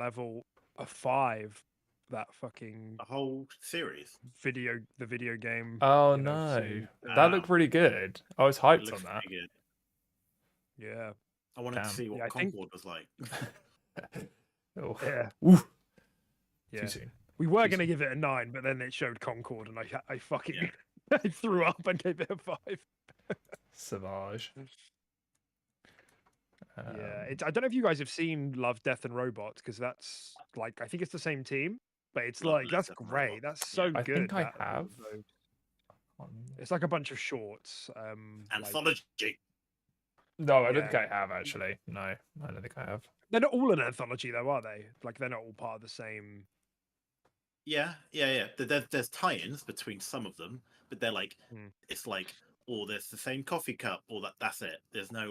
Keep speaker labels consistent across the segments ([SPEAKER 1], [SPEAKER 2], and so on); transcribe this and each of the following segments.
[SPEAKER 1] level of 5. That fucking
[SPEAKER 2] A whole series.
[SPEAKER 1] the video game.
[SPEAKER 3] Oh
[SPEAKER 1] you know,
[SPEAKER 3] no,
[SPEAKER 1] series.
[SPEAKER 3] that looked pretty good. I was
[SPEAKER 2] It
[SPEAKER 3] hyped
[SPEAKER 2] looks
[SPEAKER 3] on that.
[SPEAKER 2] pretty good.
[SPEAKER 1] Yeah.
[SPEAKER 2] I wanted to
[SPEAKER 3] Damn.
[SPEAKER 2] see what
[SPEAKER 1] Yeah, I think-
[SPEAKER 2] Concord was like.
[SPEAKER 3] Oh,
[SPEAKER 1] Yeah.
[SPEAKER 3] Oof.
[SPEAKER 1] Yeah.
[SPEAKER 3] Too soon.
[SPEAKER 1] We were
[SPEAKER 3] Too
[SPEAKER 1] going to
[SPEAKER 3] soon.
[SPEAKER 1] give it a 9, but then it showed Concord, and I fucking
[SPEAKER 2] Yeah.
[SPEAKER 1] I threw up and gave it a 5.
[SPEAKER 3] Savage.
[SPEAKER 1] Yeah, I don't know if you guys have seen Love, Death, and Robots, because that's like I think it's the same team, but it's
[SPEAKER 2] Love,
[SPEAKER 1] like
[SPEAKER 2] Death,
[SPEAKER 1] that's
[SPEAKER 2] and
[SPEAKER 1] great.
[SPEAKER 2] Robots.
[SPEAKER 1] That's so
[SPEAKER 2] Yeah.
[SPEAKER 3] I
[SPEAKER 1] good.
[SPEAKER 3] think I
[SPEAKER 1] that
[SPEAKER 3] have.
[SPEAKER 1] episode. It's like a bunch of shorts. Like,
[SPEAKER 2] Anthology.
[SPEAKER 3] No, I don't think
[SPEAKER 1] Yeah.
[SPEAKER 3] I have actually. No, I don't think I have.
[SPEAKER 1] they're not all an anthology though, are they? Like they're not all part of the same.
[SPEAKER 2] Yeah. There's tie-ins between some of them, but they're like, it's like, oh, there's the same coffee cup, or that's it. There's no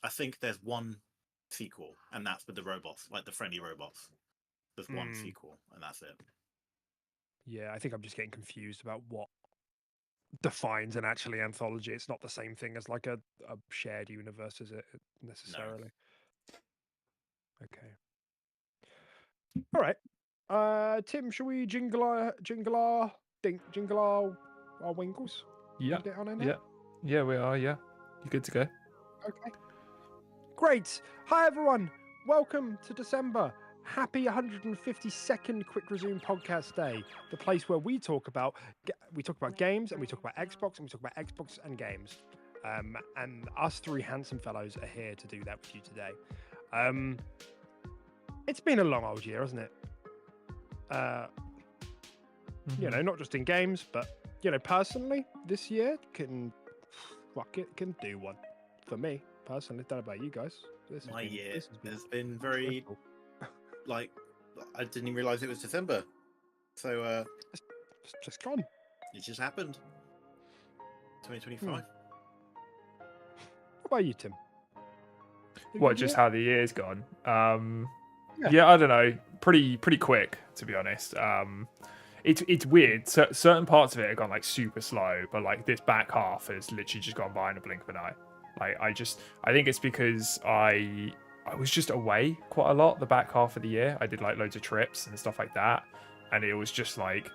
[SPEAKER 2] I think there's one sequel, and that's with the robots, like the friendly robots. There's one sequel, and that's it.
[SPEAKER 1] Yeah, I think I'm just getting confused about what defines an actually anthology. It's not the same thing as like a shared universe, is it necessarily? No. Okay. All right. Tim, shall we jingle our winkles?
[SPEAKER 3] Yeah,
[SPEAKER 1] Get on in there?
[SPEAKER 3] yeah, we are. Yeah, you good to go?
[SPEAKER 1] Okay. Great. Hi everyone. Welcome to December. Happy 152nd Quick Resume Podcast Day, the place where we talk about games, and we talk about Xbox, and we talk about Xbox and games. And us three handsome fellows are here to do that with you today. It's been a long old year, hasn't it? You know, not just in games, but you know, personally, this year can do one for me personally. Don't know about you guys.
[SPEAKER 2] My year has been very like, I didn't even realize it was December, so
[SPEAKER 1] it's just gone.
[SPEAKER 2] It just happened. 2025.
[SPEAKER 1] What about you, Tim?
[SPEAKER 3] What, just how the year's gone? Yeah, I don't know. Pretty quick, to be honest. It's weird. Certain parts of it have gone like super slow, but like this back half has literally just gone by in a blink of an eye. Like I think it's because I was just away quite a lot the back half of the year. I did like loads of trips and stuff like that, and it was just like,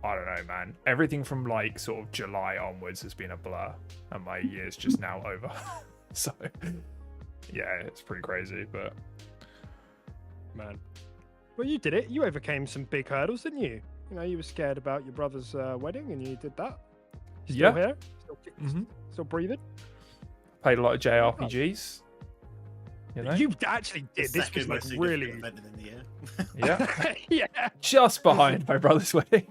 [SPEAKER 3] I don't know, man. Everything from like sort of July onwards has been a blur, and my year's just now over. So yeah, it's pretty crazy, but
[SPEAKER 1] man. Well, you did it. You overcame some big hurdles, didn't you? You know, you were scared about your brother's wedding, and you did that. Still here? Still breathing?
[SPEAKER 3] Played a lot of JRPGs. You know?
[SPEAKER 1] You actually did. This was like really.
[SPEAKER 2] Event in the year.
[SPEAKER 3] Yeah.
[SPEAKER 1] Yeah.
[SPEAKER 3] Just behind my brother's wedding.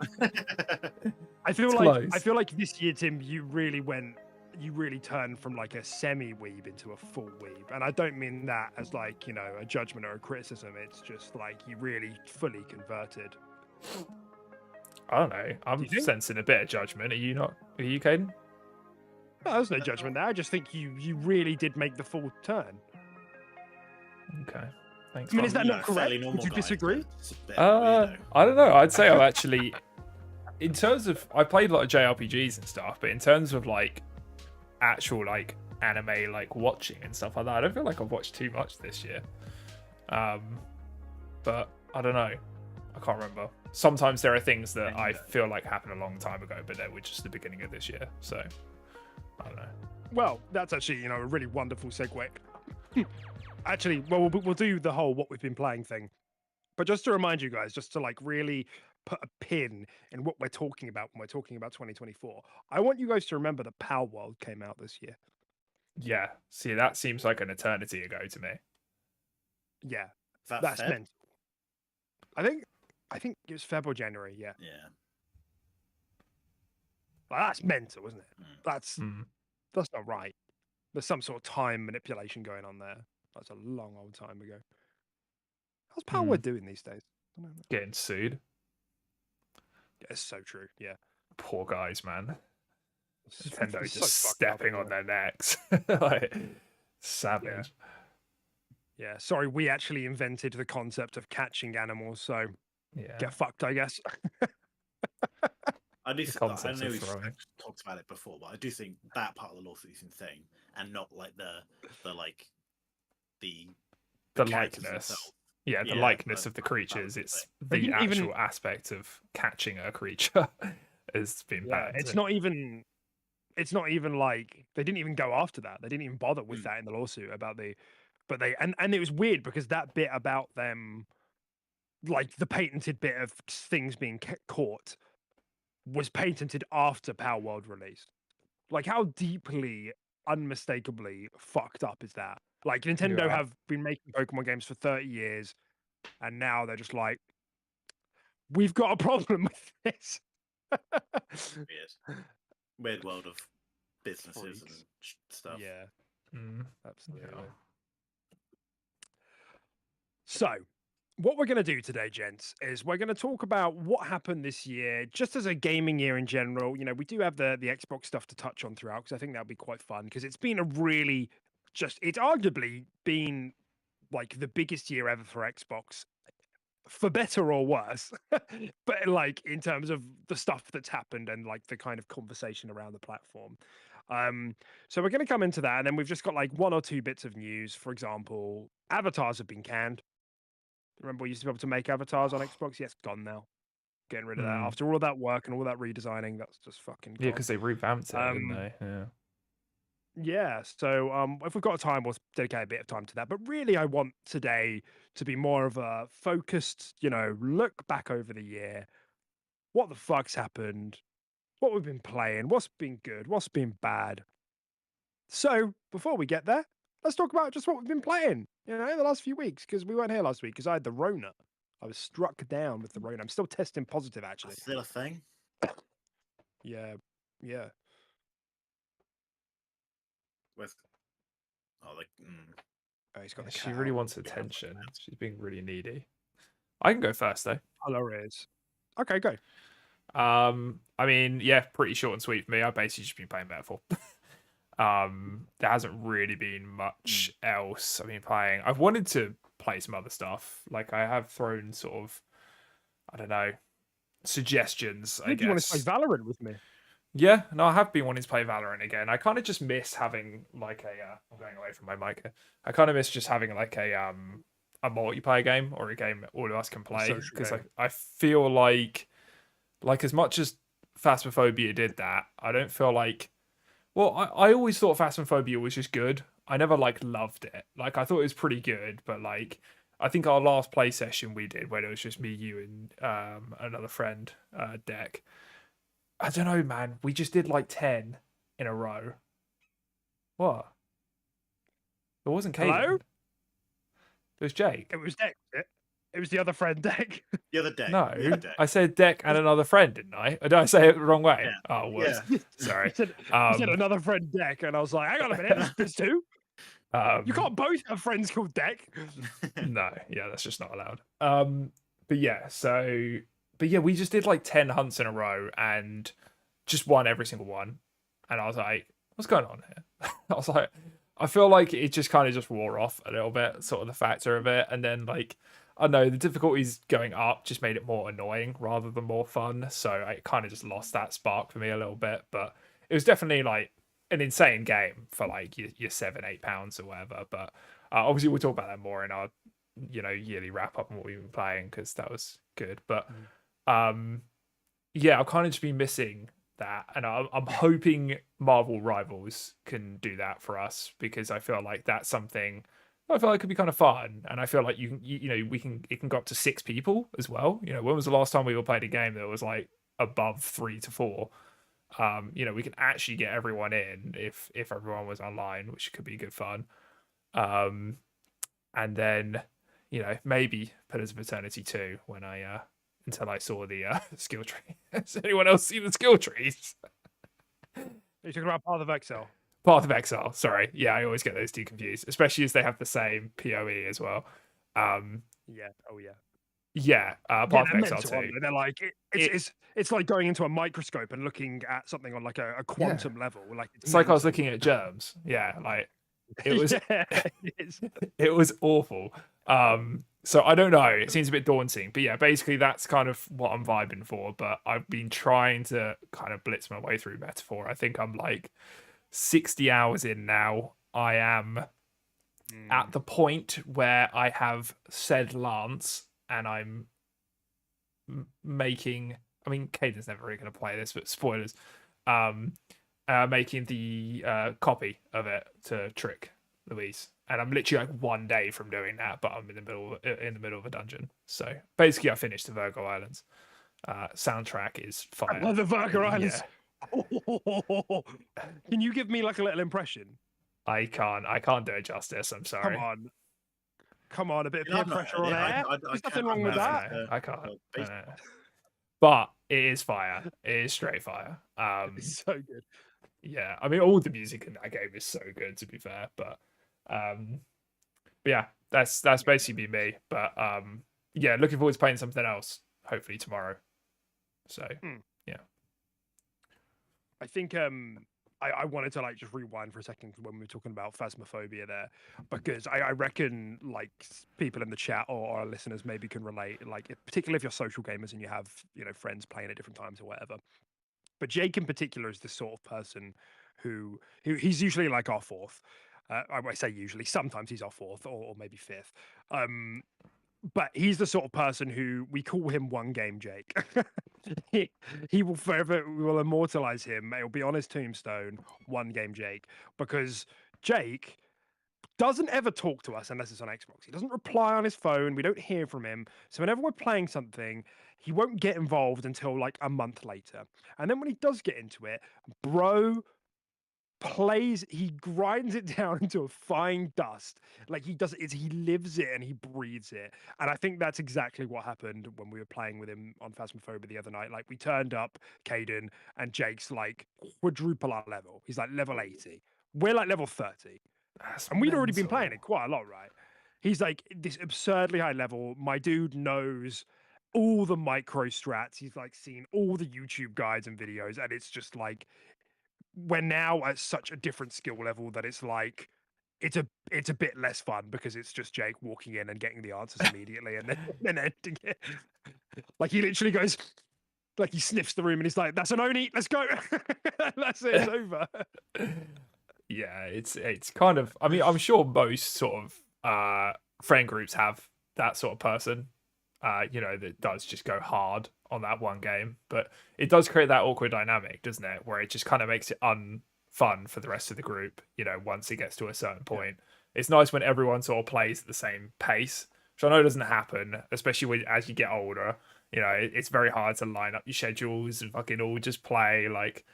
[SPEAKER 1] I feel
[SPEAKER 3] It's
[SPEAKER 1] like this year, Tim, you really turned from like a semi-weeb into a full weeb. And I don't mean that as like, you know, a judgment or a criticism. It's just like you really fully converted.
[SPEAKER 3] I don't know. I'm sensing a bit of judgment. Are you not? Are you, Caden?
[SPEAKER 1] No, there's no judgment there. I just think you really did make the full turn.
[SPEAKER 3] Okay. Thanks.
[SPEAKER 1] I mean, is that not correct? Would you disagree?
[SPEAKER 3] I don't know. I'd say I've actually, in terms of, I played a lot of JRPGs and stuff, but in terms of like actual like anime like watching and stuff like that, I don't feel like I've watched too much this year. But I don't know. I can't remember. Sometimes there are things that I feel like happened a long time ago, but they were just the beginning of this year. So I don't know.
[SPEAKER 1] Well, that's actually, you know, a really wonderful segue. Actually, well, we'll do the whole what we've been playing thing. But just to remind you guys, just to like really put a pin in what we're talking about when we're talking about 2024, I want you guys to remember that Palworld came out this year.
[SPEAKER 3] Yeah. See, that seems like an eternity ago to me.
[SPEAKER 1] Yeah. That's mental. I think it was Feb or January, yeah.
[SPEAKER 2] Yeah.
[SPEAKER 1] Well, that's mental, isn't it? That's not right. There's some sort of time manipulation going on there. That's a long old time ago. How's Palworld doing these days? I don't know.
[SPEAKER 3] Getting sued.
[SPEAKER 1] Yeah, it's so true. Yeah.
[SPEAKER 3] Poor guys, man. Nintendo
[SPEAKER 1] It's
[SPEAKER 3] just
[SPEAKER 1] so fucked
[SPEAKER 3] stepping
[SPEAKER 1] up,
[SPEAKER 3] on their necks. Like, savage.
[SPEAKER 1] Yeah. Sorry, we actually invented the concept of catching animals, so get fucked, I guess.
[SPEAKER 2] I know we've talked about it before, but I do think that part of the lawsuit is insane, and not like the
[SPEAKER 3] the
[SPEAKER 2] characters
[SPEAKER 3] likeness.
[SPEAKER 2] themselves.
[SPEAKER 3] Yeah, the
[SPEAKER 2] Yeah,
[SPEAKER 3] likeness
[SPEAKER 2] but
[SPEAKER 3] of the
[SPEAKER 2] that was
[SPEAKER 3] creatures.
[SPEAKER 2] the
[SPEAKER 3] It's
[SPEAKER 1] They
[SPEAKER 3] the
[SPEAKER 1] didn't
[SPEAKER 3] actual
[SPEAKER 1] even-
[SPEAKER 3] aspect of catching a creature has been
[SPEAKER 1] Yeah,
[SPEAKER 3] banned.
[SPEAKER 1] it's not even like they didn't even go after that. They didn't even bother with
[SPEAKER 2] Mm.
[SPEAKER 1] that in the lawsuit about the. But they and it was weird because that bit about them, like the patented bit of things being caught, was patented after Palworld released. Like, how deeply, unmistakably fucked up is that? Like, Nintendo
[SPEAKER 3] Yeah.
[SPEAKER 1] have been making Pokemon games for 30 years, and now they're just like, we've got a problem with this.
[SPEAKER 2] Weird world of businesses and
[SPEAKER 1] Freaks.
[SPEAKER 2] stuff.
[SPEAKER 1] Yeah,
[SPEAKER 3] Mm,
[SPEAKER 1] absolutely.
[SPEAKER 3] yeah.
[SPEAKER 1] So, what we're going to do today, gents, is we're going to talk about what happened this year, just as a gaming year in general. You know, we do have the Xbox stuff to touch on throughout because I think that'll be quite fun because it's been a really it's arguably been like the biggest year ever for Xbox, for better or worse. But like in terms of the stuff that's happened and like the kind of conversation around the platform. So we're going to come into that, and then we've just got like one or two bits of news. For example, avatars have been canned. Remember, we used to be able to make avatars on Xbox. Yeah, it's gone now. Getting rid of that.
[SPEAKER 3] Mm.
[SPEAKER 1] After all of that work and all that redesigning, that's just fucking gone.
[SPEAKER 3] Yeah, because they revamped it, didn't they? Yeah.
[SPEAKER 1] Yeah. So if we've got time, we'll dedicate a bit of time to that. But really, I want today to be more of a focused, look back over the year. What the fuck's happened? What we've been playing? What's been good? What's been bad? So before we get there, let's talk about just what we've been playing, the last few weeks, because we weren't here last week because I had the Rona. I was struck down with the Rona. I'm still testing positive, actually.
[SPEAKER 2] That's still a thing.
[SPEAKER 1] Yeah. Yeah.
[SPEAKER 2] Where's... Oh, like.
[SPEAKER 1] Oh, he's got the
[SPEAKER 3] She
[SPEAKER 1] cat
[SPEAKER 3] really
[SPEAKER 1] out.
[SPEAKER 3] wants attention. She's being really needy. I can go first though.
[SPEAKER 1] Color is. Okay, go.
[SPEAKER 3] I mean, yeah, pretty short and sweet for me. I've basically just been playing Metaphor. There hasn't really been much else I've been playing. I've wanted to play some other stuff. Like I have thrown sort of, I don't know, suggestions, I
[SPEAKER 1] You want to
[SPEAKER 3] guess.
[SPEAKER 1] play Valorant with me?
[SPEAKER 3] Yeah, no, I have been wanting to play Valorant again. I kind of just miss having like a. I'm going away from my mic here. I kind of miss just having like a multiplayer game or a game that all of us can play because I feel like as much as Phasmophobia did that, I don't feel like. Well, I always thought Phasmophobia was just good. I never like loved it. Like I thought it was pretty good, but like I think our last play session we did when it was just me, you, and another friend, Deck. I don't know, man. We just did like 10 in a row. What? It wasn't Caden.
[SPEAKER 1] Hello?
[SPEAKER 3] It was Jake.
[SPEAKER 1] It was Deck. It was the other friend, Deck.
[SPEAKER 2] The other day.
[SPEAKER 3] No,
[SPEAKER 2] The other day.
[SPEAKER 3] I said Deck and another friend, didn't I? Or did I say it the wrong way?
[SPEAKER 2] Yeah.
[SPEAKER 3] Oh, whoops.
[SPEAKER 2] Yeah.
[SPEAKER 3] Sorry.
[SPEAKER 1] You said another friend, Deck, and I was like, hang on a minute, there's two. You can't both have friends called Deck.
[SPEAKER 3] No, yeah, that's just not allowed. But yeah, we just did like 10 hunts in a row and just won every single one. And I was like, what's going on here? I was like, I feel like it just kind of just wore off a little bit, sort of the factor of it. And then like, I don't know, the difficulties going up just made it more annoying rather than more fun. So I kind of just lost that spark for me a little bit. But it was definitely like an insane game for like your £7-8 or whatever. But obviously we'll talk about that more in our yearly wrap up and what we've been playing because that was good. But yeah, I've kind of just been missing that, and I'm hoping Marvel Rivals can do that for us because I feel like that's something I feel like could be kind of fun, and I feel like it can go up to 6 people as well. When was the last time we all played a game that was like above 3 to 4? We can actually get everyone in if everyone was online, which could be good fun. And then maybe Pillars of Eternity 2 when I until I saw the skill tree. Has anyone else seen the skill trees?
[SPEAKER 1] Are you talking about Path of Exile?
[SPEAKER 3] Path of Exile, sorry. Yeah, I always get those two confused, especially as they have the same PoE as well.
[SPEAKER 1] Yeah. Oh, yeah.
[SPEAKER 3] Yeah, Path of Exile 2.
[SPEAKER 1] They're like it's like going into a microscope and looking at something on like a quantum level. Like
[SPEAKER 3] it's like I was looking at germs. Yeah, like it was. It was awful. So I don't know. It seems a bit daunting, but yeah, basically that's kind of what I'm vibing for. But I've been trying to kind of blitz my way through Metaphor. I think I'm like 60 hours in now. I am at the point where I have said Lance and I'm making. I mean, Caden's never really going to play this, but spoilers. Making the copy of it to trick Louise, and I'm literally like 1 day from doing that, but I'm in the middle of a dungeon. So basically, I finished the Virgo Islands. Soundtrack is fire.
[SPEAKER 1] I love the Virgo Islands.
[SPEAKER 3] Yeah.
[SPEAKER 1] Can you give me like a little impression?
[SPEAKER 3] I can't do it justice. I'm sorry.
[SPEAKER 1] Come on, a bit of peer pressure on air. There's nothing wrong with that.
[SPEAKER 3] I can't. But it is fire. It is straight fire.
[SPEAKER 1] It's so good.
[SPEAKER 3] Yeah, I mean, all the music in that game is so good, to be fair. But yeah, that's basically me. But yeah, looking forward to playing something else. Hopefully tomorrow. So yeah,
[SPEAKER 1] I think I wanted to like just rewind for a second when we were talking about Phasmophobia there, because I reckon like people in the chat or our listeners maybe can relate, like particularly if you're social gamers and you have friends playing at different times or whatever. But Jake in particular is the sort of person who he's usually like our fourth. I say usually, sometimes he's our fourth or maybe fifth. But he's the sort of person who we call him One Game Jake. he will forever, we will immortalize him. It'll be on his tombstone, One Game Jake, because Jake doesn't ever talk to us unless it's on Xbox. He doesn't reply on his phone. We don't hear from him. So whenever we're playing something, he won't get involved until like a month later. And then when he does get into it, bro he grinds it down into a fine dust. Like he lives it and he breathes it. And I think that's exactly what happened when we were playing with him on Phasmophobia the other night. Like we turned up, Caden, and Jake's like quadruple our level. He's like level 80. We're like level 30. And we'd already been playing it quite a lot, right? He's like this absurdly high level. My dude knows all the micro strats. He's like seen all the YouTube guides and videos, and it's just like we're now at such a different skill level that it's like it's a bit less fun because it's just Jake walking in and getting the answers immediately and then ending it. Like he literally goes, like he sniffs the room and he's like, "That's an Oni, let's go." That's it, it's over.
[SPEAKER 3] Yeah, it's kind of. I mean, I'm sure most sort of friend groups have that sort of person. That does just go hard on that one game, but it does create that awkward dynamic, doesn't it? Where it just kind of makes it unfun for the rest of the group. Once it gets to a certain point, it's nice when everyone sort of plays at the same pace, which I know doesn't happen, especially as you get older. It's very hard to line up your schedules and fucking all just play. Like,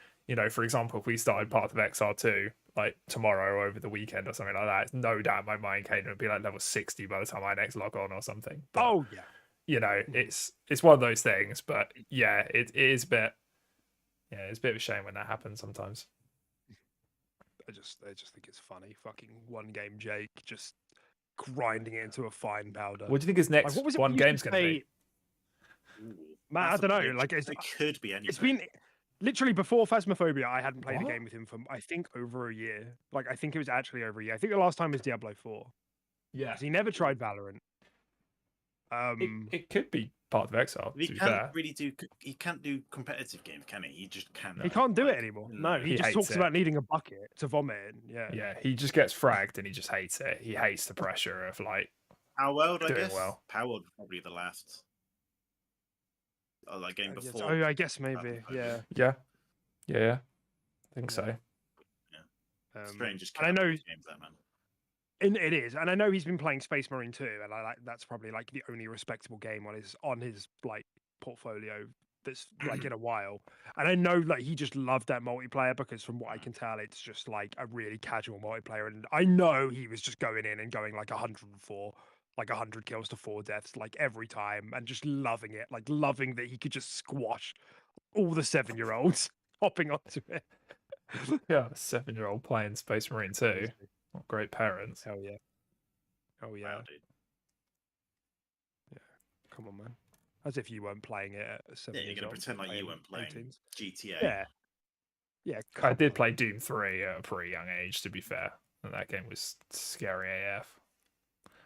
[SPEAKER 3] for example, if we started Path of Exile 2 like tomorrow or over the weekend or something like that, it's no doubt in my mind Caden would be like level 60 by the time I next log on or something. But, it's one of those things. But yeah, it is a bit. Yeah, it's a bit of a shame when that happens sometimes.
[SPEAKER 1] I just think it's funny. Fucking One Game Jake just grinding it into a fine powder.
[SPEAKER 3] What do you think his next one game's going to be?
[SPEAKER 1] Man, I don't know. Like it
[SPEAKER 2] could be anything.
[SPEAKER 1] It's been literally before Phasmophobia. I hadn't played a game with him for I think over a year. Like I think it was actually over a year. I think the last time was Diablo 4.
[SPEAKER 3] Yeah,
[SPEAKER 1] he never tried Valorant.
[SPEAKER 3] It could be Path of Exile.
[SPEAKER 2] He can't really do. He can't do competitive games, can he? He just can't.
[SPEAKER 1] He can't do it anymore. No, he just talks about needing a bucket to vomit in. Yeah.
[SPEAKER 3] Yeah, he just gets fragged and he just hates it. He hates the pressure of like.
[SPEAKER 2] Palworld, I guess. Palworld was probably the last. That game before.
[SPEAKER 1] Oh, I guess maybe. Yeah.
[SPEAKER 3] Yeah. I think so.
[SPEAKER 2] Yeah. Strange. Just
[SPEAKER 1] I know
[SPEAKER 2] games that man.
[SPEAKER 1] It is, and I know he's been playing Space Marine 2, and that's probably like the only respectable game on his like portfolio that's like in a while. And I know like he just loved that multiplayer because from what I can tell, it's just like a really casual multiplayer. And I know he was just going in and going like 104, like 100 kills to 4 deaths like every time, and just loving it, like loving that he could just squash all the 7-year-olds hopping onto it.
[SPEAKER 3] Yeah, a 7-year-old playing Space Marine 2. What great parents.
[SPEAKER 1] Hell yeah. Oh yeah.
[SPEAKER 2] Wow, dude.
[SPEAKER 1] Yeah. Come on, man. As if you weren't playing it at 7
[SPEAKER 2] years old. Yeah, you're going to pretend like you weren't playing
[SPEAKER 1] 18s.
[SPEAKER 2] GTA.
[SPEAKER 1] Yeah. Yeah.
[SPEAKER 3] I did play Doom 3 at a pretty young age, to be fair. And that game was scary AF.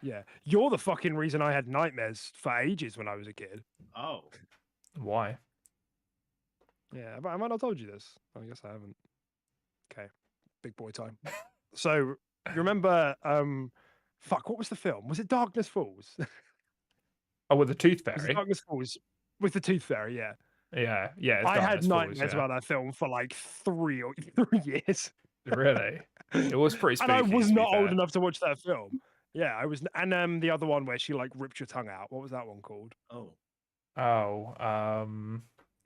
[SPEAKER 1] Yeah. You're the fucking reason I had nightmares for ages when I was a kid.
[SPEAKER 2] Oh.
[SPEAKER 3] Why?
[SPEAKER 1] Yeah. I might not told you this. I guess I haven't. Okay. Big boy time. So, you remember fuck, what was the film? Was it Darkness Falls?
[SPEAKER 3] Oh, with the Tooth
[SPEAKER 1] Was it
[SPEAKER 3] Fairy.
[SPEAKER 1] Darkness Falls with the Tooth Fairy? Yeah.
[SPEAKER 3] Yeah, yeah. It's
[SPEAKER 1] I had
[SPEAKER 3] Darkness Falls,
[SPEAKER 1] nightmares
[SPEAKER 3] yeah.
[SPEAKER 1] about that film for like 3 years.
[SPEAKER 3] Really, it was pretty spooky.
[SPEAKER 1] And I was
[SPEAKER 3] to be
[SPEAKER 1] not old
[SPEAKER 3] fair.
[SPEAKER 1] enough to watch that film. Yeah, I was. And the other one where she like ripped your tongue out. What was that one called?
[SPEAKER 3] Oh,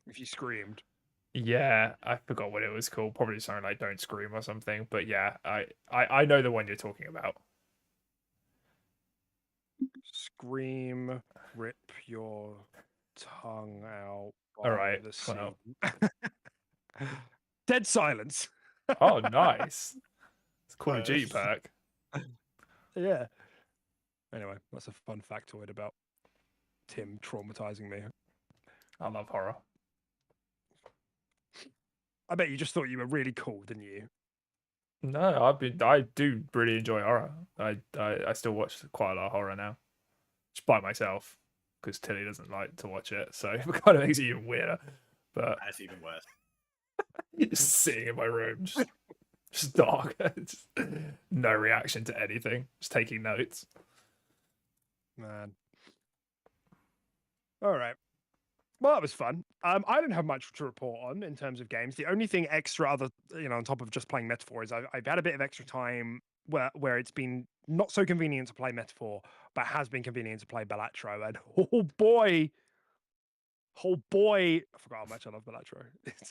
[SPEAKER 1] If you screamed.
[SPEAKER 3] yeah, I forgot what it was called. Probably something like "Don't Scream" or something. But yeah, I know the one you're talking about.
[SPEAKER 1] Scream, rip your tongue out.
[SPEAKER 3] All right,
[SPEAKER 1] The
[SPEAKER 3] well.
[SPEAKER 1] scene. Dead Silence.
[SPEAKER 3] Oh, nice. It's a Call of
[SPEAKER 2] Close.
[SPEAKER 3] Duty perk.
[SPEAKER 1] Yeah. Anyway, that's a fun factoid about Tim traumatizing me.
[SPEAKER 3] I love horror.
[SPEAKER 1] I bet you just thought you were really cool, didn't you?
[SPEAKER 3] No, I do really enjoy horror. I still watch quite a lot of horror now, just by myself, because Tilly doesn't like to watch it, so it kind of makes it even weirder. But
[SPEAKER 2] That's even worse.
[SPEAKER 3] just sitting in my room, just dark, just no reaction to anything, just taking notes.
[SPEAKER 1] Man. All right. Well, that was fun. I don't have much to report on in terms of games. The only thing extra, other on top of just playing Metaphor, is I've had a bit of extra time where it's been not so convenient to play Metaphor, but has been convenient to play Balatro. And oh boy, I forgot how much I love Balatro.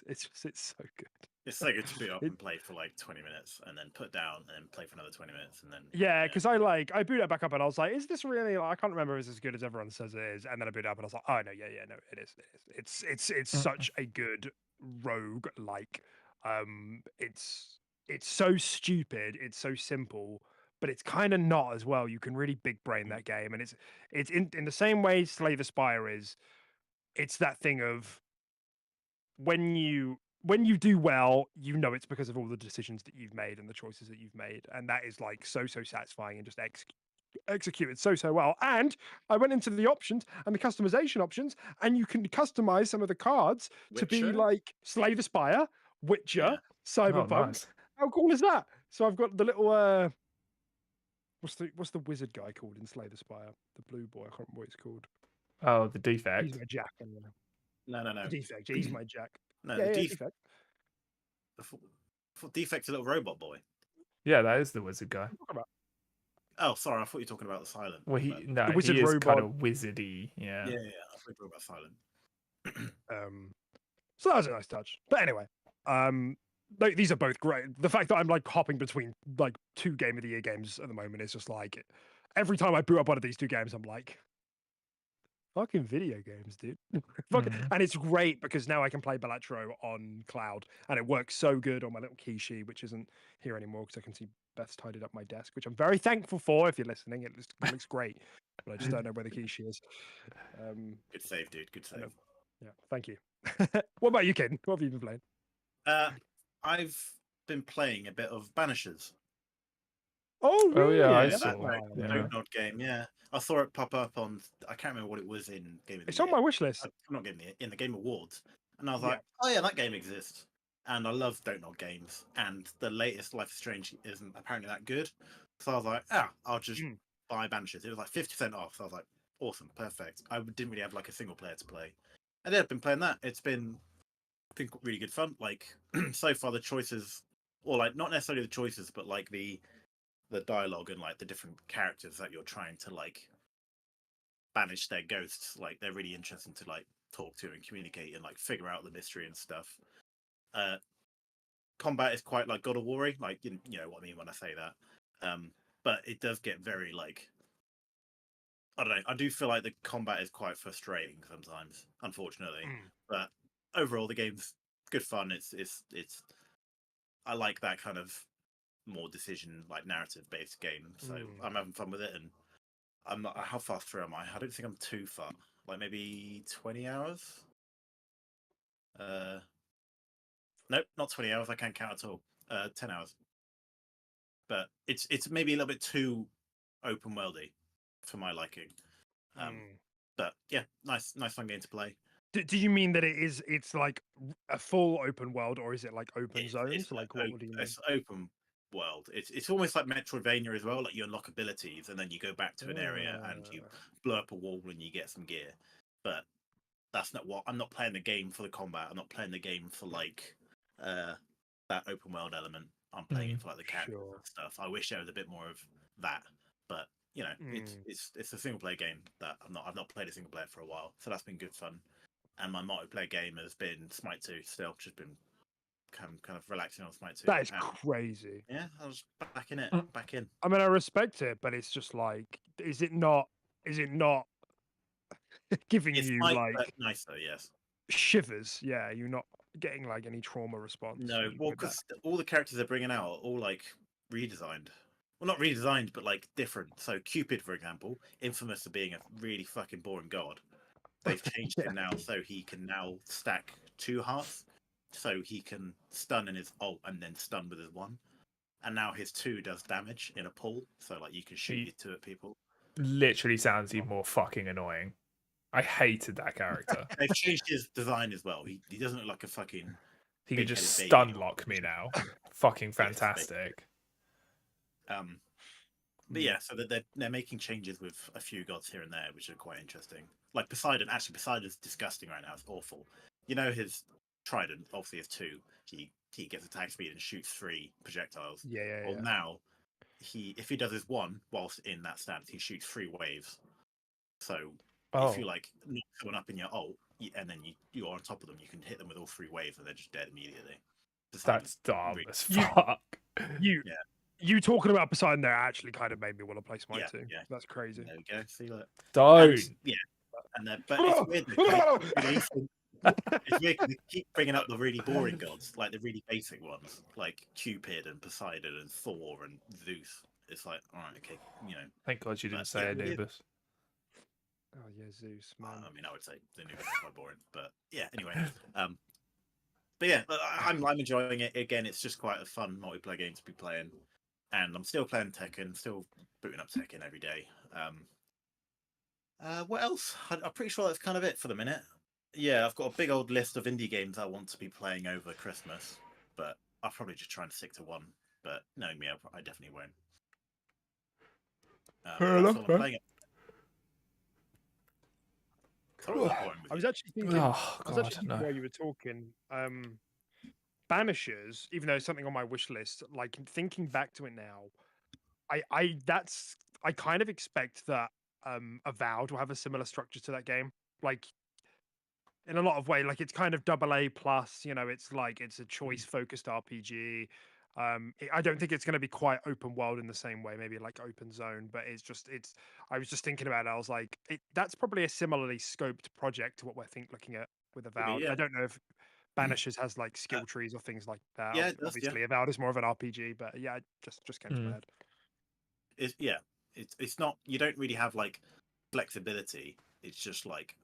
[SPEAKER 1] It's so good.
[SPEAKER 2] It's so good to boot up and play for like 20 minutes and then put down and then play for another 20 minutes and then
[SPEAKER 1] Yeah, because I booted it back up and I was like, is this really? I can't remember if it's as good as everyone says it is. And then I booted up and I was like, oh no, yeah, no, it is. It's such a good rogue like. It's so stupid. It's so simple, but it's kind of not as well. You can really big brain that game, and it's in the same way Slay the Spire is. It's that thing of when you do well, you know it's because of all the decisions that you've made and the choices that you've made, and that is like so satisfying and just executed so well. And I went into the options and the customization options, and you can customize some of the cards to be
[SPEAKER 2] Witcher?
[SPEAKER 1] like Slay the Spire, Witcher,
[SPEAKER 2] Yeah.
[SPEAKER 1] Cyberpunk.
[SPEAKER 3] Oh, nice.
[SPEAKER 1] How cool is that? So I've got the little what's the wizard guy called in Slay the Spire? The blue boy. I can't remember what he's called.
[SPEAKER 3] Oh, the defect.
[SPEAKER 1] He's my Jack.
[SPEAKER 2] No.
[SPEAKER 1] The defect. He's my Jack.
[SPEAKER 2] No,
[SPEAKER 1] Yeah,
[SPEAKER 2] the
[SPEAKER 1] defect.
[SPEAKER 2] defect's a little robot boy.
[SPEAKER 3] Yeah, that is the wizard guy.
[SPEAKER 2] Oh, sorry, I thought you were talking about the silent.
[SPEAKER 3] Well, he
[SPEAKER 1] The wizard
[SPEAKER 3] is
[SPEAKER 1] robot.
[SPEAKER 3] kind of wizardy. Yeah.
[SPEAKER 2] Yeah, I thought you were talking about silent.
[SPEAKER 1] So that was a nice touch. But anyway, these are both great. The fact that I'm like hopping between like 2 Game of the Year games at the moment is just like every time I boot up one of these 2 games, I'm like, fucking video games, dude. And it's great because now I can play Balatro on cloud, and it works so good on my little Kishi, which isn't here anymore because I can see Beth's tidied up my desk, which I'm very thankful for. If you're listening, it looks great, but I just don't know where the Kishi is.
[SPEAKER 2] Good save, dude. Good save.
[SPEAKER 1] Yeah, thank you. What about you, Ken? What have you been playing?
[SPEAKER 2] I've been playing a bit of Banishers.
[SPEAKER 1] Oh, really?
[SPEAKER 3] yeah, I
[SPEAKER 2] that
[SPEAKER 3] saw
[SPEAKER 2] like,
[SPEAKER 3] that.
[SPEAKER 2] Don't Nod game. Yeah, I saw it pop up on. I can't remember what it was in Game of the
[SPEAKER 1] It's
[SPEAKER 2] Year.
[SPEAKER 1] on my wish list.
[SPEAKER 2] Not Game of the Year, in the Game Awards, and I was like, oh yeah, that game exists. And I love Don't Nod games, and the latest Life is Strange isn't apparently that good. So I was like, I'll just buy Banishers. It was like 50% off. So I was like, awesome, perfect. I didn't really have like a single player to play, and then I've been playing that. It's been, I think, really good fun. Like so far, the choices, or like not necessarily the choices, but like the dialogue and like the different characters that you're trying to like banish their ghosts. Like they're really interesting to like talk to and communicate and like figure out the mystery and stuff. Combat is quite like God of War, like you know what I mean when I say that. But it does get very like, I don't know. I do feel like the combat is quite frustrating sometimes, unfortunately. But overall, the game's good fun. It's I like that kind of more decision like narrative based game. So I'm having fun with it, and I'm not. How far through am I? I don't think I'm too far. Like maybe 20 hours. Nope, not 20 hours. I can't count at all. 10 hours. But it's maybe a little bit too open worldy for my liking. But yeah, nice fun game to play.
[SPEAKER 1] Do you mean that it's like a full open world, or is it like open zones? Like what do you mean?
[SPEAKER 2] It's open world. It's almost like Metroidvania as well. Like you unlock abilities and then you go back to an area and you blow up a wall and you get some gear. But that's not what I'm not playing the game for the combat. I'm not playing the game for like that open world element. I'm playing it for like the characters and stuff. I wish there was a bit more of that. But you know, it's a single player game that I've not played a single player for a while, so that's been good fun. And my multiplayer game has been Smite 2 still, just been kind of relaxing on Smite 2.
[SPEAKER 1] That is crazy.
[SPEAKER 2] Yeah, I was back in it, back in.
[SPEAKER 1] I mean, I respect it, but it's just like, is it not giving
[SPEAKER 2] it's
[SPEAKER 1] you
[SPEAKER 2] Smite,
[SPEAKER 1] like
[SPEAKER 2] nicer? Yes.
[SPEAKER 1] Shivers? Yeah, you're not getting like any trauma response.
[SPEAKER 2] No, well, because all the characters they're bringing out are all like redesigned. Well, not redesigned, but like different. So Cupid, for example, infamous for being a really fucking boring god. They've changed him now so he can now stack 2 hearts. So he can stun in his ult and then stun with his 1. And now his 2 does damage in a pool. So like you can shoot your 2 at people.
[SPEAKER 3] Literally sounds even more fucking annoying. I hated that character.
[SPEAKER 2] They've changed his design as well. He doesn't look like a fucking...
[SPEAKER 3] He can just stun lock me now. Fucking fantastic.
[SPEAKER 2] But yeah, so they're making changes with a few gods here and there, which are quite interesting. Like Poseidon, actually Poseidon's disgusting right now. It's awful. You know his trident obviously is 2. He gets attack speed and shoots 3 projectiles. Well, now if he does his 1 whilst in that stance, he shoots 3 waves. So if you like knock someone up in your ult and then you're on top of them, you can hit them with all 3 waves and they're just dead immediately.
[SPEAKER 3] That's dumb as fuck.
[SPEAKER 1] You talking about Poseidon there actually kind of made me want to play Smite 2.
[SPEAKER 2] Yeah.
[SPEAKER 1] That's crazy.
[SPEAKER 2] There we go. See that?
[SPEAKER 3] Don't.
[SPEAKER 2] But it's weird. It's weird 'cause they keep bringing up the really boring gods, like the really basic ones, like Cupid and Poseidon and Thor and Zeus. It's like, all right, okay, you know.
[SPEAKER 3] Thank God you didn't say Anubis.
[SPEAKER 1] Oh yeah, Zeus, man.
[SPEAKER 2] I mean, I would say Anubis is quite boring, but yeah. Anyway, but yeah, I'm enjoying it. Again, it's just quite a fun multiplayer game to be playing, and I'm still playing Tekken, still booting up Tekken every day. What else? I'm pretty sure that's kind of it for the minute. Yeah, I've got a big old list of indie games I want to be playing over Christmas, but I'll probably just try and stick to one. But knowing me, I definitely won't.
[SPEAKER 3] Fair enough, man.
[SPEAKER 1] I was actually thinking, while you were talking, Banishers, even though it's something on my wish list, like thinking back to it now, I kind of expect that Avowed will have a similar structure to that game. Like in a lot of ways, like it's kind of AA plus, you know, it's like it's a choice focused RPG. I don't think it's going to be quite open world in the same way, maybe like open zone, but I was just thinking about it. I was like, that's probably a similarly scoped project to what we're looking at with Avowed.
[SPEAKER 2] Yeah.
[SPEAKER 1] I don't know if Banishers has like skill trees or things like that.
[SPEAKER 2] Yeah, it does,
[SPEAKER 1] obviously Avowed is more of an RPG, but yeah, it just came to my head.
[SPEAKER 2] It's not, you don't really have like flexibility. It's just like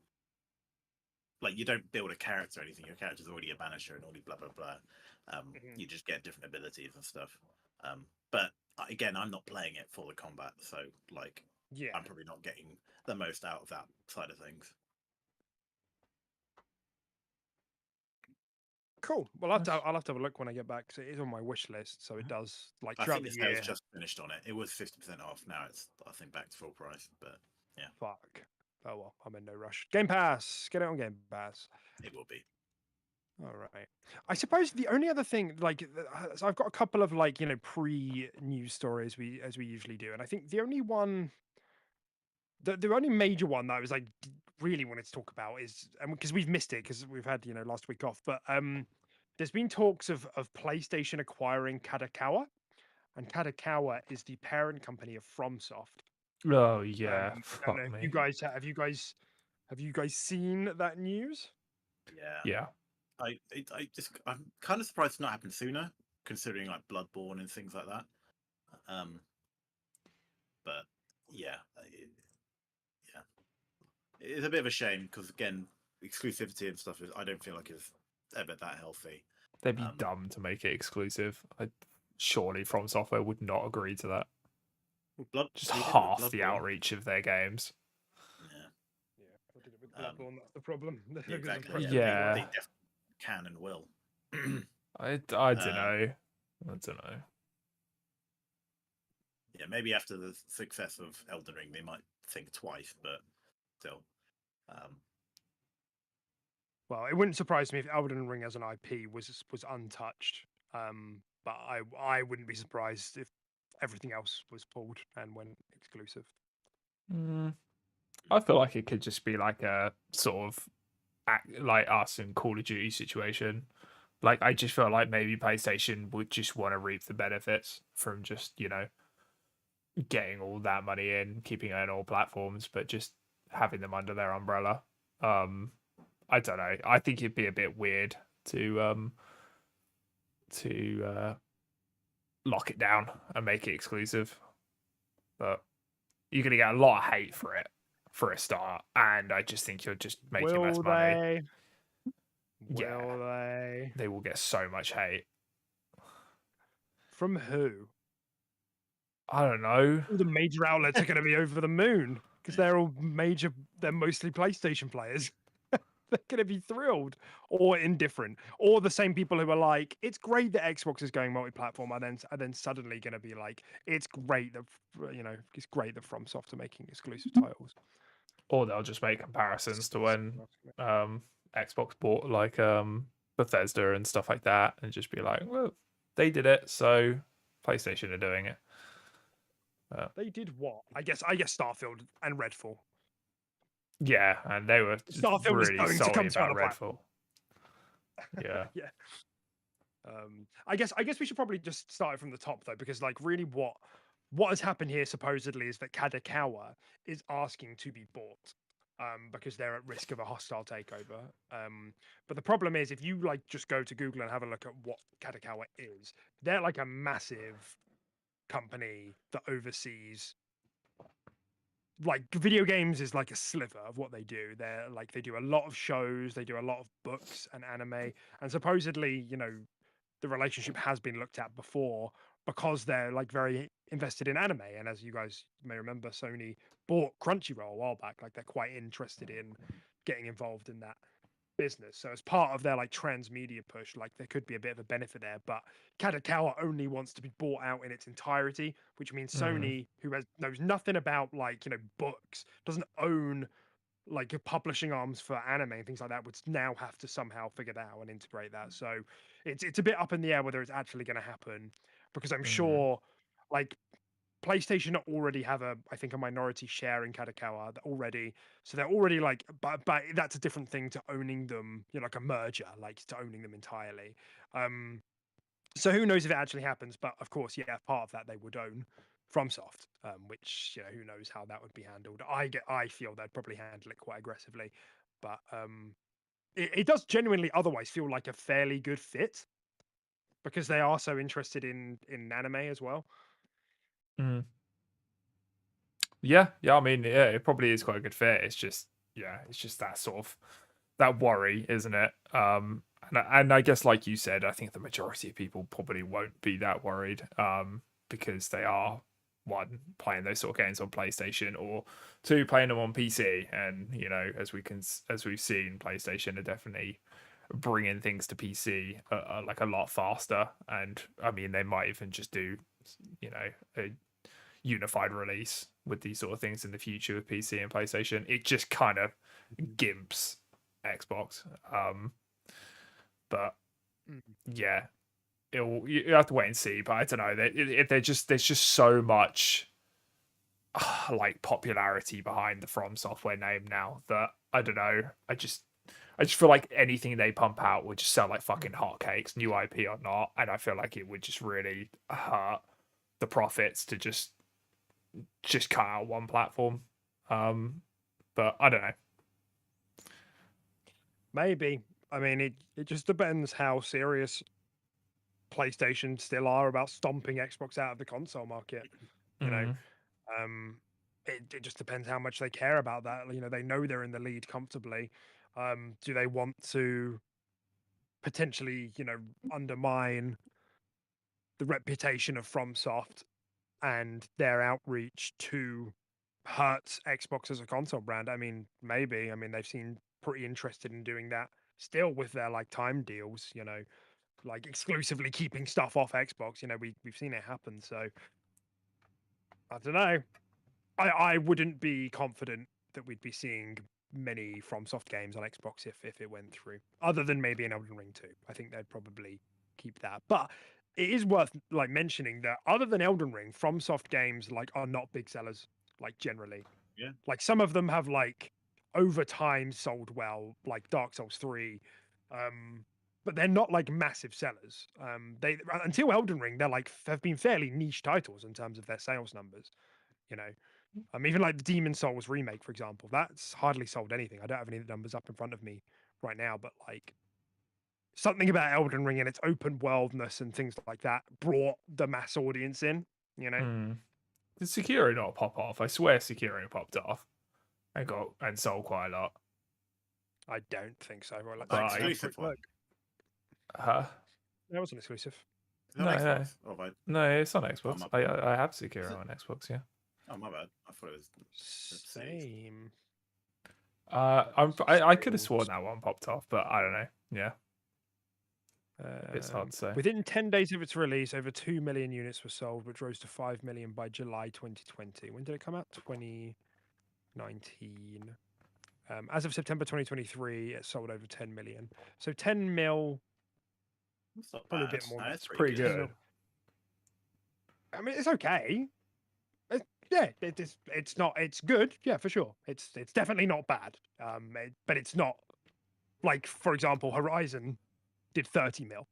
[SPEAKER 2] you don't build a character or anything. Your character's already a banisher and all blah blah blah. You just get different abilities and stuff. But again, I'm not playing it for the combat, so like I'm probably not getting the most out of that side of things.
[SPEAKER 1] Cool. Well, I'll have to have a look when I get back because it is on my wish list. So it does like throughout the year.
[SPEAKER 2] I was just finished on it. It was 50% off. Now it's I think back to full price. But yeah.
[SPEAKER 1] Fuck. Oh well, I'm in no rush. Game Pass. Get it on Game Pass.
[SPEAKER 2] It will be.
[SPEAKER 1] All right. I suppose the only other thing, like, so I've got a couple of like pre-news stories as we usually do, and I think the only one, the only major one that I was like really wanted to talk about is because we've missed it because we've had last week off, but there's been talks of PlayStation acquiring Kadokawa, and Kadokawa is the parent company of FromSoft.
[SPEAKER 3] Oh yeah,
[SPEAKER 1] I don't know, have you guys seen that news?
[SPEAKER 3] Yeah.
[SPEAKER 2] I'm kind of surprised it's not happened sooner, considering like Bloodborne and things like that. But yeah, it's a bit of a shame because again, exclusivity and stuff I don't feel like is ever that healthy.
[SPEAKER 3] They'd be dumb to make it exclusive. Surely FromSoftware would not agree to that. Just half the outreach of their games.
[SPEAKER 1] What did it with Bloodborne? That's the problem.
[SPEAKER 2] Exactly.
[SPEAKER 3] Yeah.
[SPEAKER 2] They definitely can and will.
[SPEAKER 3] I don't know.
[SPEAKER 2] yeah, maybe after the success of Elden Ring, they might think twice, but still.
[SPEAKER 1] Well, it wouldn't surprise me if Elden Ring as an IP was untouched. But I wouldn't be surprised if everything else was pulled and went exclusive.
[SPEAKER 3] I feel like it could just be like a sort of like us in Call of Duty situation. Like I just feel like maybe PlayStation would just want to reap the benefits from just, you know, getting all that money in, keeping it on all platforms, but just having them under their umbrella. I don't know. I think it'd be a bit weird to lock it down and make it exclusive. But you're gonna get a lot of hate for it for a start, and I just think you're just making less money.
[SPEAKER 1] Will they?
[SPEAKER 3] They will get so much hate.
[SPEAKER 1] From who?
[SPEAKER 3] I don't know.
[SPEAKER 1] All the major outlets are going to be over the moon because they're all major. They're mostly PlayStation players. They're going to be thrilled or indifferent, or the same people who are like, "It's great that Xbox is going multi-platform," are then suddenly going to be like, "It's great that it's great that FromSoftware are making exclusive titles."
[SPEAKER 3] Or they'll just make comparisons to when Xbox bought like Bethesda and stuff like that, and just be like, "Well, they did it, so PlayStation are doing it."
[SPEAKER 1] They did what? I guess Starfield and Redfall.
[SPEAKER 3] Yeah, and they were
[SPEAKER 1] Starfield was
[SPEAKER 3] really
[SPEAKER 1] going to come
[SPEAKER 3] salty
[SPEAKER 1] to
[SPEAKER 3] about Redfall. Yeah.
[SPEAKER 1] Yeah. I guess we should probably just start from the top though, because like really what has happened here supposedly is that Kadokawa is asking to be bought. Because they're at risk of a hostile takeover. But the problem is, if you like just go to Google and have a look at what Kadakowa is, they're like a massive company that oversees like video games is like a sliver of what they do. They're like they do a lot of shows, they do a lot of books and anime, and supposedly, the relationship has been looked at before because they're like very invested in anime. And as you guys may remember, Sony bought Crunchyroll a while back. Like they're quite interested in getting involved in that business. So as part of their like transmedia push, like there could be a bit of a benefit there. But Kadokawa only wants to be bought out in its entirety, which means Sony, who knows nothing about like books, doesn't own like publishing arms for anime and things like that, would now have to somehow figure that out and integrate that. So it's a bit up in the air whether it's actually going to happen, because I'm sure like PlayStation already have I think a minority share in Kadokawa already, so they're already like, but that's a different thing to owning them, like a merger, like to owning them entirely. So who knows if it actually happens? But of course, yeah, part of that they would own FromSoft, which who knows how that would be handled. I feel they'd probably handle it quite aggressively, but it does genuinely otherwise feel like a fairly good fit because they are so interested in anime as well.
[SPEAKER 3] Yeah, I mean, yeah, it probably is quite a good fit. It's just that sort of that worry, isn't it? And I guess, like you said, I think the majority of people probably won't be that worried, because they are, one, playing those sort of games on PlayStation, or two, playing them on PC. And as we've seen, PlayStation are definitely bringing things to PC like a lot faster. And I mean, they might even just do a unified release with these sort of things in the future with PC and PlayStation. It just kind of gimps Xbox. But yeah, you have to wait and see. But I don't know. There's just so much like popularity behind the FromSoftware name now that I don't know. I just feel like anything they pump out would just sell like fucking hotcakes, new IP or not. And I feel like it would just really hurt the profits to just cut out one platform. But I don't know.
[SPEAKER 1] Maybe. I mean, it just depends how serious PlayStation still are about stomping Xbox out of the console market. It just depends how much they care about that. They know they're in the lead comfortably. Do they want to potentially, undermine the reputation of FromSoft and their outreach to hurt Xbox as a console brand? I mean, maybe. I mean, they've seemed pretty interested in doing that still with their like time deals, like exclusively keeping stuff off Xbox. We've seen it happen. So I don't know. I wouldn't be confident that we'd be seeing many FromSoft games on Xbox if it went through, other than maybe an Elden Ring 2. I think they'd probably keep that. But it is worth like mentioning that other than Elden Ring, FromSoft games like are not big sellers, like generally.
[SPEAKER 2] Yeah.
[SPEAKER 1] Like some of them have like over time sold well, like Dark Souls 3. But they're not like massive sellers. They until Elden Ring, they're like have been fairly niche titles in terms of their sales numbers, you know. Even like the Demon Souls remake, for example, that's hardly sold anything. I don't have any numbers up in front of me right now, but like something about Elden Ring and its open worldness and things like that brought the mass audience in, you know.
[SPEAKER 3] Did Sekiro not pop off? I swear Sekiro popped off and sold quite a lot.
[SPEAKER 1] I don't think so. Right,
[SPEAKER 2] like exclusive one.
[SPEAKER 3] That
[SPEAKER 1] wasn't exclusive.
[SPEAKER 3] No, it's on Xbox. I have Sekiro on Xbox, yeah.
[SPEAKER 2] Oh, my bad. I thought it was
[SPEAKER 1] same.
[SPEAKER 3] I could have sworn that one popped off, but I don't know. Yeah. It's hard to say.
[SPEAKER 1] Within 10 days of its release, over 2 million units were sold, which rose to 5 million by July 2020. When did it come out? 2019. As of September 2023, it sold over 10 million. So 10 mil.
[SPEAKER 2] That's not
[SPEAKER 1] probably
[SPEAKER 2] bad.
[SPEAKER 1] a bit more.
[SPEAKER 2] No,
[SPEAKER 3] it's pretty good.
[SPEAKER 1] I mean, it's okay. It's not. It's good. Yeah, for sure. It's definitely not bad. But it's not like, for example, Horizon did 30 mil,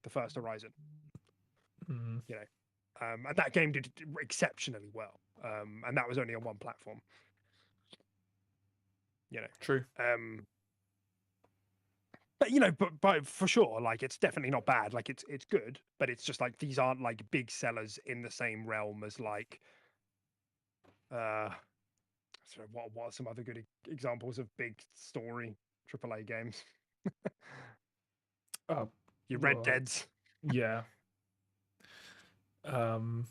[SPEAKER 1] the first Horizon. You know, and that game did exceptionally well. And that was only on one platform. You know,
[SPEAKER 3] true.
[SPEAKER 1] But you know, but for sure, like it's definitely not bad. Like it's good, but it's just like these aren't like big sellers in the same realm as like what are some other good examples of big story AAA games? Your Red Deads.
[SPEAKER 3] Yeah.
[SPEAKER 1] Or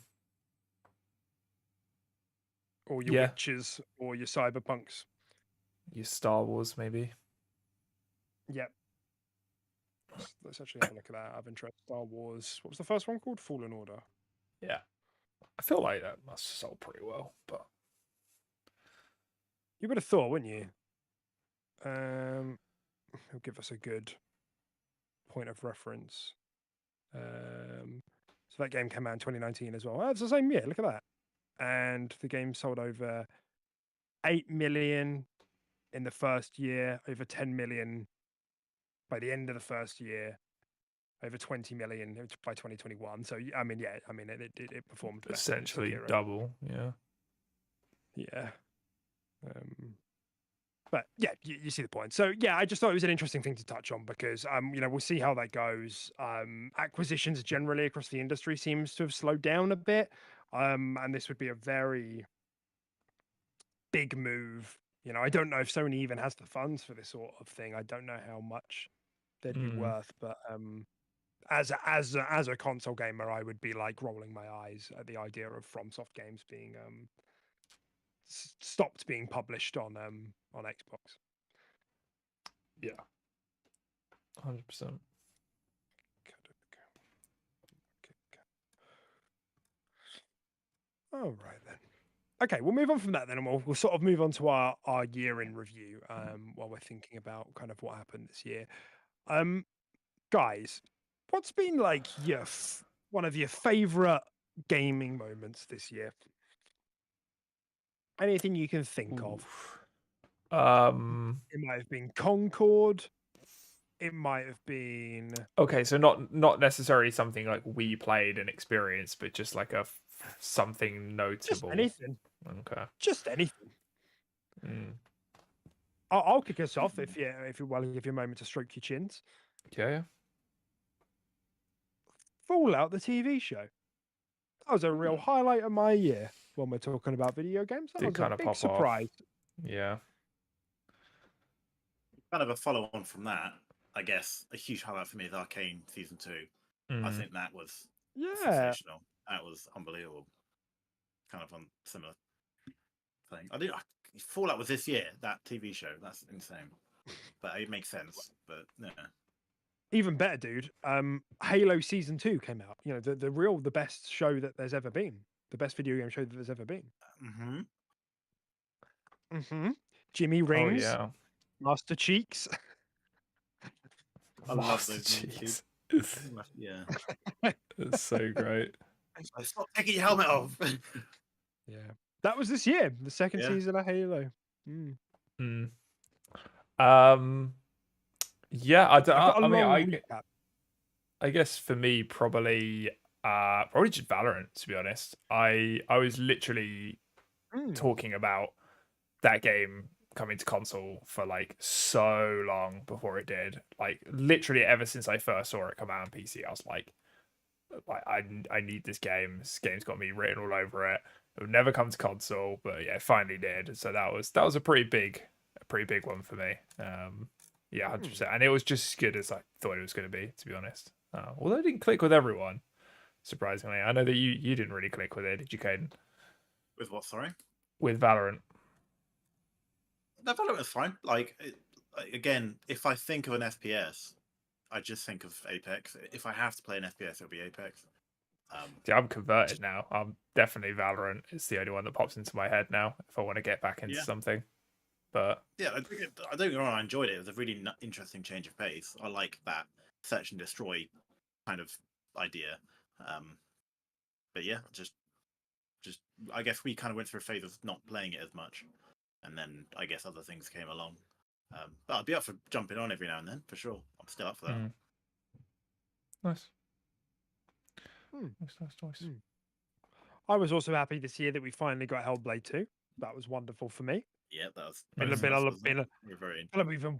[SPEAKER 1] your Witches, or your Cyberpunks.
[SPEAKER 3] Your Star Wars, maybe.
[SPEAKER 1] Yep. Let's actually have a look at that. I've interest. Star Wars. What was the first one called? Fallen Order.
[SPEAKER 3] Yeah. I feel like that must have sold pretty well, but
[SPEAKER 1] you would have thought, wouldn't you? He'll give us a good point of reference. So that game came out in 2019 as well. Oh, it's the same year. Look at that. And the game sold over 8 million in the first year, over 10 million by the end of the first year, over 20 million by 2021. So I mean, yeah, I mean it performed
[SPEAKER 3] essentially double. Yeah.
[SPEAKER 1] Yeah. But yeah, you see the point. So yeah, I just thought it was an interesting thing to touch on because you know, we'll see how that goes. Acquisitions generally across the industry seems to have slowed down a bit. And this would be a very big move. You know, I don't know if Sony even has the funds for this sort of thing. I don't know how much they'd be worth, but as a console gamer, I would be like rolling my eyes at the idea of FromSoft games being stopped being published on Xbox.
[SPEAKER 3] Yeah, 100%.
[SPEAKER 1] All right then. Okay, we'll move on from that then, and we'll sort of move on to our year in review while we're thinking about kind of what happened this year. Guys, what's been like one of your favorite gaming moments this year? Anything you can think of? It might have been Concord. It might have been
[SPEAKER 3] okay. So not necessarily something like we played and experienced, but just like something notable.
[SPEAKER 1] Just anything.
[SPEAKER 3] Okay.
[SPEAKER 1] Just anything. I'll kick us off if you give you a moment to stroke your chins.
[SPEAKER 3] Yeah.
[SPEAKER 1] Fallout, the TV show. That was a real highlight of my year when we're talking about video games. That was a big surprise.
[SPEAKER 3] Yeah.
[SPEAKER 2] Kind of a follow-on from that, I guess. A huge highlight for me is Arcane Season 2. I think that was sensational. That was unbelievable. Kind of on similar thing. Fallout was this year, that TV show. That's insane. But it makes sense. But yeah.
[SPEAKER 1] Even better, dude. Halo Season 2 came out. You know, the best show that there's ever been. the best video game show that there's ever been.
[SPEAKER 2] Mm-hmm.
[SPEAKER 1] Jimmy
[SPEAKER 3] Oh
[SPEAKER 1] Rings,
[SPEAKER 3] yeah.
[SPEAKER 1] Master Cheeks.
[SPEAKER 2] I love
[SPEAKER 3] Master
[SPEAKER 2] those memes,
[SPEAKER 3] Cheeks.
[SPEAKER 2] Yeah.
[SPEAKER 3] It's so great.
[SPEAKER 2] Stop taking your helmet off.
[SPEAKER 1] Yeah, that was this year, the second
[SPEAKER 2] Yeah.
[SPEAKER 1] season of Halo.
[SPEAKER 3] Yeah,
[SPEAKER 1] I've got a
[SPEAKER 3] I mean,
[SPEAKER 1] long recap.
[SPEAKER 3] I guess for me, probably just Valorant. To be honest, I was literally talking about that game coming to console for like so long before it did. Like literally ever since I first saw it come out on PC, I was like I need this game. This game's got me written all over it. It would never come to console, but yeah, it finally did. So that was a pretty big one for me. Yeah, 100%. And it was just as good as I thought it was going to be, to be honest. Although it didn't click with everyone, surprisingly. I know that you didn't really click with it, did you, Caden?
[SPEAKER 2] With what? Sorry.
[SPEAKER 3] With Valorant.
[SPEAKER 2] No, Valorant was fine. Like again, if I think of an FPS, I just think of Apex. If I have to play an FPS, it'll be Apex.
[SPEAKER 3] Yeah, I'm converted now. I'm definitely Valorant. It's the only one that pops into my head now if I want to get back into something. But
[SPEAKER 2] yeah, I don't get me wrong. I enjoyed it. It was a really interesting change of pace. I like that search and destroy kind of idea. But yeah, just I guess we kind of went through a phase of not playing it as much, and then I guess other things came along. But I'd be up for jumping on every now and then for sure. I'm still up for that.
[SPEAKER 3] Nice. Nice.
[SPEAKER 1] I was also happy this year that we finally got Hellblade 2. That was wonderful for me.
[SPEAKER 2] Yeah, that was
[SPEAKER 1] we've been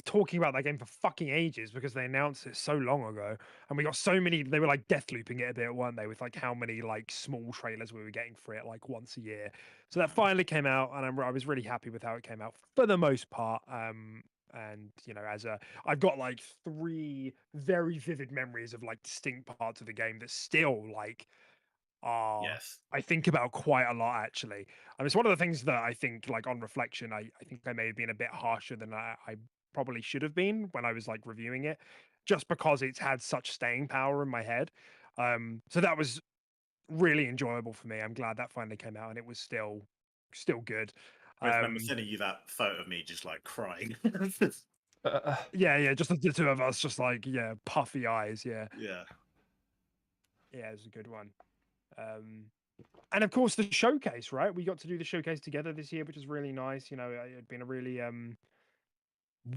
[SPEAKER 1] talking about that game for fucking ages because they announced it so long ago, and we got so many. They were like death looping it a bit, weren't they? With like how many like small trailers we were getting for it like once a year. So that finally came out, and I was really happy with how it came out for the most part. And you know, I've got like 3 very vivid memories of like distinct parts of the game that still like
[SPEAKER 2] yes.
[SPEAKER 1] I think about quite a lot actually. And it's one of the things that I think like on reflection, I think I may have been a bit harsher than I probably should have been when I was like reviewing it, just because it's had such staying power in my head. So that was really enjoyable for me. I'm glad that finally came out and it was still good.
[SPEAKER 2] I remember sending you that photo of me just like crying.
[SPEAKER 1] Yeah, just the 2 of us, just like puffy eyes. Yeah, it was a good one. And of course the showcase, right? We got to do the showcase together this year, which is really nice. You know, it had been a really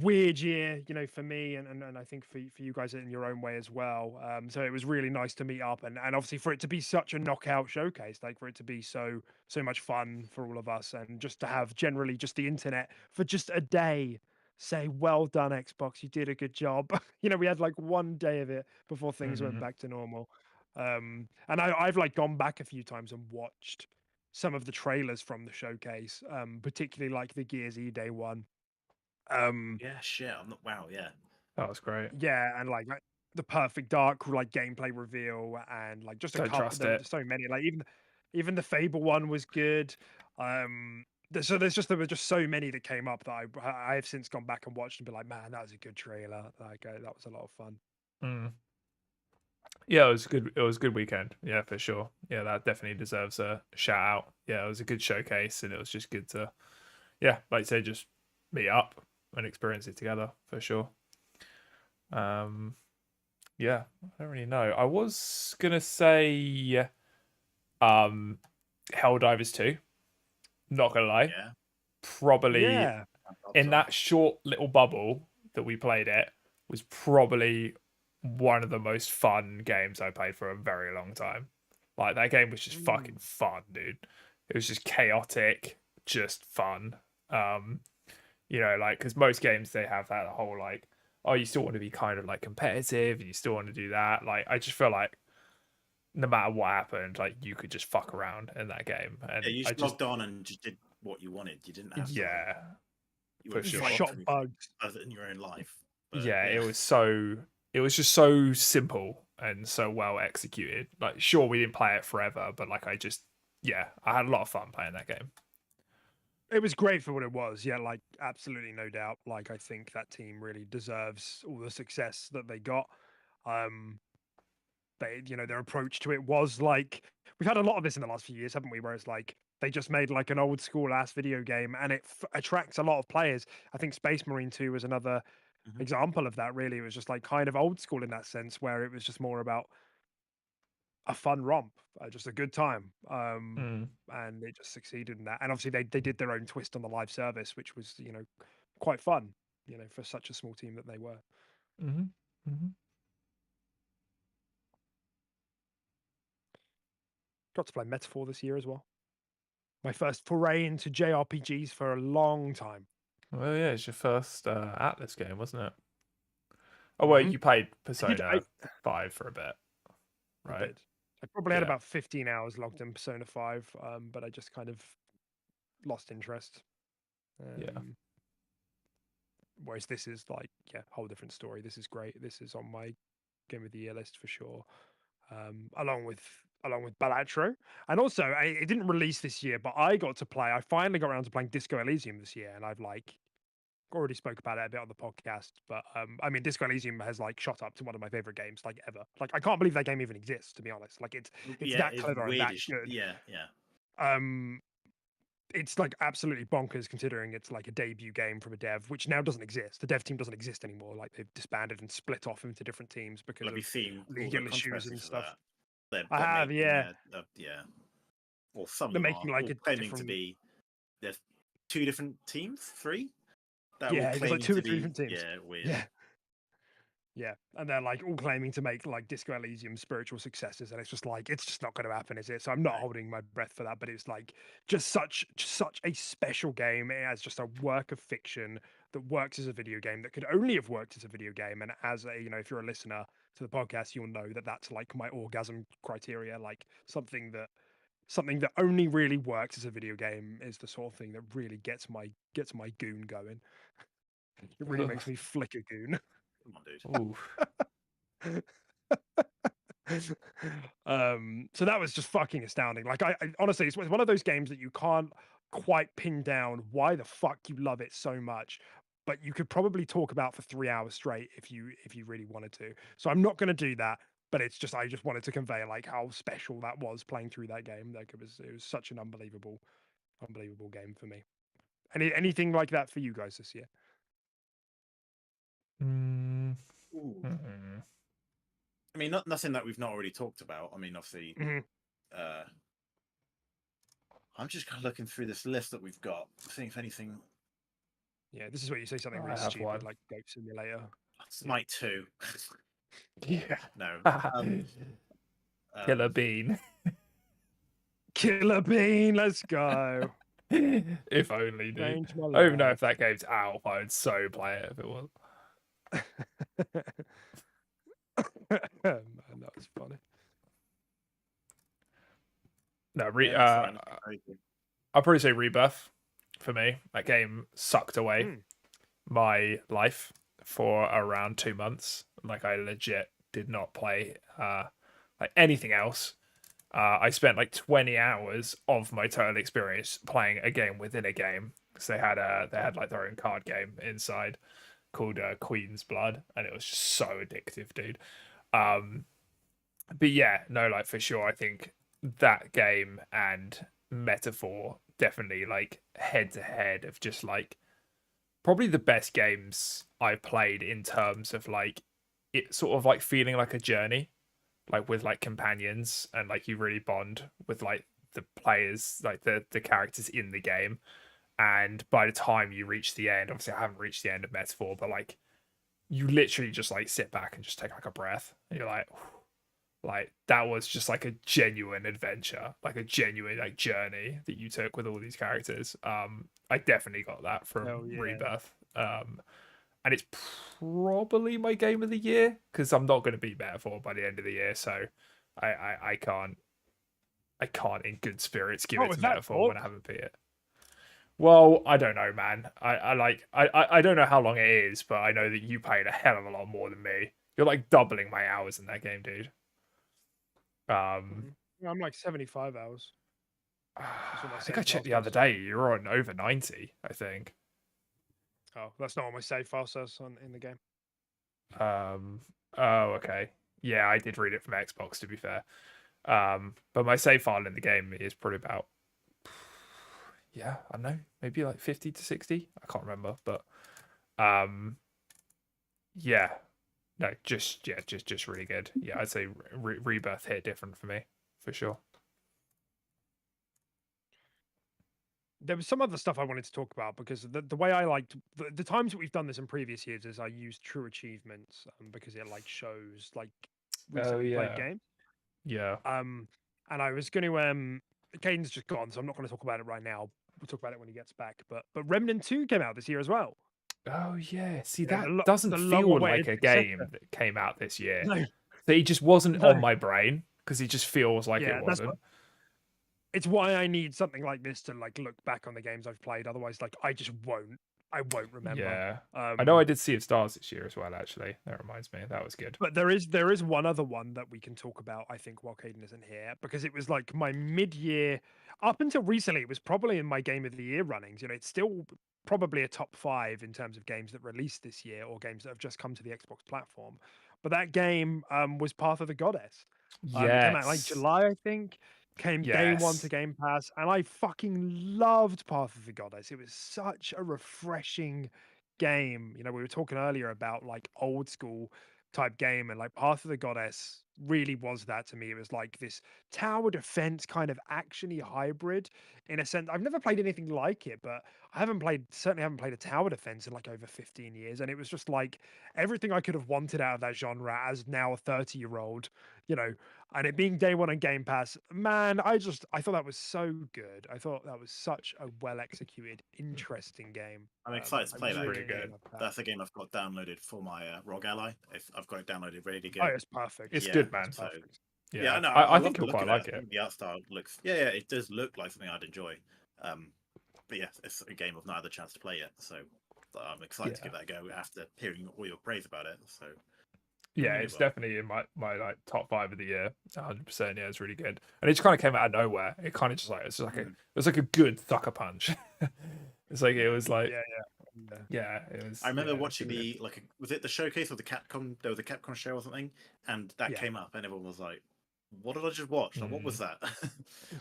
[SPEAKER 1] weird year, you know, for me and I think for you guys in your own way as well. So it was really nice to meet up and obviously for it to be such a knockout showcase, like for it to be so much fun for all of us, and just to have generally just the internet for just a day say, well done Xbox, you did a good job. You know, we had like 1 day of it before things went back to normal. And I've like gone back a few times and watched some of the trailers from the showcase, particularly like the Gears E Day one.
[SPEAKER 2] Yeah, shit. I'm not. Wow. Yeah.
[SPEAKER 3] That was great.
[SPEAKER 1] Yeah, and like the Perfect Dark like gameplay reveal, and like just a
[SPEAKER 3] Don't
[SPEAKER 1] couple.
[SPEAKER 3] trust
[SPEAKER 1] There were
[SPEAKER 3] it.
[SPEAKER 1] so many. Like even the Fable one was good. So there were just so many that came up that I have since gone back and watched and be like, man, that was a good trailer. Like that was a lot of fun.
[SPEAKER 3] Yeah, it was good. It was a good weekend. Yeah, for sure. Yeah, that definitely deserves a shout out. Yeah, it was a good showcase, and it was just good to, like you say, just meet up and experience it together for sure. Yeah, I don't really know. I was gonna say, Helldivers 2. Not gonna lie, probably in that short little bubble that we played it was probably one of the most fun games I played for a very long time. Like that game was just fucking fun, dude. It was just chaotic, just fun. You know, like because most games they have that whole like, oh, you still want to be kind of like competitive, and you still want to do that. Like I just feel like no matter what happened, like you could just fuck around in that game. And
[SPEAKER 2] you just logged on and just did what you wanted. You didn't have to.
[SPEAKER 3] Yeah,
[SPEAKER 2] you
[SPEAKER 3] for sure.
[SPEAKER 1] Shot bugs
[SPEAKER 2] other in your own life. But,
[SPEAKER 3] yeah, it was just so simple and so well executed. Like, sure, we didn't play it forever, but like I had a lot of fun playing that game.
[SPEAKER 1] It was great for what it was. Yeah, like absolutely no doubt. Like I think that team really deserves all the success that they got. their approach to it was like, we've had a lot of this in the last few years, haven't we? Where it's like they just made like an old school ass video game, and it attracts a lot of players. I think Space Marine 2 was another example of that. Really, it was just like kind of old school in that sense, where it was just more about a fun romp, just a good time, and it just succeeded in that. And obviously, they did their own twist on the live service, which was quite fun, for such a small team that they were. Got to play Metaphor this year as well. My first foray into JRPGs for a long time.
[SPEAKER 3] Well, yeah, it's your first Atlas game, wasn't it? Oh, well, you played Persona 5 for a bit, right?
[SPEAKER 1] I did. I probably had about 15 hours logged in Persona 5, but I just kind of lost interest. Whereas this is like, whole different story. This is great. This is on my Game of the Year list for sure. Along with Balatro. And also, it didn't release this year, but I finally got around to playing Disco Elysium this year, and I've like already spoke about it a bit on the podcast. But I mean, Disco Elysium has like shot up to one of my favorite games like ever. Like, I can't believe that game even exists, to be honest. Like, it's that clever and that good. It's like absolutely bonkers considering it's like a debut game from a dev, which now doesn't exist. The dev team doesn't exist anymore. Like, they've disbanded and split off into different teams because of legal issues and stuff. I have,
[SPEAKER 2] Or some
[SPEAKER 1] they're making like
[SPEAKER 2] claiming to be. There's 2 different teams, 3.
[SPEAKER 1] There's like 2 or 3 different teams.
[SPEAKER 2] Yeah, weird.
[SPEAKER 1] Yeah, and they're like all claiming to make like Disco Elysium spiritual successors, and it's just not going to happen, is it? So I'm not holding my breath for that. But it's like just such a special game. It has just a work of fiction that works as a video game, that could only have worked as a video game. And as a, if you're a listener to the podcast, you'll know that that's like my orgasm criteria. Like something that only really works as a video game is the sort of thing that really gets my goon going. It really makes me flick a goon.
[SPEAKER 2] Come on,
[SPEAKER 1] dude. So that was just fucking astounding. Like, I honestly, it's one of those games that you can't quite pin down why the fuck you love it so much, but you could probably talk about for 3 hours straight if you really wanted to. So I'm not going to do that, but it's just, I just wanted to convey like how special that was playing through that game. Like, it was such an unbelievable game for me. Anything like that for you guys this year?
[SPEAKER 2] I mean, nothing that we've not already talked about. I mean, obviously, I'm just kind of looking through this list that we've got, seeing if anything.
[SPEAKER 1] Yeah, this is where you say something really stupid, like Goat Simulator.
[SPEAKER 2] Smite 2.
[SPEAKER 3] Yeah.
[SPEAKER 2] No.
[SPEAKER 3] Killer Bean.
[SPEAKER 1] Killer Bean, let's go.
[SPEAKER 3] If only, dude. I don't even know if that game's out. I would so play it if it was.
[SPEAKER 1] Man, that was funny.
[SPEAKER 3] No, I'll probably say Rebirth for me. That game sucked away my life for around 2 months. Like, I legit did not play like anything else. I spent like 20 hours of my total experience playing a game within a game, because they had like their own card game inside called Queen's Blood, and it was just so addictive, dude. But yeah, no, like for sure, I think that game and Metaphor definitely like head to head of just like probably the best games I've played in terms of like it sort of like feeling like a journey, like with like companions, and like you really bond with like the players, like the characters in the game. And by the time you reach the end, obviously I haven't reached the end of Metaphor, but like you literally just like sit back and just take like a breath, and you're like that was just like a genuine adventure, like a genuine like journey that you took with all these characters. I definitely got that from Rebirth. And it's probably my game of the year, because I'm not going to beat Metaphor by the end of the year, so I can't in good spirits give it to Metaphor when I haven't beat it. Well, I don't know, man. I don't know how long it is, but I know that you played a hell of a lot more than me. You're like doubling my hours in that game, dude.
[SPEAKER 1] I'm like 75 hours.
[SPEAKER 3] I think I checked the other day. You're on over 90, I think.
[SPEAKER 1] Oh, that's not what my save file says in the game.
[SPEAKER 3] Oh, okay. Yeah, I did read it from Xbox, to be fair. But my save file in the game is probably about, yeah, I don't know, maybe like 50 to 60. I can't remember, but yeah, no, just really good. Yeah, I'd say Rebirth hit different for me for sure.
[SPEAKER 1] There was some other stuff I wanted to talk about because the way I liked the times that we've done this in previous years is I used true achievements because it like shows like recently played games.
[SPEAKER 3] Yeah.
[SPEAKER 1] And I was going to Caden's just gone, so I'm not going to talk about it right now. We'll talk about it when he gets back. But Remnant 2 came out this year as well.
[SPEAKER 3] Oh yeah. See,
[SPEAKER 1] You know,
[SPEAKER 3] that doesn't feel like a game that came out this year.
[SPEAKER 1] No.
[SPEAKER 3] So he just wasn't on my brain because he just feels like
[SPEAKER 1] Yeah,
[SPEAKER 3] it wasn't.
[SPEAKER 1] It's why I need something like this to like look back on the games I've played. Otherwise, like I won't remember.
[SPEAKER 3] Yeah. I know I did Sea of Stars this year as well, actually. That reminds me. That was good.
[SPEAKER 1] But there is one other one that we can talk about, I think, while Caden isn't here, because it was like my mid-year up until recently, it was probably in my game of the year runnings. You know, it's still probably a top 5 in terms of games that released this year or games that have just come to the Xbox platform. But that game was Path of the Goddess. It came out like July, I think. Came day one to Game Pass, and I fucking loved Path of the Goddess. It was such a refreshing game. You know, we were talking earlier about like old school type game, and like Path of the Goddess really was that to me. It was like this tower defense kind of actiony hybrid in a sense. I've never played anything like it, but I certainly haven't played a tower defense in like over 15 years. And it was just like everything I could have wanted out of that genre as now a 30-year-old, you know, and it being day one on Game Pass, man, I thought that was so good. I thought that was such a well executed, interesting game.
[SPEAKER 2] I'm excited to play that.
[SPEAKER 3] Really good.
[SPEAKER 2] That's a game I've got downloaded for my ROG Ally. I've got it downloaded ready to go.
[SPEAKER 1] Oh, it's perfect.
[SPEAKER 3] It's good, man.
[SPEAKER 2] So,
[SPEAKER 3] yeah,
[SPEAKER 2] no,
[SPEAKER 3] I think you'll quite like it.
[SPEAKER 2] The art style looks, it does look like something I'd enjoy. But yeah, it's a game I've not had the chance to play yet, so I'm excited to give that a go after hearing all your praise about it. So
[SPEAKER 3] yeah, it's definitely in my like top 5 of the year. 100%. Yeah, it's really good, and it just kind of came out of nowhere. It kind of just like it was like a good sucker punch. It's like it was like yeah. It was.
[SPEAKER 2] I remember watching was it the showcase of the Capcom? There was a Capcom show or something, and that came up, and everyone was like, "What did I just watch? Like, what was that?"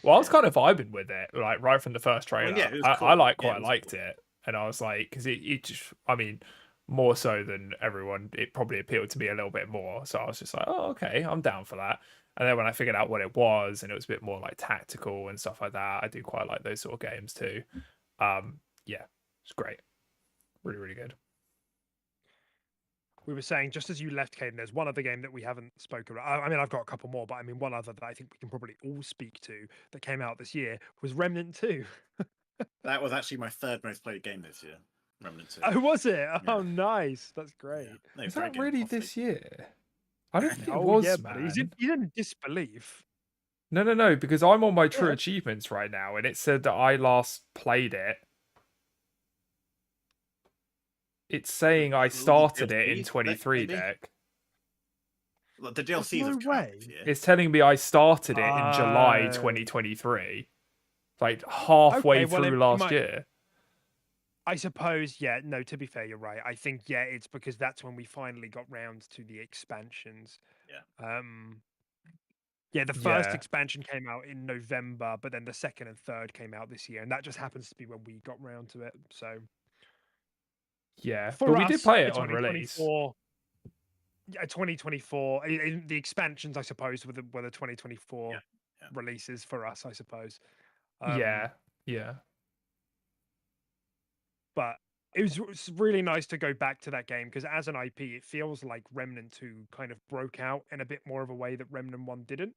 [SPEAKER 3] Well, I was kind of vibing with it, like right from the first trailer.
[SPEAKER 2] Well, it was cool.
[SPEAKER 3] I quite liked it, and I was like, because it just, I mean, more so than everyone, it probably appealed to me a little bit more. So I was just like, oh, okay, I'm down for that. And then when I figured out what it was, and it was a bit more like tactical and stuff like that, I do quite like those sort of games too. Yeah, it's great, really, really good.
[SPEAKER 1] We were saying just as you left, Caden, there's one other game that we haven't spoken about. I mean, I've got a couple more, but I mean, one other that I think we can probably all speak to that came out this year was Remnant 2.
[SPEAKER 2] That was actually my third most played game this year. Remnant 2.
[SPEAKER 1] Oh, was it? Oh, nice. That's great.
[SPEAKER 2] Yeah. No,
[SPEAKER 3] is that really this year? I don't think it was, man.
[SPEAKER 1] He's in disbelief.
[SPEAKER 3] No, because I'm on my True Achievements right now, and it said that I last played it. It's saying I started it in 23, Deck.
[SPEAKER 2] Look, the DLCs have come out this year.
[SPEAKER 3] It's telling me I started it in July 2023. Like halfway through last year.
[SPEAKER 1] I suppose, yeah. No, to be fair, you're right. I think, yeah, it's because that's when we finally got round to the expansions.
[SPEAKER 2] Yeah.
[SPEAKER 1] Yeah, the first expansion came out in November, but then the second and third came out this year, and that just happens to be when we got round to it. So,
[SPEAKER 3] yeah, but we did play it on release.
[SPEAKER 1] 2024. The expansions, I suppose, were the 2024 releases for us, I suppose.
[SPEAKER 3] Yeah.
[SPEAKER 1] But it was really nice to go back to that game because as an IP, it feels like Remnant 2 kind of broke out in a bit more of a way that Remnant 1 didn't.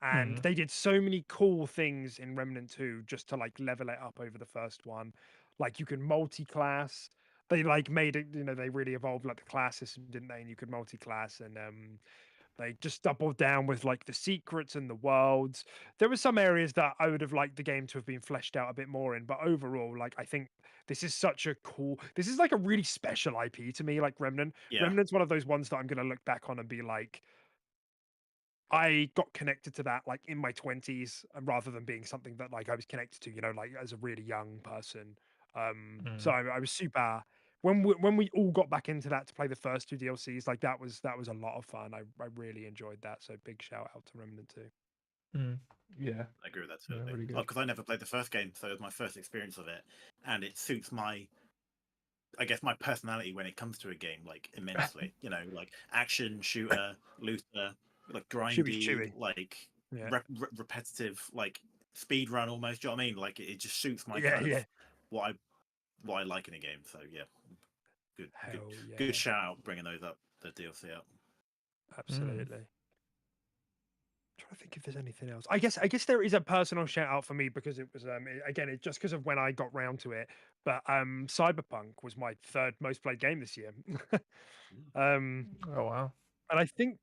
[SPEAKER 1] And they did so many cool things in Remnant 2 just to like level it up over the first one. Like you can multi-class. They like made it, they really evolved like the class system, didn't they? And you could multi-class and they just doubled down with like the secrets and the worlds. There were some areas that I would have liked the game to have been fleshed out a bit more in, but overall, like I think this is this is like a really special IP to me, like Remnant.
[SPEAKER 2] Yeah.
[SPEAKER 1] Remnant's one of those ones that I'm gonna look back on and be like, I got connected to that like in my 20s, rather than being something that like I was connected to, like as a really young person. So I was super when we all got back into that to play the first 2 DLCs, like that was a lot of fun. I really enjoyed that. So big shout out to Remnant 2.
[SPEAKER 3] Yeah,
[SPEAKER 2] I agree with that
[SPEAKER 3] yeah,
[SPEAKER 2] totally.
[SPEAKER 3] really good.
[SPEAKER 2] Because I never played the first game, so it was my first experience of it, and it suits my, I guess, my personality when it comes to a game, like immensely. You know, like action, shooter, looter, like
[SPEAKER 1] Chewy,
[SPEAKER 2] grindy,
[SPEAKER 1] chewy.
[SPEAKER 2] like
[SPEAKER 1] Yeah.
[SPEAKER 2] repetitive, like speed run almost. Do you know what I mean? Like it just suits my
[SPEAKER 1] Yeah,
[SPEAKER 2] kind
[SPEAKER 1] yeah.
[SPEAKER 2] of what I like in a game. So yeah,
[SPEAKER 1] Hell yeah.
[SPEAKER 2] good shout out bringing those up, the DLC up.
[SPEAKER 1] Absolutely. Trying to think if there's anything else. I guess there is a personal shout out for me because it was again it just because of when I got round to it. But Cyberpunk was my 3rd most played game this year.
[SPEAKER 3] Oh wow.
[SPEAKER 1] And I think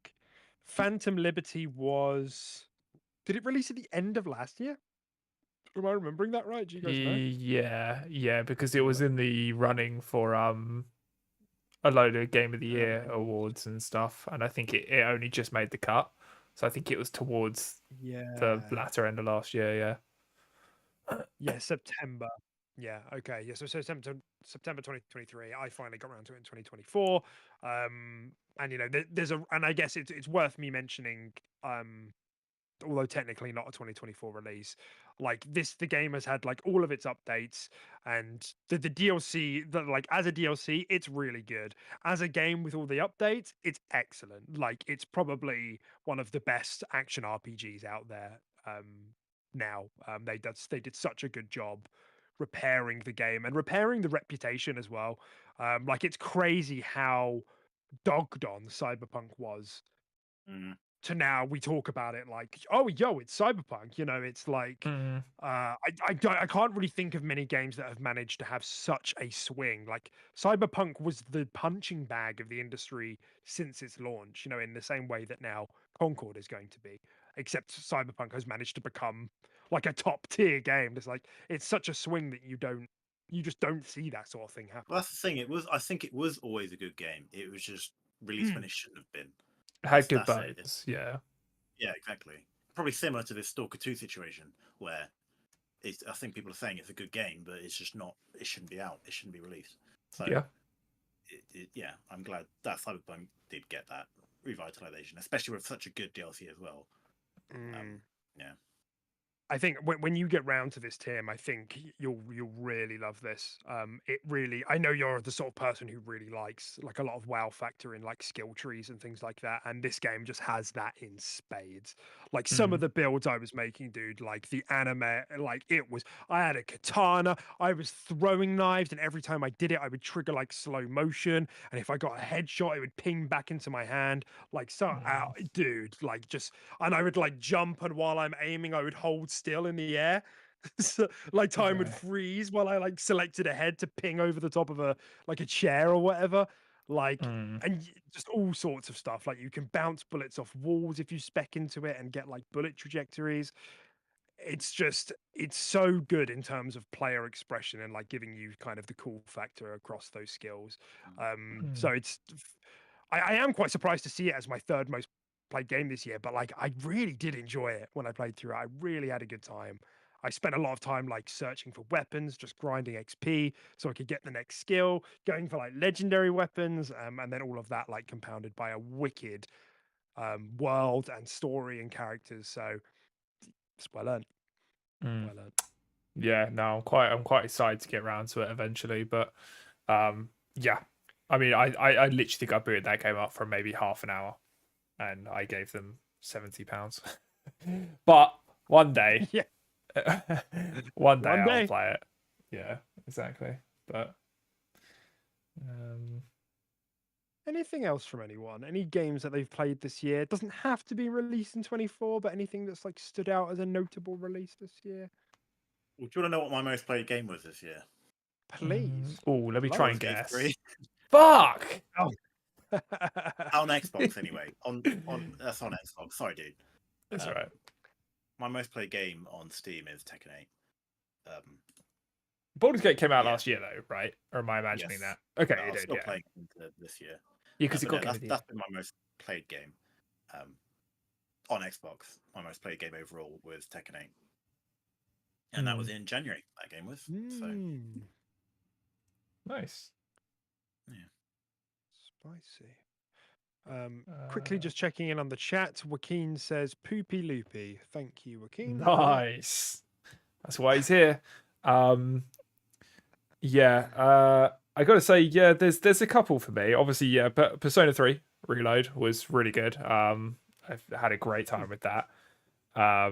[SPEAKER 1] Phantom Liberty was. Did it release at the end of last year? Am I remembering that right? Do you guys know?
[SPEAKER 3] Yeah, because it was in the running for a load of Game of the Year awards and stuff, and I think it only just made the cut. So I think it was towards the latter end of last year.
[SPEAKER 1] Yeah, September. Yeah, okay. Yeah, so September 2023. I finally got around to it in 2024. And there's and I guess it's worth me mentioning, although technically not a 2024 release, like the game has had like all of its updates, and the DLC, that like as a DLC it's really good. As a game with all the updates, it's excellent. Like it's probably one of the best action RPGs out there now. They did such a good job repairing the game and repairing the reputation as well. Like it's crazy how dogged on Cyberpunk was, to now we talk about it like, oh yo, it's Cyberpunk. It's like I can't really think of many games that have managed to have such a swing. Like Cyberpunk was the punching bag of the industry since its launch, in the same way that now Concord is going to be, except Cyberpunk has managed to become like a top tier game. It's such a swing that you just don't see that sort of thing happen.
[SPEAKER 2] Well, that's the thing. I think it was always a good game. It was just released when it shouldn't have been.
[SPEAKER 3] It had good
[SPEAKER 2] That's it.
[SPEAKER 3] bones. Yeah,
[SPEAKER 2] exactly. Probably similar to this Stalker 2 situation, where I think people are saying it's a good game, but it's just not. It shouldn't be out. It shouldn't be released. So yeah, I'm glad that Cyberpunk did get that revitalization, especially with such a good DLC as well. Yeah.
[SPEAKER 1] I think when you get round to this, Tim, I think you'll really love this. It really, I know you're the sort of person who really likes like a lot of wow factor in like skill trees and things like that, and this game just has that in spades. Like some of the builds I was making, dude, like the anime, like I had a katana, I was throwing knives, and every time I did it, I would trigger like slow motion, and if I got a headshot, it would ping back into my hand. Like dude, like just, and I would like jump, and while I'm aiming, I would hold still in the air. So, like time would freeze while I like selected a head to ping over the top of a chair or whatever. Like and just all sorts of stuff. Like you can bounce bullets off walls if you spec into it and get like bullet trajectories. It's so good in terms of player expression and like giving you kind of the cool factor across those skills. So I am quite surprised to see it as my 3rd most played game this year, but like I really did enjoy it when I played through it. I really had a good time. I spent a lot of time like searching for weapons, just grinding XP so I could get the next skill, going for like legendary weapons, and then all of that like compounded by a wicked world and story and characters. So it's well earned. Well earned.
[SPEAKER 3] Yeah, no, I'm quite excited to get around to it eventually. But yeah, I mean, I literally think I booted that game up for maybe half an hour, and I gave them £70. But one day,
[SPEAKER 1] Yeah.
[SPEAKER 3] one day
[SPEAKER 1] One day.
[SPEAKER 3] I'll play it. Yeah, exactly. But
[SPEAKER 1] anything else from anyone? Any games that they've played this year? It doesn't have to be released in 24, but anything that's like stood out as a notable release this year?
[SPEAKER 2] Well, do you want to know what my most played game was this year?
[SPEAKER 1] Please.
[SPEAKER 3] oh, let me try and
[SPEAKER 2] Baldur's Gate
[SPEAKER 3] guess.
[SPEAKER 2] 3.
[SPEAKER 3] Fuck.
[SPEAKER 1] Oh.
[SPEAKER 2] On Xbox anyway. On that's on Xbox. Sorry, dude.
[SPEAKER 3] That's all right.
[SPEAKER 2] My most played game on Steam is Tekken 8.
[SPEAKER 3] Baldur's Gate came out last year, though, right? Or am I imagining
[SPEAKER 2] Yes.
[SPEAKER 3] that? Okay,
[SPEAKER 2] I'm
[SPEAKER 3] it did.
[SPEAKER 2] still
[SPEAKER 3] Yeah,
[SPEAKER 2] playing this year.
[SPEAKER 3] Yeah, because it got
[SPEAKER 2] that's been my most played game. On Xbox, my most played game overall was Tekken 8. And that was in January, that game was. So
[SPEAKER 3] nice.
[SPEAKER 1] Spicy. Quickly just checking in on the chat. Joaquin says poopy loopy. Thank you, Joaquin.
[SPEAKER 3] Nice. That's why he's here. I gotta say, there's a couple for me. Obviously, but Persona 3 Reload was really good. I've had a great time with that. I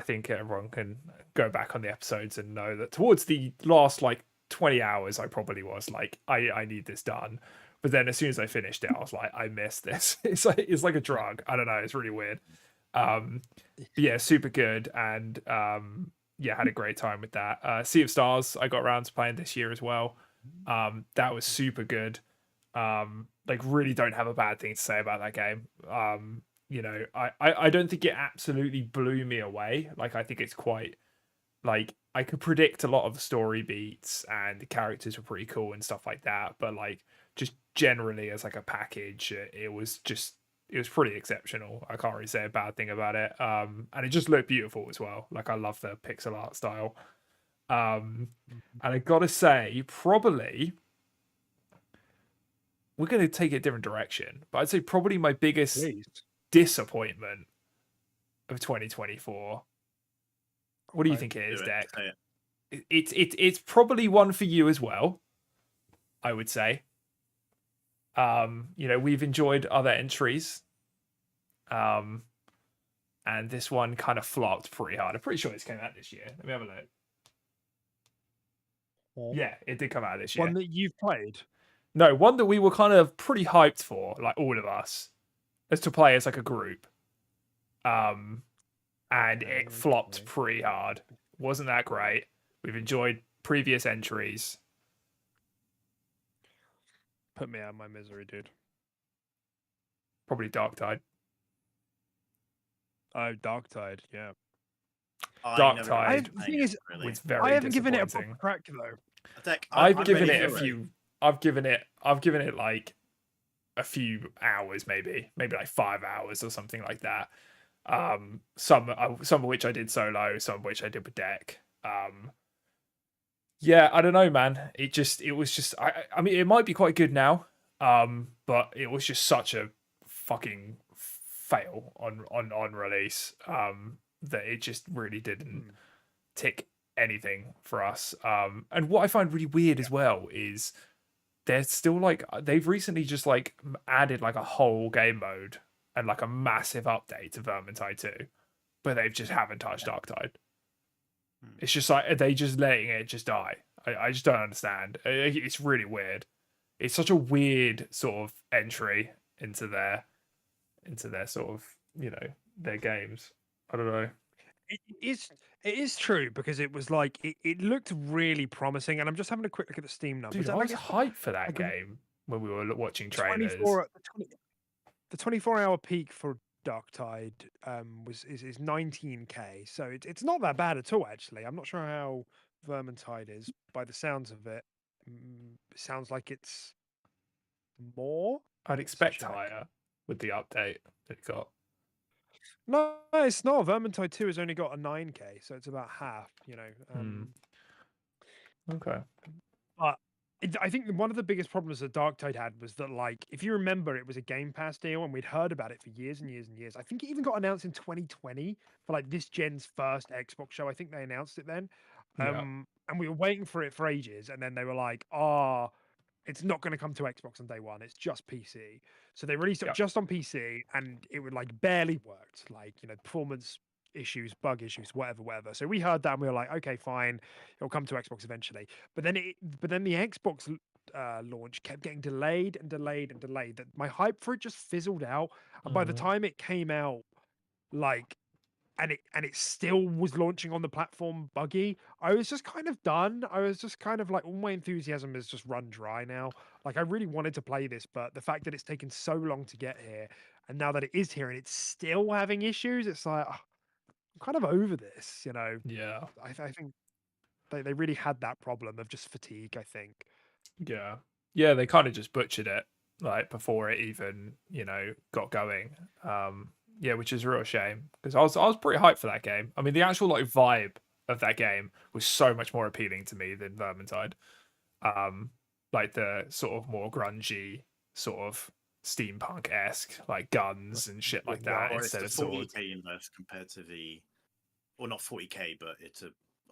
[SPEAKER 3] think everyone can go back on the episodes and know that towards the last 20 hours, I probably was like, I need this done. But then as soon as I finished it, I was like, I missed this. It's like a drug. I don't know. It's really weird. Super good. And had a great time with that. Sea of Stars, I got around to playing this year as well. That was super good. Really don't have a bad thing to say about that game. I don't think it absolutely blew me away. I think it's quite I could predict a lot of the story beats and the characters were pretty cool and stuff like that. But just generally as a package, it was pretty exceptional. I can't really say a bad thing about it. And it just looked beautiful as well. I love the pixel art style. And I gotta say, probably we're gonna take it a different direction. But I'd say probably my biggest disappointment of 2024. What do you think it is, Deck? It's probably one for you as well, I would say. We've enjoyed other entries. And this one kind of flopped pretty hard. I'm pretty sure this came out this year. Let me have a look. Yeah, it did come out this year.
[SPEAKER 1] One that you've played?
[SPEAKER 3] No, one that we were kind of pretty hyped for, all of us, as to play as a group. And it flopped pretty hard. Wasn't that great. We've enjoyed previous entries.
[SPEAKER 1] Put me out of my misery, dude.
[SPEAKER 3] Probably Dark Tide.
[SPEAKER 1] Oh, Dark Tide, yeah.
[SPEAKER 3] Dark Tide.
[SPEAKER 1] The thing is,
[SPEAKER 3] was very
[SPEAKER 1] I haven't given it a
[SPEAKER 3] disappointing.
[SPEAKER 1] proper crack though.
[SPEAKER 3] I've given it a few. I've given it a few hours, maybe 5 hours or something like that. Some of which I did solo, some of which I did with Deck. I don't know, man. It was just. I mean, it might be quite good now. But it was just such a fucking fail on release. That it just really didn't tick anything for us. And what I find really weird as well is they're still they've recently just added a whole game mode and a massive update to Vermintide 2, but they just haven't touched Dark Tide. It's just are they just letting it just die? I just don't understand. It's really weird. It's such a weird sort of entry into their sort of their games. I don't know.
[SPEAKER 1] It is true because it was it looked really promising, and I'm just having a quick look at the Steam numbers.
[SPEAKER 3] Dude, I was hyped for that game when we were watching trailers.
[SPEAKER 1] The 24-hour peak for Dark Tide is 19k, so it's not that bad at all. Actually, I'm not sure how Vermintide is. By the sounds of it, sounds like it's more.
[SPEAKER 3] I'd expect higher with the update it got.
[SPEAKER 1] No, it's not. Vermintide 2 has only got a 9k, so it's about half.
[SPEAKER 3] Okay.
[SPEAKER 1] But I think one of the biggest problems that Dark Tide had was that, if you remember, it was a Game Pass deal, and we'd heard about it for years and years and years. I think it even got announced in 2020 for this gen's first Xbox show. I think they announced it then, and we were waiting for it for ages, and then they were like, it's not going to come to Xbox on day one. It's just PC. So they released it just on PC, and it would barely worked. Performance issues, bug issues, whatever. So we heard that, and we were like, okay, fine, it'll come to Xbox eventually. But then the Xbox launch kept getting delayed and delayed and delayed. That my hype for it just fizzled out. And by the time it came out, and it still was launching on the platform buggy, I was just kind of done. I was just kind of all my enthusiasm has just run dry now. I really wanted to play this, but the fact that it's taken so long to get here, and now that it is here and it's still having issues, it's I'm kind of over this,
[SPEAKER 3] Yeah.
[SPEAKER 1] I think they really had that problem of just fatigue, I think.
[SPEAKER 3] Yeah, they kind of just butchered it before it even, got going. Which is a real shame because I was pretty hyped for that game. I mean, the actual vibe of that game was so much more appealing to me than Vermintide. like the sort of more grungy sort of steampunk-esque like guns and shit like that
[SPEAKER 2] Or it's
[SPEAKER 3] instead
[SPEAKER 2] the
[SPEAKER 3] of swords.
[SPEAKER 2] 40k universe compared to the, or not 40k, but it's a.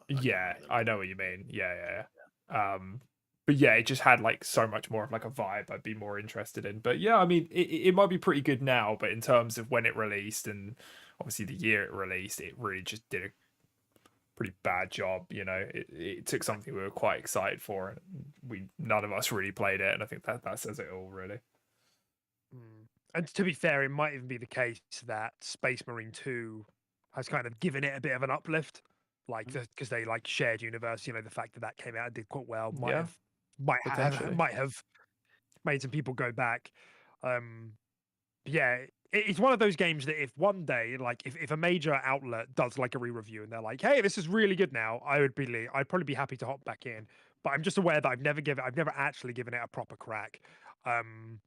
[SPEAKER 3] Yeah, I know what you mean. Yeah. But yeah, it just had like so much more of like a vibe I'd be more interested in. But yeah, I mean, it might be pretty good now, but in terms of when it released and obviously the year it released, it really just did a pretty bad job. You know, it took something we were quite excited for, and none of us really played it, and I think that says it all, really.
[SPEAKER 1] And to be fair, it might even be the case that Space Marine 2 has kind of given it a bit of an uplift, like because they like shared universe. You know, the fact that that came out and did quite well
[SPEAKER 3] Yeah, potentially.
[SPEAKER 1] might have made some people go back. Yeah, it's one of those games that if one day, like if a major outlet does like a re-review and they're like, "Hey, this is really good now," I'd probably be happy to hop back in. But I'm just aware that I've never actually given it a proper crack. Um,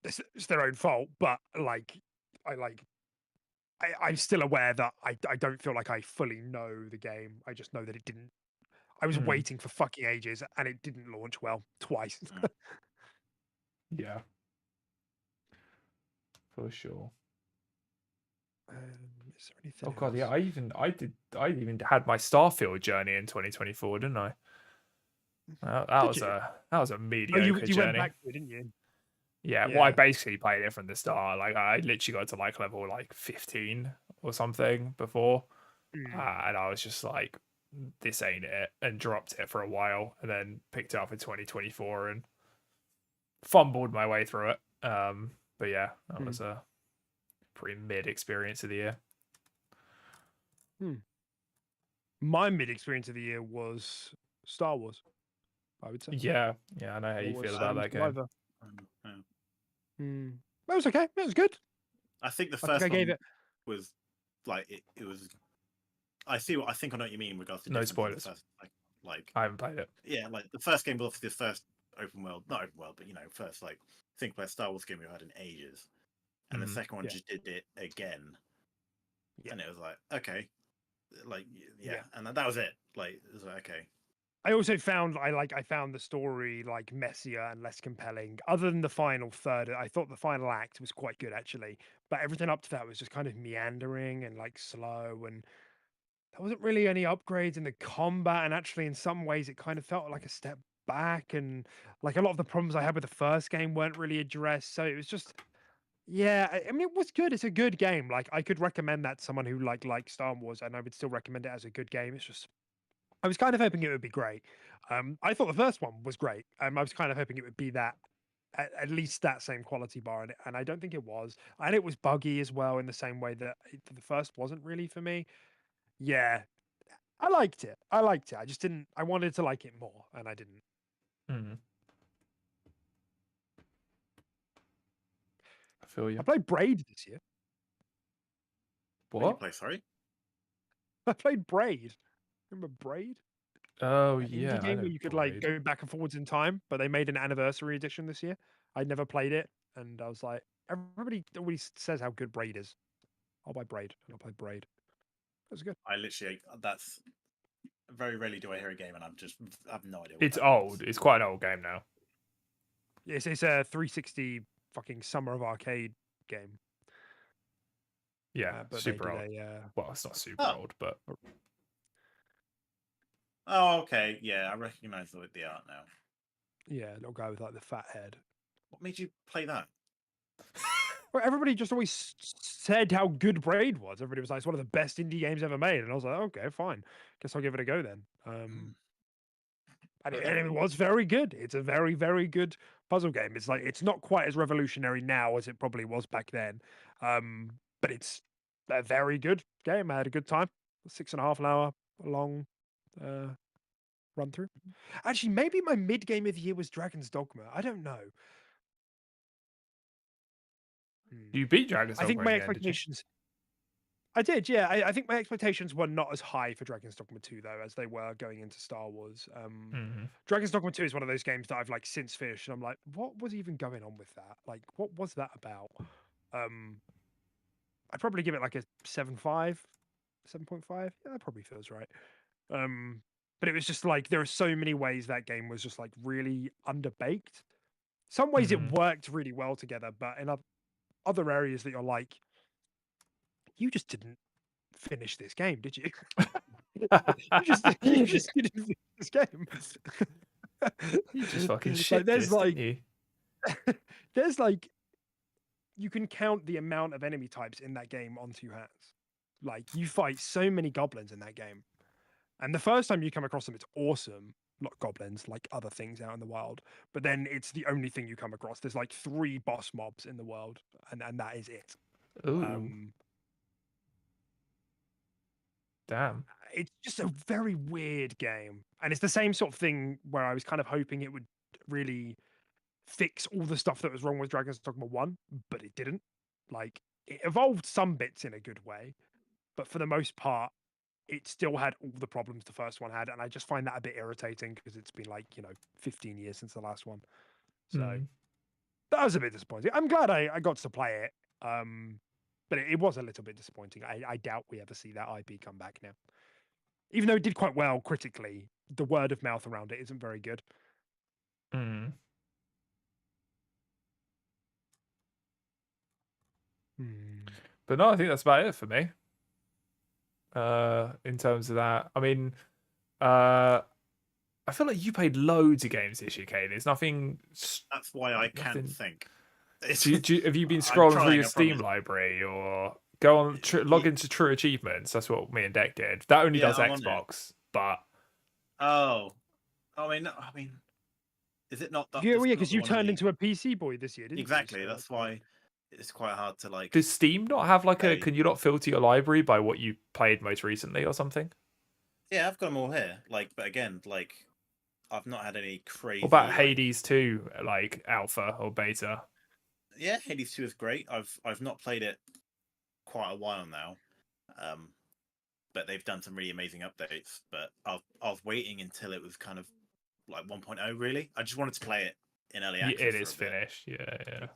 [SPEAKER 1] it's their own fault, but like I like I'm still aware that I don't feel like I fully know the game. I just know that it didn't. I was waiting for fucking ages and it didn't launch well twice.
[SPEAKER 3] Yeah, for sure.
[SPEAKER 1] Is there anything
[SPEAKER 3] Oh god, yeah.
[SPEAKER 1] else?
[SPEAKER 3] I even had my Starfield journey in 2024, didn't I?
[SPEAKER 1] Did you?
[SPEAKER 3] That was a
[SPEAKER 1] Oh,
[SPEAKER 3] mediocre
[SPEAKER 1] you went
[SPEAKER 3] journey.
[SPEAKER 1] back to it, didn't you?
[SPEAKER 3] Yeah, well, I basically played it from the start. Like I literally got to like level like 15 or something before, and I was just like, "This ain't it," and dropped it for a while, and then picked it up in 2024 and fumbled my way through it. But yeah, that was a pretty mid experience of the year.
[SPEAKER 1] My mid experience of the year was Star Wars, I would say.
[SPEAKER 3] Yeah, I know how you feel about that game.
[SPEAKER 1] That was okay. It was good.
[SPEAKER 2] I think the first one was like it was. I think I know what you mean in regards to
[SPEAKER 3] no spoilers.
[SPEAKER 2] Like
[SPEAKER 3] I haven't played it.
[SPEAKER 2] Yeah, like the first game was obviously the first not open world, but first like think about Star Wars game we had in ages, and the second one just did it again, and it was like okay, like and that was it. Like it was like okay.
[SPEAKER 1] I also found I found the story like messier and less compelling. Other than the final third, I thought the final act was quite good actually, but everything up to that was just kind of meandering and like slow, and there wasn't really any upgrades in the combat. And actually, in some ways, it kind of felt like a step back, and like a lot of the problems I had with the first game weren't really addressed. So it was just, yeah. I mean, it was good. It's a good game. Like I could recommend that to someone who like Star Wars, and I would still recommend it as a good game. It's just I was kind of hoping it would be great. I thought the first one was great. I was kind of hoping it would be that, at least that same quality bar in it, and I don't think it was. And it was buggy as well in the same way that the first wasn't really for me. Yeah, I liked it. I liked it. I just didn't. I wanted to like it more, and I didn't.
[SPEAKER 3] I feel you.
[SPEAKER 1] I played Braid this year.
[SPEAKER 2] What did you play? Sorry,
[SPEAKER 1] I played Braid. Remember Braid?
[SPEAKER 3] Oh
[SPEAKER 1] An
[SPEAKER 3] yeah,
[SPEAKER 1] indie game where you could like go back and forwards in time, but they made an anniversary edition this year. I'd never played it, and I was like, everybody always says how good Braid is. I'll buy Braid, and I'll play Braid. It was good.
[SPEAKER 2] I literally that's very rarely do I hear a game, and I have no idea.
[SPEAKER 3] It's old. It's quite an old game now.
[SPEAKER 1] It's a 360 fucking Summer of Arcade game.
[SPEAKER 3] Yeah,
[SPEAKER 1] but
[SPEAKER 3] super old. Well, it's not super old, but.
[SPEAKER 2] Oh, okay. Yeah, I recognize the art now.
[SPEAKER 1] Yeah, little guy with like the fat head.
[SPEAKER 2] What made you play that?
[SPEAKER 1] Well, everybody just always said how good Braid was. Everybody was like, it's one of the best indie games ever made. And I was like, okay, fine. Guess I'll give it a go then. And it was very good. It's a very, very good puzzle game. It's like, it's not quite as revolutionary now as it probably was back then. But it's a very good game. I had a good time. 6.5 hour long run through. Actually, maybe my mid game of the year was Dragon's Dogma. I don't know.
[SPEAKER 3] You beat Dragon's Dogma.
[SPEAKER 1] I think my expectations. I did, yeah. I think my expectations were not as high for Dragon's Dogma 2 though as they were going into Star Wars. Dragon's Dogma 2 is one of those games that I've like since finished, and I'm like, what was even going on with that? Like, what was that about? I'd probably give it like a 7.5. 7.5. Yeah, that probably feels right. but it was just like there are so many ways that game was just like really underbaked. Some ways it worked really well together, but in other areas that you're like, you just didn't finish this game, did you? you just didn't finish this game.
[SPEAKER 3] You just fucking
[SPEAKER 1] It's
[SPEAKER 3] shit
[SPEAKER 1] there's
[SPEAKER 3] this,
[SPEAKER 1] like,
[SPEAKER 3] didn't you?
[SPEAKER 1] there's like, you can count the amount of enemy types in that game on two hands. Like, you fight so many goblins in that game. And the first time you come across them, it's awesome. Not goblins, like other things out in the wild. But then it's the only thing you come across. There's like 3 boss mobs in the world, and that is it.
[SPEAKER 3] Ooh. Damn.
[SPEAKER 1] It's just a very weird game. And it's the same sort of thing where I was kind of hoping it would really fix all the stuff that was wrong with Dragon's Dogma 1, but it didn't. Like, it evolved some bits in a good way, but for the most part, it still had all the problems the first one had, and I just find that a bit irritating because it's been like 15 years since the last one. So that was a bit disappointing. I'm glad I got to play it, but it was a little bit disappointing. I doubt we ever see that IP come back now, even though it did quite well critically. The word of mouth around it isn't very good.
[SPEAKER 3] But no, I think that's about it for me. In terms of that, I mean, I feel like you played loads of games this year, Kane. There's nothing.
[SPEAKER 2] That's why I can't think.
[SPEAKER 3] Have you been scrolling through your Steam library or go on log into True Achievements? That's what me and Deck did. That only does Xbox, but
[SPEAKER 2] I mean, is it not that?
[SPEAKER 1] Yeah, because you turned into a PC boy this year, didn't you?
[SPEAKER 2] Exactly. That's why it's quite hard to like.
[SPEAKER 3] Does Steam not have like a? Can you not filter your library by what you played most recently or something?
[SPEAKER 2] Yeah, I've got them all here. Like, but again, like, I've not had any crazy.
[SPEAKER 3] What about Hades 2, like alpha or beta?
[SPEAKER 2] Yeah, Hades 2 is great. I've not played it quite a while now, but they've done some really amazing updates. But I was waiting until it was kind of like 1.0. Really, I just wanted to play it in early access.
[SPEAKER 3] It is finished. Yeah.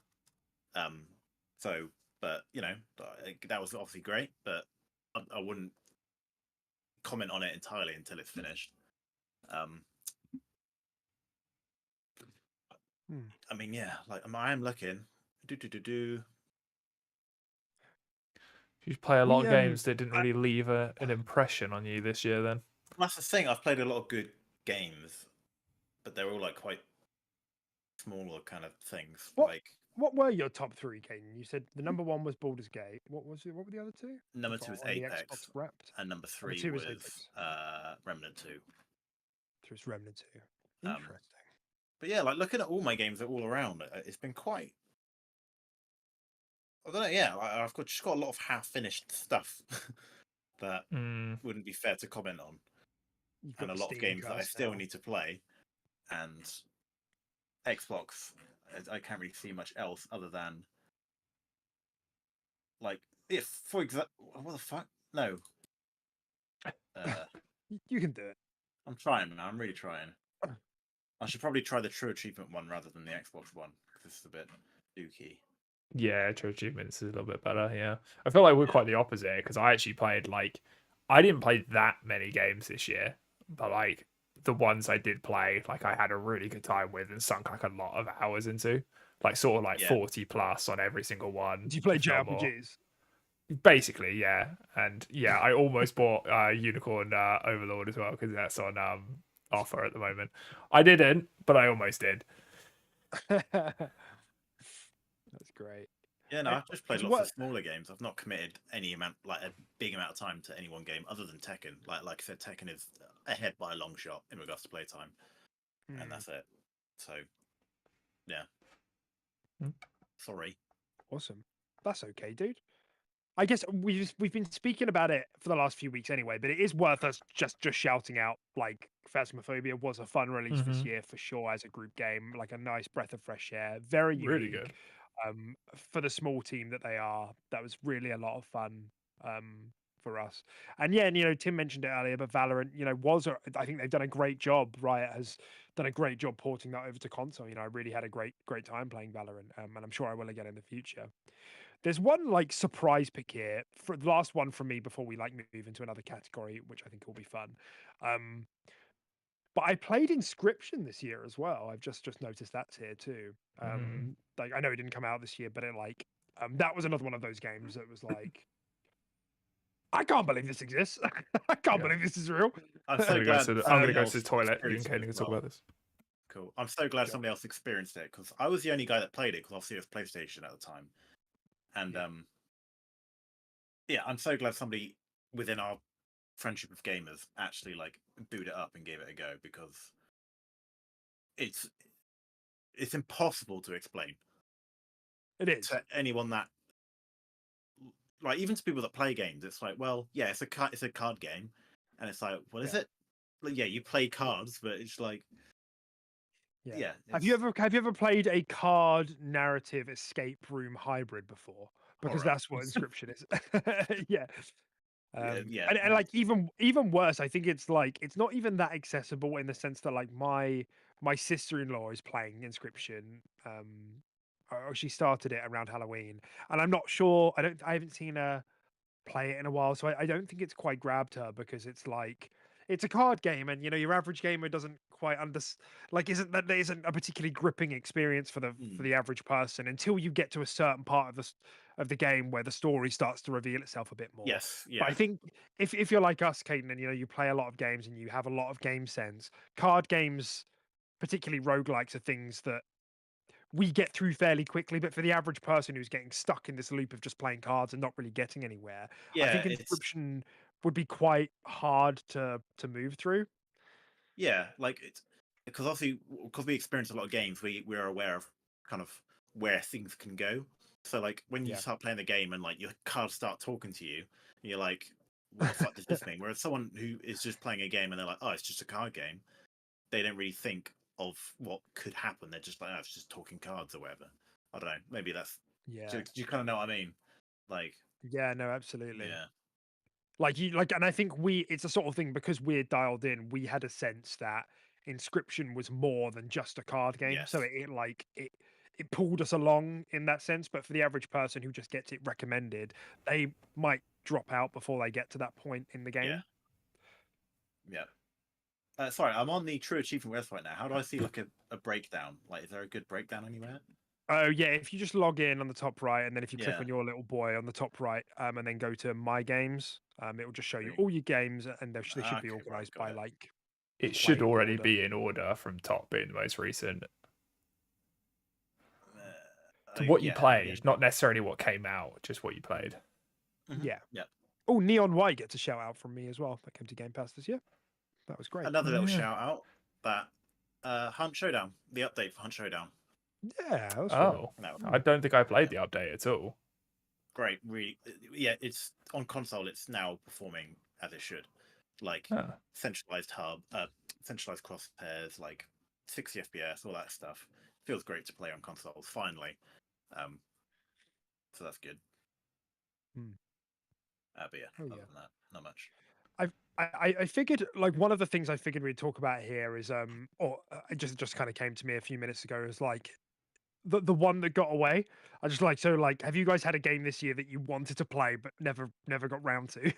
[SPEAKER 2] So, but that was obviously great, but I wouldn't comment on it entirely until it's finished. I mean, yeah, like I am looking.
[SPEAKER 3] You play a lot of games that didn't really leave an impression on you this year, then.
[SPEAKER 2] That's the thing. I've played a lot of good games, but they're all like quite smaller kind of things.
[SPEAKER 1] What were your top 3, Caden? You said the number 1 was Baldur's Gate. What were the other 2?
[SPEAKER 2] Number 2 was Apex, and number 3 was Remnant 2.
[SPEAKER 1] It's Remnant 2. Interesting.
[SPEAKER 2] But yeah, like looking at all my games, they're all around. It's been quite. I don't know. Yeah, I've just got a lot of half-finished stuff that wouldn't be fair to comment on, and a lot of games that I still need to play. And Xbox, I can't really see much else other than like if, for example, what the fuck? No.
[SPEAKER 1] You can do it.
[SPEAKER 2] I'm trying, man. I'm really trying. I should probably try the True Achievement one rather than the Xbox one because this is a bit dookie.
[SPEAKER 3] Yeah, True Achievements is a little bit better. Yeah, I feel like we're quite the opposite because I actually played I didn't play that many games this year, but like the ones I did play, like I had a really good time with and sunk like a lot of hours into, like sort of like 40 plus on every single one.
[SPEAKER 1] Did you play JRPGs?
[SPEAKER 3] Basically, yeah, and yeah, I almost bought Unicorn Overlord as well because that's on offer at the moment. I didn't, but I almost did.
[SPEAKER 1] That's great.
[SPEAKER 2] Yeah, no, I've just played lots of smaller games. I've not committed any amount, like a big amount of time to any one game other than Tekken. Like I said, Tekken is ahead by a long shot in regards to playtime, and that's it. So, yeah. Sorry.
[SPEAKER 1] Awesome. That's okay, dude. I guess we've been speaking about it for the last few weeks anyway, but it is worth us just shouting out. Like, Phasmophobia was a fun release this year for sure as a group game, like a nice breath of fresh air, very unique.
[SPEAKER 3] Really good.
[SPEAKER 1] For the small team that they are, that was really a lot of fun for us. And yeah, and Tim mentioned it earlier, but Valorant, I think they've done a great job. Riot has done a great job porting that over to console. I really had a great time playing Valorant, and I'm sure I will again in the future. There's one like surprise pick here for the last one from me before we move into another category, which I think will be fun. But I played Inscription this year as well. I've just noticed that's here too. Like I know it didn't come out this year, but it like that was another one of those games that was like, I can't believe this exists. I can't believe this is real.
[SPEAKER 2] I'm so glad.
[SPEAKER 3] I'm gonna go to the toilet. You can talk about this.
[SPEAKER 2] Cool. I'm so glad somebody else experienced it because I was the only guy that played it because obviously it was PlayStation at the time, and yeah, I'm so glad somebody within our friendship of gamers actually like booted it up and gave it a go because it's impossible to explain.
[SPEAKER 1] It is
[SPEAKER 2] to anyone that like even to people that play games. It's like, well, yeah, it's a card game, and it's like, what is it? Like, yeah, you play cards, but it's like, yeah.
[SPEAKER 1] Have you ever played a card narrative escape room hybrid before? Because that's what Inscription is. Yeah. And like even worse, I think it's like it's not even that accessible in the sense that like my sister-in-law is playing Inscription. Or she started it around Halloween, and I'm not sure. I haven't seen her play it in a while, so I don't think it's quite grabbed her because it's like it's a card game, and you know your average gamer doesn't quite isn't a particularly gripping experience for the average person until you get to a certain part of the game where the story starts to reveal itself a bit more.
[SPEAKER 2] Yes, yeah.
[SPEAKER 1] But I think if you're like us, Caden, and you know you play a lot of games and you have a lot of game sense, card games, particularly roguelikes, are things that we get through fairly quickly, but for the average person who's getting stuck in this loop of just playing cards and not really getting anywhere, I think Inscription would be quite hard to move through.
[SPEAKER 2] Yeah, like it's because obviously because we experience a lot of games, we're aware of kind of where things can go. So like when you start playing the game and like your cards start talking to you, and you're like, what the fuck does this mean? Whereas someone who is just playing a game and they're like, oh, it's just a card game, they don't really think of what could happen. They're just like, oh, it's just talking cards or whatever. I don't know. Maybe that's Do you kind of know what I mean? Like,
[SPEAKER 1] yeah, no, absolutely.
[SPEAKER 2] Yeah.
[SPEAKER 1] And I think it's a sort of thing because we're dialed in. We had a sense that Inscription was more than just a card game, so it pulled us along in that sense. But for the average person who just gets it recommended, they might drop out before they get to that point in the game.
[SPEAKER 2] Yeah. Sorry, I'm on the True Achievement website now. How do I see like a breakdown? Like, is there a good breakdown anywhere?
[SPEAKER 1] Oh yeah, if you just log in on the top right, and then if you click on your little boy on the top right, and then go to My Games, it will just show you all your games, and they should be organized by like.
[SPEAKER 3] It should already be in order from top being the most recent. To what you played, not necessarily what came out, just what you played.
[SPEAKER 1] Yeah. Oh, Neon White gets a shout out from me as well. That came to Game Pass this year. That was great.
[SPEAKER 2] Another little shout out that Hunt Showdown, the update for Hunt Showdown.
[SPEAKER 1] Yeah.
[SPEAKER 3] I don't think I played the update at all.
[SPEAKER 2] Great, really. Yeah, it's on console. It's now performing as it should. Like centralized hub, centralized crosshairs, like 60 FPS, all that stuff. Feels great to play on consoles finally. So that's good. But yeah, other than that, not much.
[SPEAKER 1] I figured like one of the things I figured we'd talk about here is it just kind of came to me a few minutes ago is like the one that got away. I just have you guys had a game this year that you wanted to play but never got round to?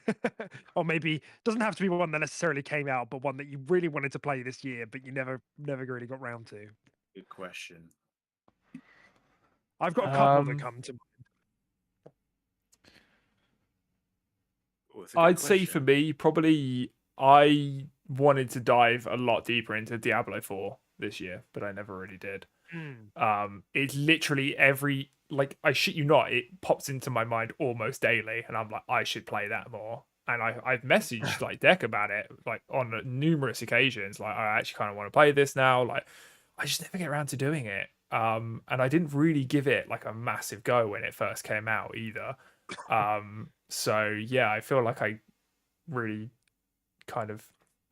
[SPEAKER 1] Or maybe it doesn't have to be one that necessarily came out, but one that you really wanted to play this year but you never really got round to.
[SPEAKER 2] Good question.
[SPEAKER 1] I've got a couple that come to mind.
[SPEAKER 3] I'd say for me, probably I wanted to dive a lot deeper into Diablo 4 this year, but I never really did. It's literally I shit you not, it pops into my mind almost daily, and I'm like, I should play that more. And I've messaged like Deck about it, like on numerous occasions. Like, I actually kind of want to play this now. Like, I just never get around to doing it. And I didn't really give it like a massive go when it first came out either. So yeah, I feel like I really kind of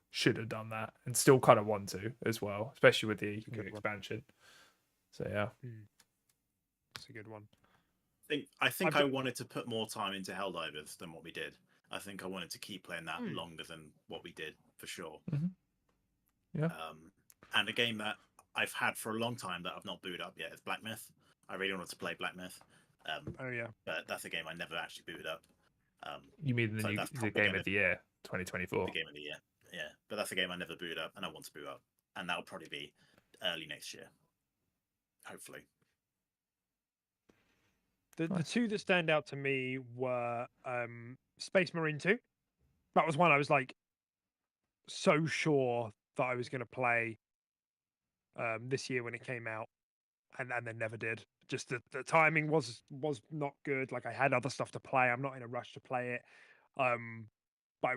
[SPEAKER 3] should have done that, and still kind of want to as well, especially with the expansion. So yeah,
[SPEAKER 1] it's a good one.
[SPEAKER 2] I think I wanted to put more time into Helldivers than what we did. I think I wanted to keep playing that longer than what we did for sure.
[SPEAKER 3] Yeah.
[SPEAKER 2] And a game that I've had for a long time that I've not booted up yet is Black Myth. I really wanted to play Black Myth. But that's a game I never actually booted up.
[SPEAKER 3] You mean the game of the year, 2024?
[SPEAKER 2] The game of the year. yeah, but that's a game I never boot up, and I want to boot up, and that'll probably be early next year, hopefully.
[SPEAKER 1] The two that stand out to me were Space Marine 2. That was one I was like so sure that I was going to play this year when it came out, and then never did. Just the timing was not good. Like I had other stuff to play. I'm not in a rush to play it. But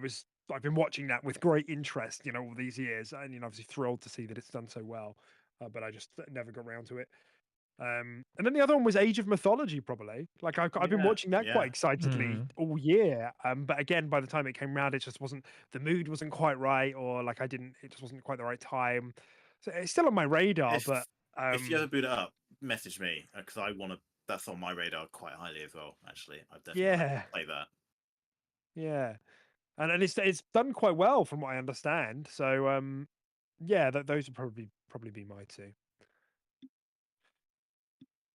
[SPEAKER 1] I've been watching that with great interest, all these years, and obviously thrilled to see that it's done so well. But I just never got around to it. And then the other one was Age of Mythology, probably. Like I've been watching that quite excitedly all year. But again, by the time it came around, it just wasn't, the mood wasn't quite right, or like it just wasn't quite the right time. So it's still on my radar, but
[SPEAKER 2] if you ever boot it up, message me because I want to. That's on my radar quite highly as well. Actually, I've definitely play that.
[SPEAKER 1] Yeah, and it's done quite well from what I understand. So yeah, those would probably be my two.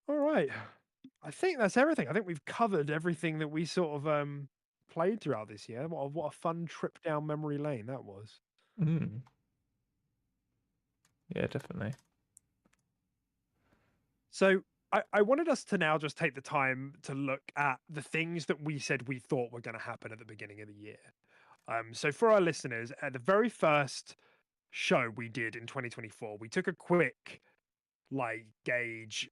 [SPEAKER 1] All right. I think that's everything. I think we've covered everything that we sort of played throughout this year. What a fun trip down memory lane that was.
[SPEAKER 3] Yeah, definitely.
[SPEAKER 1] So I wanted us to now just take the time to look at the things that we said we thought were going to happen at the beginning of the year. So for our listeners, at the very first show we did in 2024, we took a quick gauge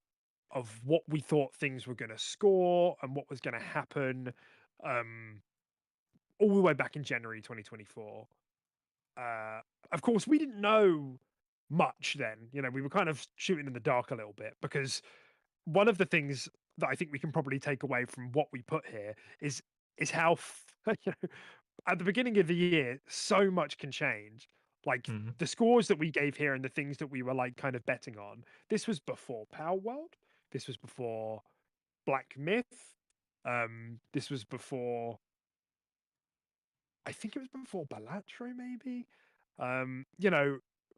[SPEAKER 1] of what we thought things were going to score and what was going to happen all the way back in January 2024. Of course, we didn't know much then. We were kind of shooting in the dark a little bit, because one of the things that I think we can probably take away from what we put here is how at the beginning of the year, so much can change. Like the scores that we gave here and the things that we were kind of betting on. This was before Palworld. This was before Black Myth. This was before, I think it was before Balatro, maybe.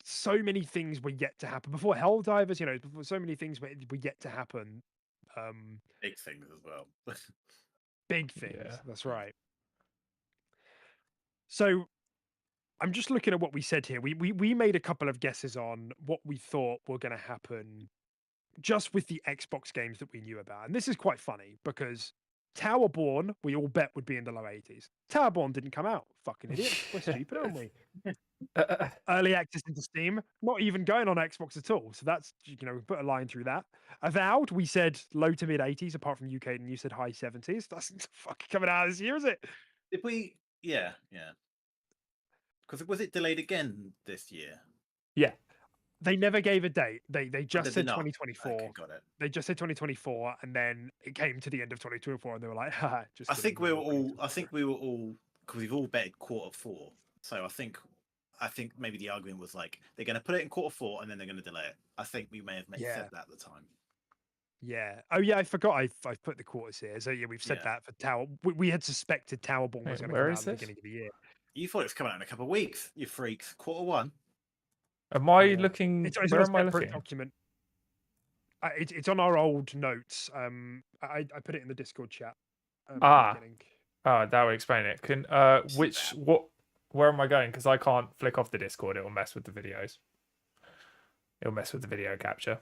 [SPEAKER 1] So many things were yet to happen before Helldivers. Before so many things were yet to happen.
[SPEAKER 2] Big things as well.
[SPEAKER 1] Big things. That's right. So I'm just looking at what we said here. We made a couple of guesses on what we thought were going to happen just with the Xbox games that we knew about. And this is quite funny because Towerborn, we all bet would be in the low 80s. Towerborn didn't come out. Fucking idiots. We're stupid, aren't we? Early access into Steam, not even going on Xbox at all. So that's, we put a line through that. Avowed, we said low to mid 80s, apart from UK, and you said high 70s. That's fucking coming out this year, is it?
[SPEAKER 2] Did we? Yeah. Because was it delayed again this year?
[SPEAKER 1] Yeah. They never gave a date. They just said 2024.
[SPEAKER 2] Okay, got it.
[SPEAKER 1] They just said 2024, and then it came to the end of 2024, and they were like, "Ha!" Just.
[SPEAKER 2] I think we were all because we've all betted Q4. So I think maybe the argument was like they're going to put it in Q4 and then they're going to delay it. I think we may have said that at the time.
[SPEAKER 1] Yeah. Oh yeah, I forgot. I've put the quarters here. So yeah, we've said that for Tower. We had suspected Towerborn was going to come out at the beginning of the year.
[SPEAKER 2] You thought it was coming out in a couple of weeks, you freaks. Q1.
[SPEAKER 3] Am I looking?
[SPEAKER 1] Where am I looking? Document. It's on our old notes. I put it in the Discord chat.
[SPEAKER 3] Oh, that would explain it. Can where am I going? Because I can't flick off the Discord. It will mess with the videos. It'll mess with the video capture.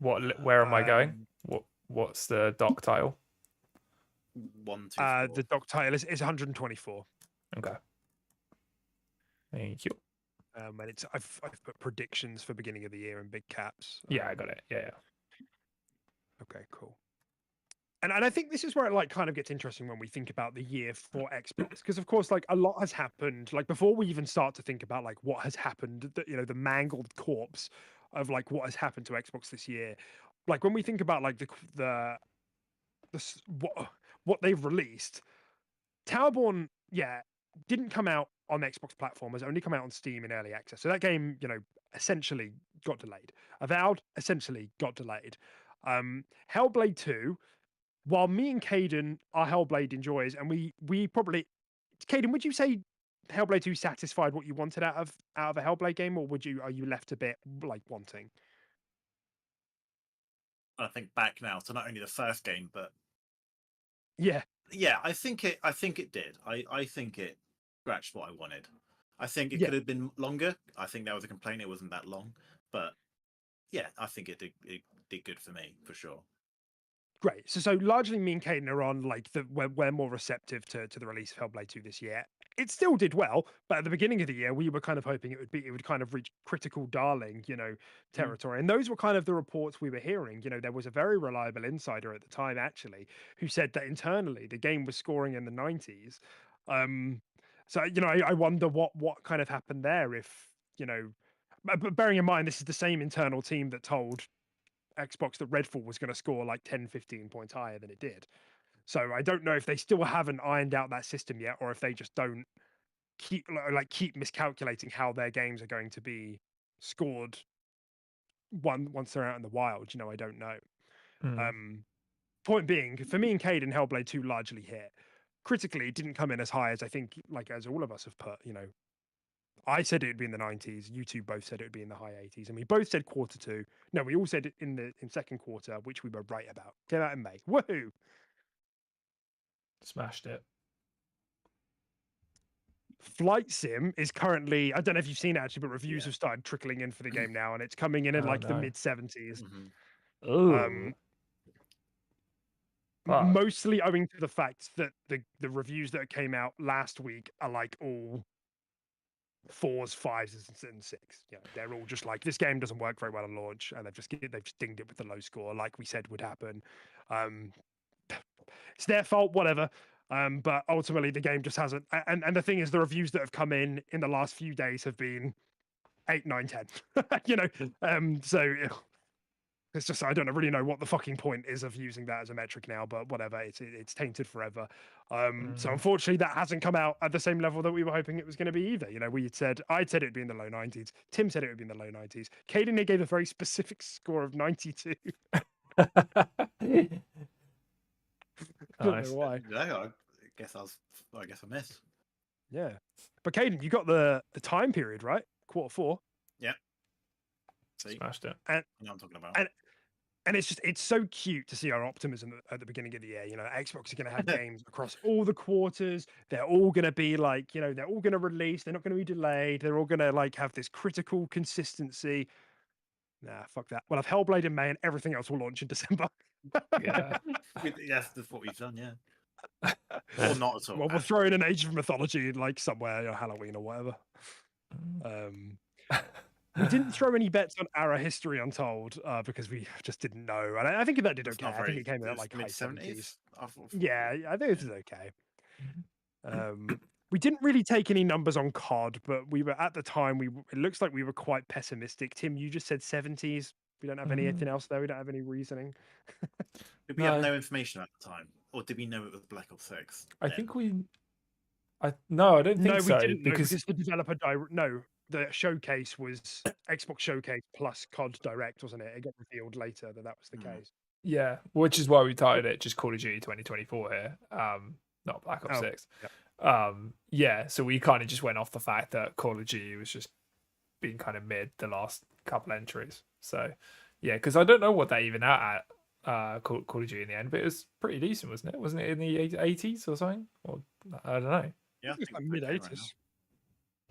[SPEAKER 3] Where am I going? What's the doc title?
[SPEAKER 2] 1, 2, 4.
[SPEAKER 1] The doc title is 124.
[SPEAKER 3] Okay. Thank you.
[SPEAKER 1] And I've put predictions for beginning of the year in big caps.
[SPEAKER 3] Yeah, I got it. Yeah.
[SPEAKER 1] Okay, cool. And I think this is where it kind of gets interesting when we think about the year for Xbox, because of course a lot has happened. Before we even start to think about what has happened, the mangled corpse of what has happened to Xbox this year. When we think about what they've released, Towerborn, didn't come out on the Xbox platform, has only come out on Steam in early access. So that game, essentially got delayed. Avowed essentially got delayed. Hellblade 2, while me and Caden are Hellblade enjoyers, and we probably, Caden, would you say Hellblade 2 satisfied what you wanted out of a Hellblade game, or are you left a bit wanting?
[SPEAKER 2] I think back now to not only the first game, but
[SPEAKER 1] yeah,
[SPEAKER 2] I think it did. I think it scratched what I wanted. I think it could have been longer. I think that was a complaint. It wasn't that long, but yeah, I think it did good for me for sure.
[SPEAKER 1] Great. So largely me and Caden are on like we're more receptive to the release of Hellblade 2 this year. It still did well, but at the beginning of the year we were kind of hoping it would kind of reach critical darling, territory. And those were kind of the reports we were hearing. There was a very reliable insider at the time actually who said that internally the game was scoring in the 90s. So I wonder what kind of happened there if, but bearing in mind this is the same internal team that told Xbox that Redfall was going to score like 10, 15 points higher than it did. So I don't know if they still haven't ironed out that system yet, or if they just don't keep miscalculating how their games are going to be scored once they're out in the wild. I don't know. Point being, for me and Caden, Hellblade 2 largely hit. Critically, it didn't come in as high as I think, like as all of us have put, I said it would be in the 90s. You two both said it would be in the high 80s, and we both said quarter 2. No, we all said it in second quarter, which we were right about. Came out in May. Woohoo!
[SPEAKER 3] Smashed it.
[SPEAKER 1] Flight Sim is currently, I don't know if you've seen it actually, but reviews have started trickling in for the game now, and it's coming in like the mid 70s. Mostly owing to the fact that the reviews that came out last week are like all 4s, 5s, and 6. They're all just like, this game doesn't work very well on launch, and they've just dinged it with the low score, like we said would happen. It's their fault, whatever. But ultimately, the game just hasn't. And the thing is, the reviews that have come in the last few days have been 8, 9, 10. So it's just, I don't really know what the fucking point is of using that as a metric now, but whatever, it's tainted forever. So unfortunately that hasn't come out at the same level that we were hoping it was going to be either. I'd said it'd be in the low 90s. Tim said it would be in the low 90s. Caden gave a very specific score of 92. I don't know why.
[SPEAKER 2] I guess I missed.
[SPEAKER 1] Yeah. But Caden, you got the time period, right? Quarter 4.
[SPEAKER 2] Yeah.
[SPEAKER 3] Smashed it.
[SPEAKER 1] And
[SPEAKER 2] I'm talking about.
[SPEAKER 1] And it's so cute to see our optimism at the beginning of the year. Xbox are going to have games across all the quarters. They're all going to be like, they're all going to release. They're not going to be delayed. They're all going to like have this critical consistency. Nah, fuck that. We'll have Hellblade in May and everything else will launch in December.
[SPEAKER 3] Yeah.
[SPEAKER 2] Yes, that's what we've done, yeah. Or not at all.
[SPEAKER 1] Well, we'll throw in an Age of Mythology like somewhere, Halloween or whatever. We didn't throw any bets on Ara History Untold because we just didn't know. And I think that did okay. I think it came out like high 70s. Yeah, I think it was okay. We didn't really take any numbers on COD, but we were at the time, it looks like we were quite pessimistic. Tim, you just said 70s. We don't have anything else there. We don't have any reasoning.
[SPEAKER 2] Did we have no information at the time? Or did we know it was Black Ops 6?
[SPEAKER 3] I think no, I don't think so.
[SPEAKER 1] We didn't because the developer the showcase was Xbox Showcase plus COD Direct, wasn't it? It got revealed later that was the case.
[SPEAKER 3] Yeah, which is why we titled it just Call of Duty 2024 here, not Black Ops 6. Yeah. So we kind of just went off the fact that Call of Duty was just being kind of mid the last couple entries. So yeah, because I don't know what they even out at Call of Duty in the end, but it was pretty decent, wasn't it? Wasn't it in the 80s or something? Or I don't know.
[SPEAKER 2] Yeah,
[SPEAKER 1] it's like mid 80s.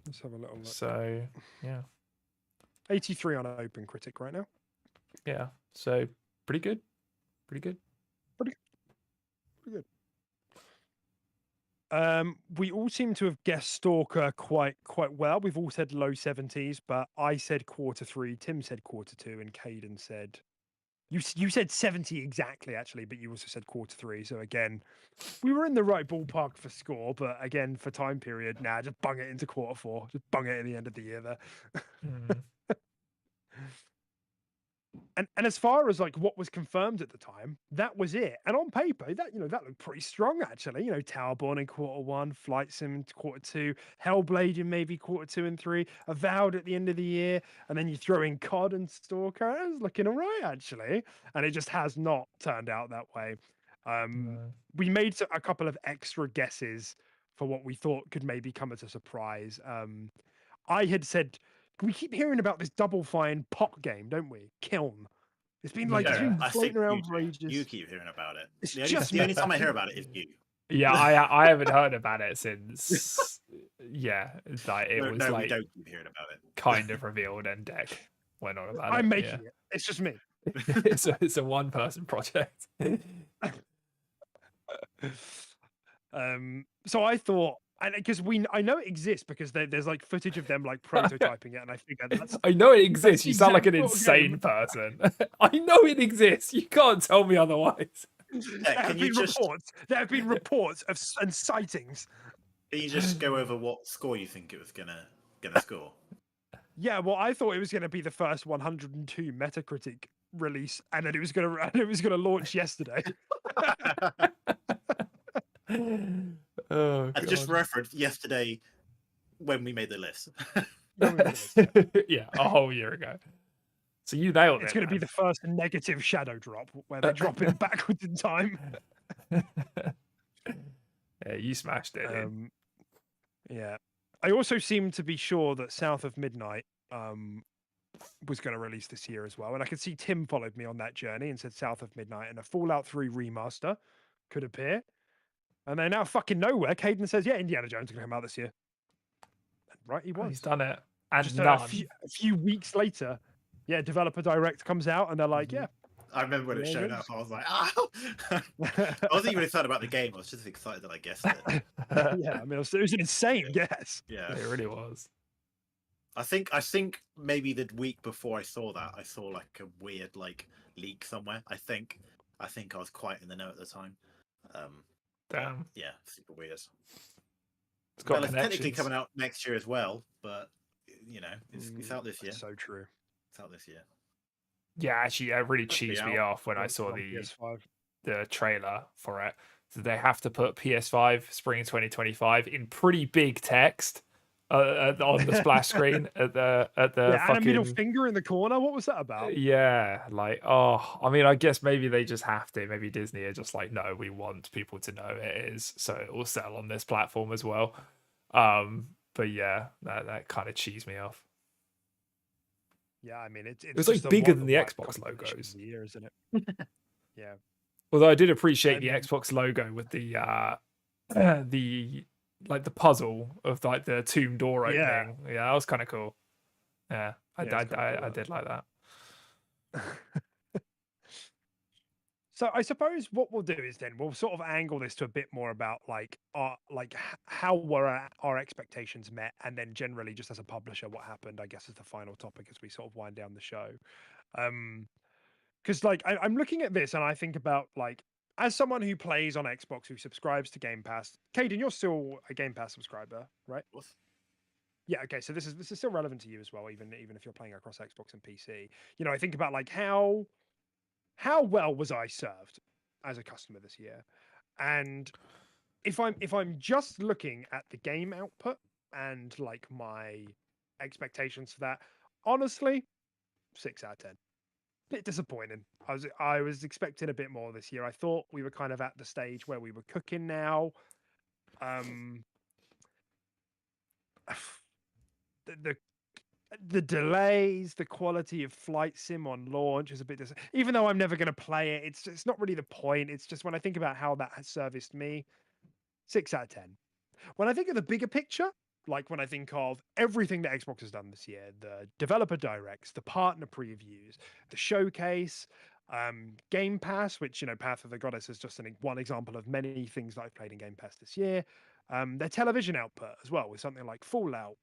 [SPEAKER 1] Let's have a little look.
[SPEAKER 3] So, yeah.
[SPEAKER 1] 83 on Open Critic right now.
[SPEAKER 3] Yeah. So, pretty good. Pretty good.
[SPEAKER 1] We all seem to have guessed Stalker quite well. We've all said low 70s, but I said quarter 3, Tim said quarter 2, and Caden said you said 70 exactly actually, but you also said quarter 3. So again, we were in the right ballpark for score, but again for time period, just bung it into quarter 4. Just bung it at the end of the year there. And as far as like what was confirmed at the time, that was it. And on paper, that that looked pretty strong actually. Towerborn in quarter 1, Flight Sim in quarter 2, Hellblade in maybe quarter 2 and 3, Avowed at the end of the year, and then you throw in COD and Stalker. It was looking all right actually, and it just has not turned out that way. We made a couple of extra guesses for what we thought could maybe come as a surprise. I had said, we keep hearing about this Double Fine pot game, don't we? Kiln. It's been like it's been floating around for ages.
[SPEAKER 2] You keep hearing about it.
[SPEAKER 1] It's
[SPEAKER 2] the only time I hear about it is you.
[SPEAKER 3] Yeah, I haven't heard about it since. Yeah, like it was
[SPEAKER 2] we
[SPEAKER 3] like
[SPEAKER 2] don't keep hearing about it.
[SPEAKER 3] kind of revealed and Deck went on about it.
[SPEAKER 1] I'm making it. It's just me.
[SPEAKER 3] It's a one-person project.
[SPEAKER 1] So I thought, and because I know it exists because there's like footage of them like prototyping it, and I figured that's.
[SPEAKER 3] I know it exists.
[SPEAKER 1] the
[SPEAKER 3] You sound like an
[SPEAKER 1] exact
[SPEAKER 3] insane person. I know it exists. You can't tell me otherwise.
[SPEAKER 2] There have
[SPEAKER 1] been reports of and sightings.
[SPEAKER 2] Can you just go over what score you think it was gonna score?
[SPEAKER 1] Yeah, well, I thought it was going to be the first 102 Metacritic release, and then it was going to launch yesterday.
[SPEAKER 3] Oh,
[SPEAKER 2] I just referenced yesterday when we made the list.
[SPEAKER 3] Yeah, a whole year ago. So you nailed it.
[SPEAKER 1] It's going to be the first negative shadow drop where they drop him backwards in time.
[SPEAKER 3] Yeah, you smashed it.
[SPEAKER 1] Yeah. I also seem to be sure that South of Midnight was going to release this year as well. And I could see Tim followed me on that journey and said South of Midnight and a Fallout 3 remaster could appear. And then out of fucking nowhere, Caden says, yeah, Indiana Jones is going to come out this year. And right, he was.
[SPEAKER 3] He's done it. And
[SPEAKER 1] just
[SPEAKER 3] none.
[SPEAKER 1] a few weeks later, yeah, Developer Direct comes out and they're like, yeah.
[SPEAKER 2] I remember when it showed up, I was like, oh! I wasn't even excited about the game. I was just excited that I guessed it.
[SPEAKER 1] Yeah, I mean, it was an insane guess.
[SPEAKER 2] Yeah,
[SPEAKER 3] it really was.
[SPEAKER 2] I think maybe the week before I saw that, I saw like a weird like leak somewhere. I think I was quite in the know at the time.
[SPEAKER 3] Damn.
[SPEAKER 2] Yeah, super weird.
[SPEAKER 3] It's got
[SPEAKER 2] it's technically coming out next year as well, but you know, it's out this year.
[SPEAKER 1] So true.
[SPEAKER 2] It's out this year.
[SPEAKER 3] Yeah, actually, it really cheesed me off when I saw the trailer for it. So they have to put PS5 spring 2025 in pretty big text on the splash screen at the fucking...
[SPEAKER 1] and a middle finger in the corner. What was that about?
[SPEAKER 3] Yeah, like, oh, I mean, I guess maybe they just have to. Maybe Disney are just like, no, we want people to know it is, so it will sell on this platform as well. But yeah, that kind of cheesed me off.
[SPEAKER 1] Yeah, I mean, it's
[SPEAKER 3] like bigger than the Xbox logos.
[SPEAKER 1] Year, isn't it? Yeah.
[SPEAKER 3] Although I did appreciate the Xbox logo with the like the puzzle of like the tomb door opening. Yeah, that was kind of cool. Yeah, I did like that.
[SPEAKER 1] So I suppose what we'll do is then we'll sort of angle this to a bit more about like how were our expectations met, and then generally just as a publisher what happened, I guess, is the final topic as we sort of wind down the show. Because like I'm looking at this and I think about like, as someone who plays on Xbox, who subscribes to Game Pass, Caden, you're still a Game Pass subscriber, right?
[SPEAKER 2] What?
[SPEAKER 1] Yeah, okay. So this is still relevant to you as well, even if you're playing across Xbox and PC. You know, I think about like how well was I served as a customer this year? And if I'm just looking at the game output and like my expectations for that, honestly, 6 out of 10. Bit disappointing. I was expecting a bit more this year. I thought we were kind of at the stage where we were cooking now. The delays, the quality of Flight Sim on launch is a bit. Even though I'm never going to play it, it's not really the point. It's just when I think about how that has serviced me, 6 out of 10. When I think of the bigger picture, like when I think of everything that Xbox has done this year, the developer directs, the partner previews, the showcase, Game Pass, which, you know, Path of the Goddess is just one example of many things that I've played in Game Pass this year. Their television output as well, with something like Fallout.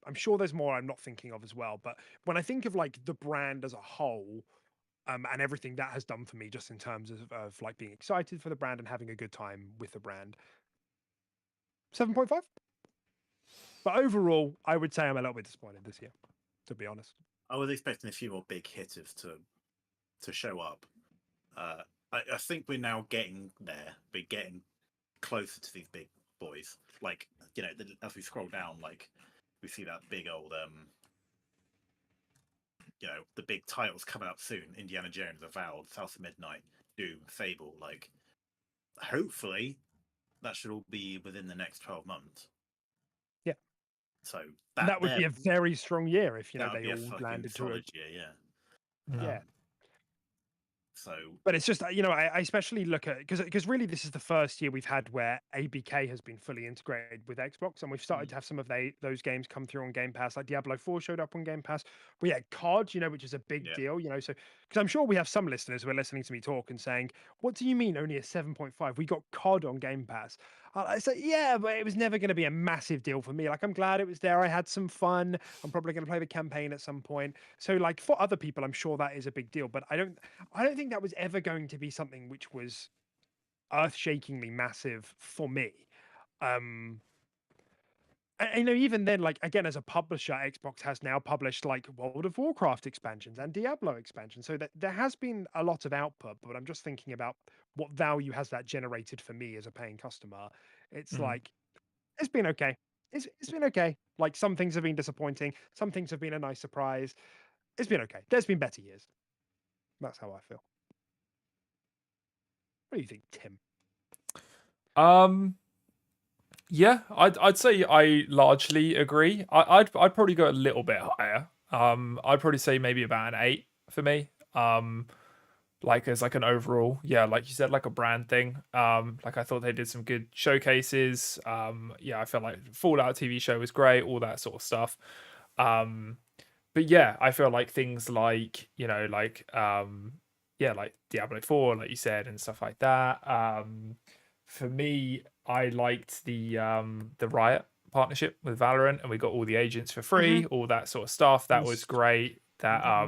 [SPEAKER 1] I'm sure there's more I'm not thinking of as well. But when I think of like the brand as a whole, and everything that has done for me just in terms of like being excited for the brand and having a good time with the brand, 7.5. But overall, I would say I'm a little bit disappointed this year, to be honest.
[SPEAKER 2] I was expecting a few more big hitters to show up. I think we're now getting there. We're getting closer to these big boys. Like, you know, as we scroll down, like, we see that big old, you know, the big titles coming up soon. Indiana Jones, Avowed, South of Midnight, Doom, Fable. Like, hopefully, that should all be within the next 12 months.
[SPEAKER 1] Yeah.
[SPEAKER 2] So
[SPEAKER 1] that would be a very strong year if, you know, they all landed to
[SPEAKER 2] solid year. Yeah.
[SPEAKER 1] Yeah.
[SPEAKER 2] So,
[SPEAKER 1] but it's just I especially look at because really this is the first year we've had where ABK has been fully integrated with Xbox, and we've started to have some of those games come through on Game Pass. Like Diablo 4 showed up on Game Pass. We had COD, which is a big deal. So because I'm sure we have some listeners who are listening to me talk and saying, "What do you mean only a 7.5? We got COD on Game Pass." I say, yeah, but it was never going to be a massive deal for me. Like, I'm glad it was there. I had some fun. I'm probably going to play the campaign at some point. So, like, for other people, I'm sure that is a big deal. But I don't think that was ever going to be something which was earth-shakingly massive for me. Even then, like, again, as a publisher, Xbox has now published like World of Warcraft expansions and Diablo expansions, so that there has been a lot of output. But I'm just thinking about what value has that generated for me as a paying customer. It's like it's been okay. It's been okay. Like, some things have been disappointing, some things have been a nice surprise. It's been okay. There's been better years. That's how I feel. What do you think, Tim?
[SPEAKER 3] Yeah, I'd say I largely agree. I'd probably go a little bit higher. I'd probably say maybe about an 8 for me. Like as like an overall, yeah, like you said, like a brand thing. Like I thought they did some good showcases. Yeah, I felt like Fallout TV show was great, all that sort of stuff. But yeah, I feel like things like yeah, like Diablo 4, like you said, and stuff like that. For me, I liked the Riot partnership with Valorant, and we got all the agents for free, all that sort of stuff. That was great. That I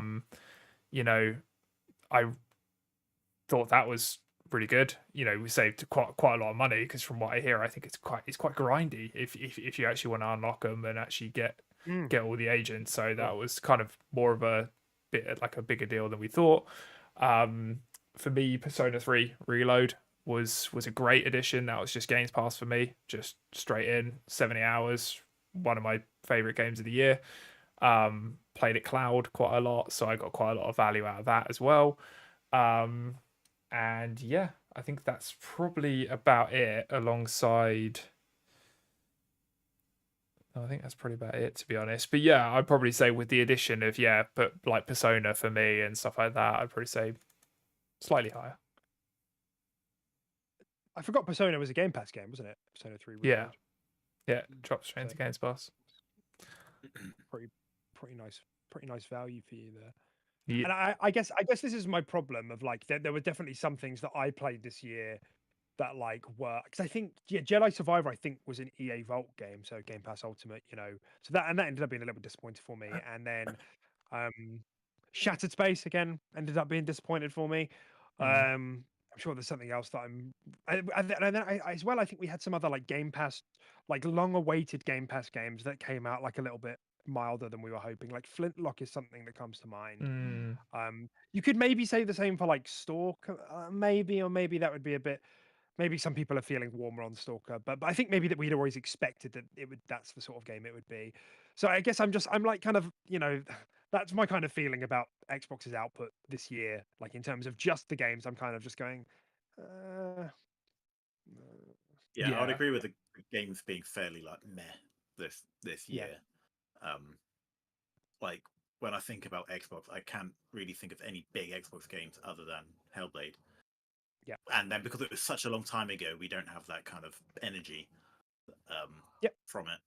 [SPEAKER 3] thought that was really good. We saved quite a lot of money, because from what I hear, I think it's quite grindy if you actually want to unlock them and actually get all the agents. So that was kind of more of a bit like a bigger deal than we thought. For me, Persona 3 Reload was a great addition. That was just Games Pass for me, just straight in 70 hours. One of my favorite games of the year. Played it cloud quite a lot, so I got quite a lot of value out of that as well. And yeah, I think that's probably about it. Alongside, I think that's probably about it, to be honest. But yeah, I'd probably say with the addition of but like Persona for me and stuff like that, I'd probably say slightly higher.
[SPEAKER 1] I forgot Persona was a Game Pass game, wasn't it? Persona 3 Reload.
[SPEAKER 3] Yeah, drops straight into Games Pass.
[SPEAKER 1] Pretty nice value for you there.
[SPEAKER 3] Yeah.
[SPEAKER 1] And I guess this is my problem of like there were definitely some things that I played this year that like were, because I think Jedi Survivor I think was an EA Vault game, so Game Pass Ultimate, so that ended up being a little bit disappointing for me. And then Shattered Space again ended up being disappointed for me. I'm sure there's something else that and then I as well, I think we had some other like Game Pass, like long awaited Game Pass games that came out like a little bit milder than we were hoping. Like Flintlock is something that comes to mind. You could maybe say the same for like Stalker, maybe, or maybe that would be a bit. Maybe some people are feeling warmer on Stalker, but I think maybe that we'd always expected that that's the sort of game it would be. So I guess I'm like kind of that's my kind of feeling about Xbox's output this year. Like in terms of just the games, I'm kind of just going.
[SPEAKER 2] Yeah, I would agree with the games being fairly like meh this year. Like when I think about Xbox, I can't really think of any big Xbox games other than Hellblade.
[SPEAKER 1] Yeah,
[SPEAKER 2] and then because it was such a long time ago, we don't have that kind of energy from it.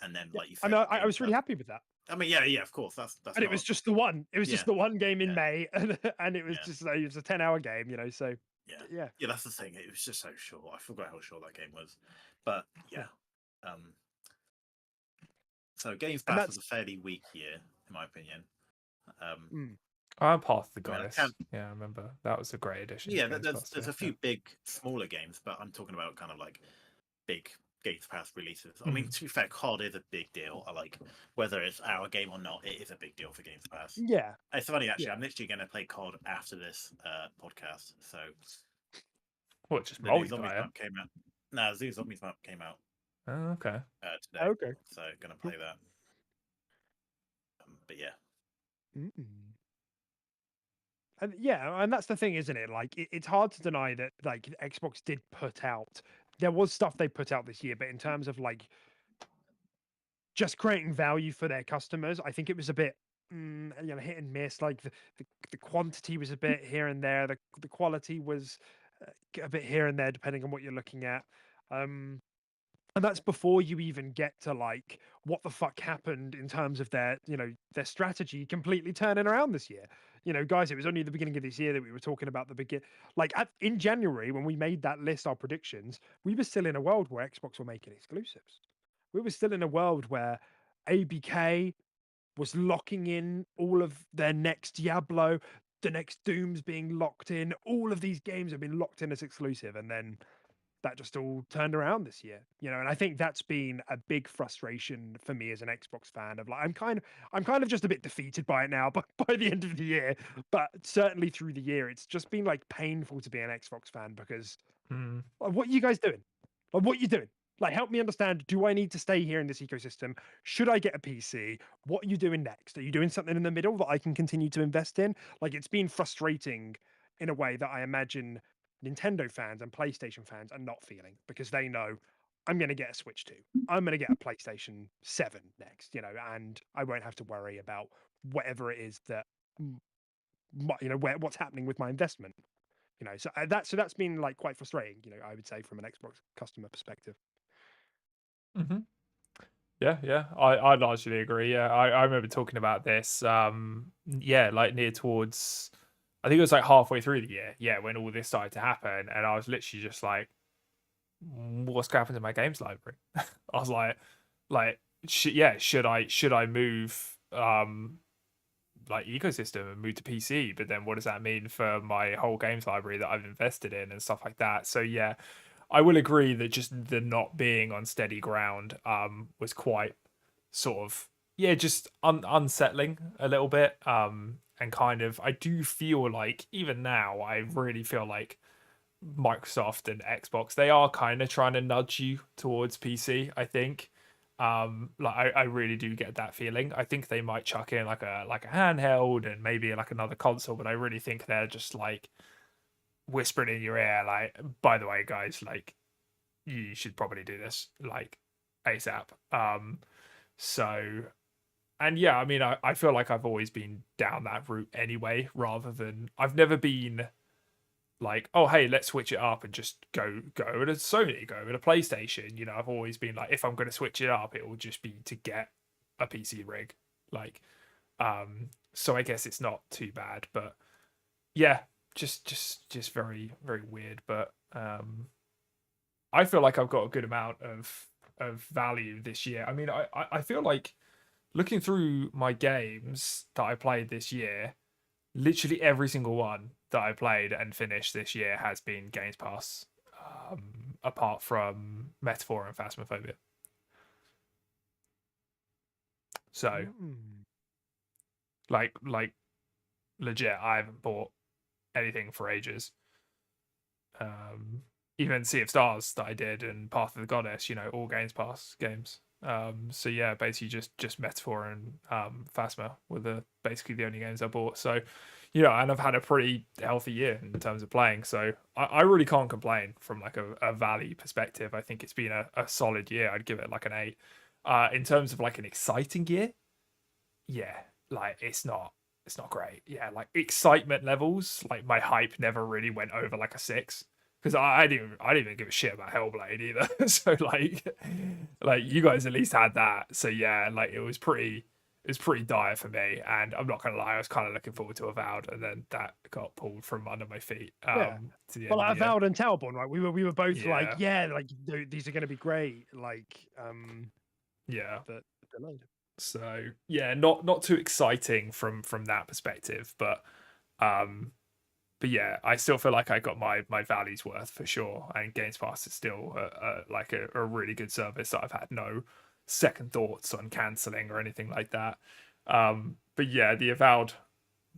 [SPEAKER 2] And then like you said,
[SPEAKER 1] I was really happy with that.
[SPEAKER 2] I mean, yeah, of course, that's.
[SPEAKER 1] And it was just the one. It was just the one game in May, and it was just it was a 10-hour game, So
[SPEAKER 2] yeah, that's the thing. It was just so short. I forgot how short that game was, but yeah. So Games Pass was a fairly weak year, in my opinion.
[SPEAKER 3] Path of the Goddess. Yeah, I remember that was a great addition.
[SPEAKER 2] Yeah, there's a few big, smaller games, but I'm talking about kind of like big Games Pass releases. I mean, to be fair, COD is a big deal. I like whether it's our game or not, it is a big deal for Games Pass.
[SPEAKER 1] Yeah,
[SPEAKER 2] it's funny actually. I'm literally going to play COD after this podcast. So,
[SPEAKER 3] what? Just multiplayer
[SPEAKER 2] came out. No, Zoo Zombies map came out.
[SPEAKER 3] Oh, okay.
[SPEAKER 2] Today. Okay. So going to play that. But yeah.
[SPEAKER 1] And that's the thing, isn't it? Like it's hard to deny that like Xbox did put out. There was stuff they put out this year, but in terms of like just creating value for their customers, I think it was a bit hit and miss. Like the quantity was a bit here and there. The quality was a bit here and there, depending on what you're looking at. And that's before you even get to like what the fuck happened in terms of their strategy completely turning around this year. Guys, it was only the beginning of this year that we were talking about in January when we made that list, our predictions, we were still in a world where Xbox were making exclusives. We were still in a world where ABK was locking in all of their next Diablo, the next Doom's being locked in. All of these games have been locked in as exclusive, and then that just all turned around this year, and I think that's been a big frustration for me as an Xbox fan. Of like, I'm kind of just a bit defeated by it now, but by the end of the year, but certainly through the year, it's just been like painful to be an Xbox fan because like, what are you guys doing? Like, what are you doing? Like, help me understand. Do I need to stay here in this ecosystem? Should I get a PC? What are you doing next? Are you doing something in the middle that I can continue to invest in? Like, it's been frustrating in a way that I imagine Nintendo fans and PlayStation fans are not feeling, because they know I'm going to get a Switch 2. I'm going to get a PlayStation 7 next, and I won't have to worry about whatever it is that, what's happening with my investment. So that's been like quite frustrating, I would say, from an Xbox customer perspective.
[SPEAKER 3] Yeah, I largely agree. Yeah, I remember talking about this. Like near towards, I think it was like halfway through the year. Yeah, when all this started to happen, and I was literally just like, "What's going to happen to my games library?" I was should I move like ecosystem and move to PC? But then what does that mean for my whole games library that I've invested in and stuff like that? So yeah, I will agree that just the not being on steady ground was quite sort of just unsettling a little bit, and kind of I do feel like even now I really feel like Microsoft and Xbox, they are kind of trying to nudge you towards PC, I think. I really do get that feeling. I think they might chuck in like a handheld and maybe like another console, but I really think they're just like whispering in your ear, like, by the way, guys, like, you should probably do this like ASAP. So, and yeah, I mean, I feel like I've always been down that route anyway, rather than I've never been like, oh hey, let's switch it up and just go with a Sony, go with a PlayStation. I've always been like, if I'm going to switch it up, it will just be to get a PC rig. Like, so I guess it's not too bad, but yeah, just very, very weird. But I feel like I've got a good amount of value this year. I mean, I feel like looking through my games that I played this year, literally every single one that I played and finished this year has been Games Pass, apart from Metaphor and Phasmophobia. So, like legit, I haven't bought anything for ages. Even Sea of Stars that I did and Path of the Goddess, all Games Pass games. So yeah, basically just Metaphor and Phasma were basically the only games I bought. So, and I've had a pretty healthy year in terms of playing. So I really can't complain from like a value perspective. I think it's been a solid year. I'd give it like an 8. In terms of like an exciting year, yeah, like it's not great. Yeah, like excitement levels, like my hype never really went over like a 6. Because I didn't even give a shit about Hellblade either. So like you guys at least had that. So yeah, like it was pretty dire for me. And I'm not gonna lie, I was kind of looking forward to Avowed, and then that got pulled from under my feet. To the end of the
[SPEAKER 1] Avowed and Talborn, right? We were both like these are gonna be great. Like but delayed.
[SPEAKER 3] So yeah, not too exciting from that perspective, but yeah, I still feel like I got my value's worth for sure. And Games Pass is still like a really good service that I've had no second thoughts on cancelling or anything like that. But yeah, the Avowed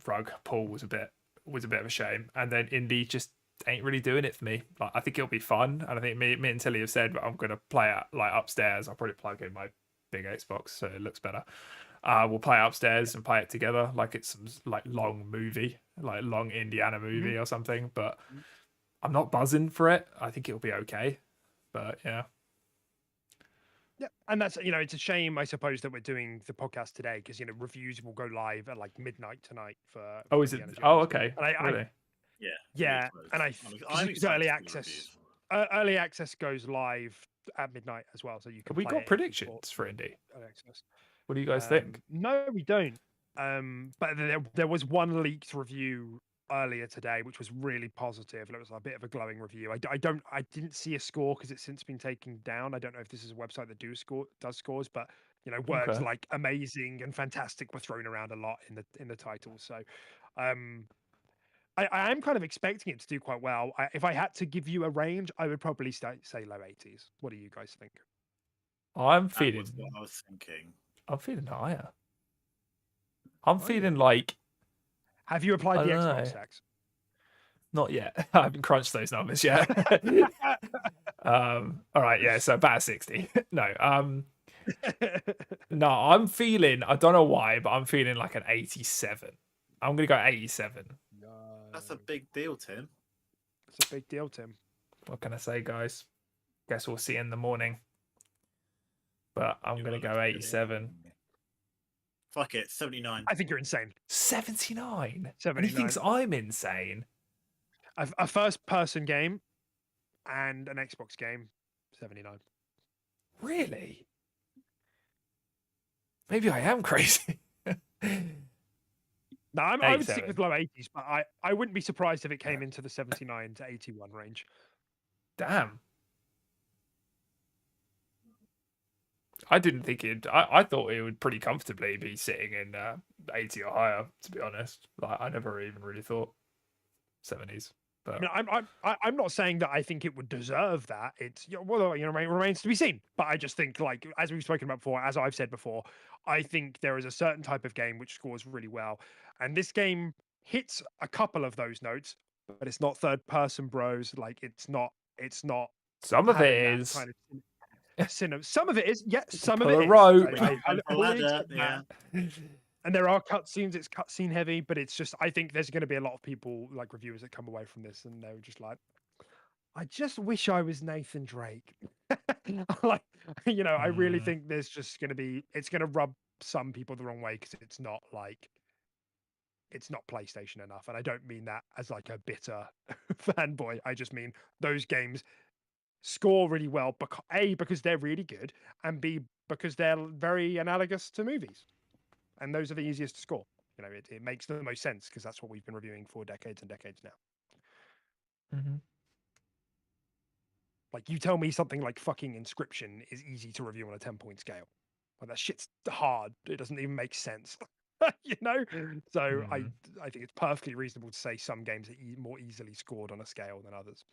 [SPEAKER 3] rug pull was a bit of a shame. And then Indie just ain't really doing it for me. Like, I think it'll be fun, and I think me and Tilly have said I'm gonna play it like upstairs. I'll probably plug in my big Xbox so it looks better. We'll play upstairs and play it together like it's some like long movie, like long Indiana movie or something. But I'm not buzzing for it. I think it'll be okay. But yeah,
[SPEAKER 1] Yeah, and that's it's a shame, I suppose, that we're doing the podcast today because reviews will go live at like midnight tonight for
[SPEAKER 3] is it?
[SPEAKER 1] Indiana
[SPEAKER 3] Oh,
[SPEAKER 1] Jones.
[SPEAKER 3] okay.
[SPEAKER 1] And
[SPEAKER 3] Really?
[SPEAKER 2] Yeah,
[SPEAKER 1] and
[SPEAKER 2] I'm
[SPEAKER 1] because
[SPEAKER 2] excited to see reviews.
[SPEAKER 1] early access goes live at midnight as well, so you can.
[SPEAKER 3] Have we
[SPEAKER 1] play
[SPEAKER 3] got
[SPEAKER 1] it
[SPEAKER 3] predictions for Indy?
[SPEAKER 1] early access.
[SPEAKER 3] What do you guys think?
[SPEAKER 1] No, we don't. But there was one leaked review earlier today, which was really positive. And it was a bit of a glowing review. I didn't see a score because it's since been taken down. I don't know if this is a website that does scores, but words
[SPEAKER 3] Okay.
[SPEAKER 1] like amazing and fantastic were thrown around a lot in the title. So, I am kind of expecting it to do quite well. If I had to give you a range, I would probably say low 80s. What do you guys think?
[SPEAKER 3] I'm
[SPEAKER 2] That
[SPEAKER 3] feeling.
[SPEAKER 2] was what I was thinking.
[SPEAKER 3] I'm feeling higher. I'm
[SPEAKER 1] Oh,
[SPEAKER 3] feeling like.
[SPEAKER 1] Have you applied
[SPEAKER 3] I
[SPEAKER 1] the
[SPEAKER 3] don't
[SPEAKER 1] Xbox
[SPEAKER 3] know.
[SPEAKER 1] tax?
[SPEAKER 3] Not yet. I haven't crunched those numbers yet. All right, yeah, so about 60. No, no, I'm feeling, I don't know why, but I'm feeling like an 87. I'm gonna go 87.
[SPEAKER 1] No.
[SPEAKER 2] That's a big deal, Tim.
[SPEAKER 1] It's a big deal, Tim.
[SPEAKER 3] What can I say, guys? Guess we'll see in the morning. But I'm gonna go 87.
[SPEAKER 2] Fuck it, 79.
[SPEAKER 1] I think you're insane.
[SPEAKER 3] 79? And
[SPEAKER 1] 79.
[SPEAKER 3] he thinks I'm insane.
[SPEAKER 1] A first-person game and an Xbox game, 79.
[SPEAKER 3] Really? Maybe I am crazy.
[SPEAKER 1] No, I would stick
[SPEAKER 3] 87.
[SPEAKER 1] with low 80s, but I wouldn't be surprised if it came into the 79 to 81 range.
[SPEAKER 3] Damn. I didn't think I thought it would pretty comfortably be sitting in 80 or higher, to be honest. Like, I never even really thought 70s. But...
[SPEAKER 1] I mean, I'm not saying that I think it would deserve that. It's well, remains to be seen. But I just think, like, as we've spoken about before, as I've said before, I think there is a certain type of game which scores really well, and this game hits a couple of those notes, but it's not third person, bros. Like, it's not.
[SPEAKER 3] Some of it
[SPEAKER 1] having that
[SPEAKER 3] is.
[SPEAKER 1] kind of some of it is. Yeah, some of
[SPEAKER 3] Pull
[SPEAKER 1] it
[SPEAKER 3] a
[SPEAKER 1] is.
[SPEAKER 3] rope.
[SPEAKER 1] I fully
[SPEAKER 2] Ladder,
[SPEAKER 1] accept that. And there are cutscenes. It's cutscene heavy, but it's just. I think there's going to be a lot of people, like reviewers, that come away from this and they're just like, I just wish I was Nathan Drake. Like, I really think there's just going to be. It's going to rub some people the wrong way because it's not PlayStation enough, and I don't mean that as like a bitter fanboy. I just mean those games score really well, because they're really good, and B, because they're very analogous to movies, and those are the easiest to score. It makes the most sense because that's what we've been reviewing for decades and decades now.
[SPEAKER 3] Mm-hmm.
[SPEAKER 1] Like, you tell me something like fucking Inscription is easy to review on a 10-point scale. Like, that shit's hard. It doesn't even make sense. So I think it's perfectly reasonable to say some games are more easily scored on a scale than others.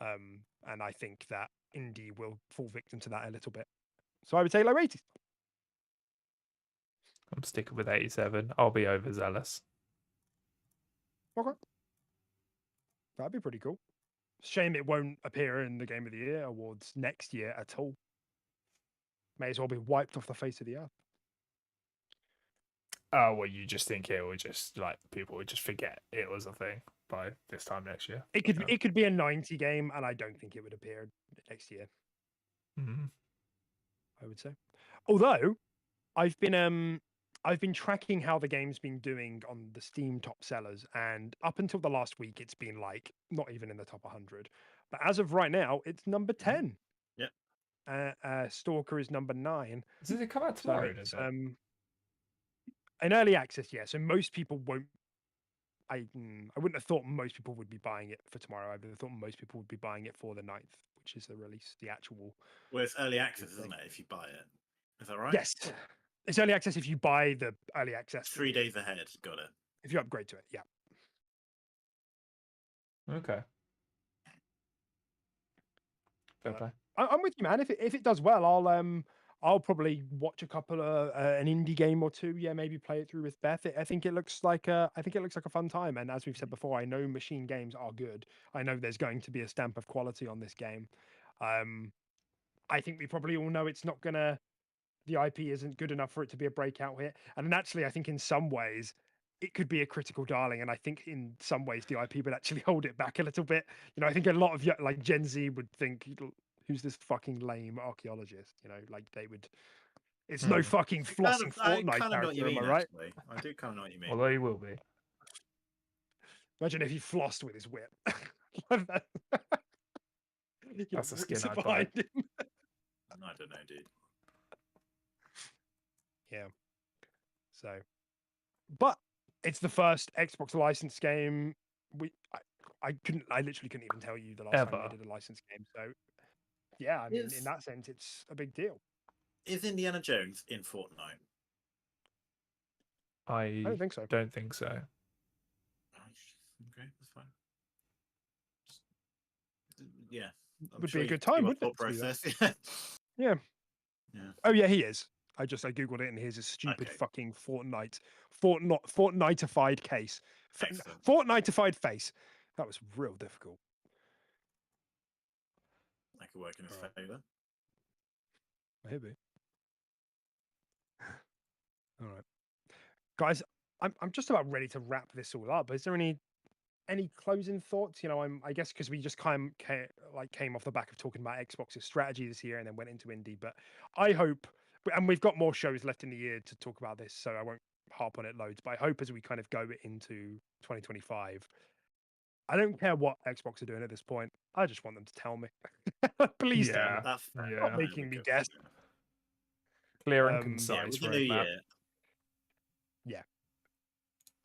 [SPEAKER 1] And I think that Indie will fall victim to that a little bit. So I would say low 80s.
[SPEAKER 3] I'm sticking with 87. I'll be overzealous.
[SPEAKER 1] Okay. That'd be pretty cool. Shame it won't appear in the Game of the Year awards next year at all. May as well be wiped off the face of the earth.
[SPEAKER 3] Oh, well, you just think it would just, like, people would just forget it was a thing by this time next year.
[SPEAKER 1] It could be a 90 game, and I don't think it would appear next year.
[SPEAKER 3] Mm-hmm.
[SPEAKER 1] I would say. Although I've been tracking how the game's been doing on the Steam top sellers, and up until the last week, it's been like not even in the top 100. But as of right now, it's number 10.
[SPEAKER 2] Yeah.
[SPEAKER 1] Stalker is number 9.
[SPEAKER 3] Does it come out tomorrow?
[SPEAKER 1] So in early access, yeah. So most people won't. I wouldn't have thought most people would be buying it for tomorrow. I would have thought most people would be buying it for the 9th, which is the release, the actual.
[SPEAKER 2] Well, it's early access, isn't it? If you buy it, is that right?
[SPEAKER 1] Yes, it's early access if you buy the early access.
[SPEAKER 2] 3 days ahead, got it.
[SPEAKER 1] If you upgrade to it, yeah.
[SPEAKER 3] Okay. Fair play.
[SPEAKER 1] I'm with you, man. If it does well, I'll probably watch a couple of an indie game or two. Yeah, maybe play it through with Beth. I think it looks like a fun time. And as we've said before, I know machine games are good. I know there's going to be a stamp of quality on this game. I think we probably all know it's not gonna. The IP isn't good enough for it to be a breakout hit. And actually, I think in some ways it could be a critical darling. And I think in some ways the IP would actually hold it back a little bit. I think a lot of like Gen Z would think, who's this fucking lame archaeologist? You know, like they would. It's no fucking flossing Fortnite character, am I right?
[SPEAKER 2] Actually. I do kind of know what you mean.
[SPEAKER 3] Although he will be.
[SPEAKER 1] Imagine if he flossed with his whip.
[SPEAKER 3] That's a skin I'd
[SPEAKER 1] behind
[SPEAKER 3] buy.
[SPEAKER 1] him.
[SPEAKER 2] I don't know, dude.
[SPEAKER 1] Yeah. So, but it's the first Xbox licensed game. I literally couldn't even tell you the last time they did a licensed game. So, yeah, I mean, in that sense, it's a big deal.
[SPEAKER 2] Is Indiana Jones in Fortnite?
[SPEAKER 3] I
[SPEAKER 1] don't think so.
[SPEAKER 3] Don't think so.
[SPEAKER 2] Okay, that's fine. Yeah,
[SPEAKER 1] would be a good time, wouldn't it?
[SPEAKER 2] Process.
[SPEAKER 1] Yeah.
[SPEAKER 2] Yeah.
[SPEAKER 1] Oh yeah, he is. I googled it, and here's a stupid fucking Fortnite-ified case. Fortnite-ified face. That was real difficult.
[SPEAKER 2] That could work in his favor.
[SPEAKER 1] Maybe. All right, guys. I'm just about ready to wrap this all up. Is there any closing thoughts? You know, I guess because we just came off the back of talking about Xbox's strategy this year and then went into indie. But I hope, and we've got more shows left in the year to talk about this, so I won't harp on it loads. But I hope as we kind of go into 2025, I don't care what Xbox are doing at this point. I just want them to tell me. Please tell me. Stop making me guess.
[SPEAKER 3] Clear and concise roadmap.
[SPEAKER 1] Yeah.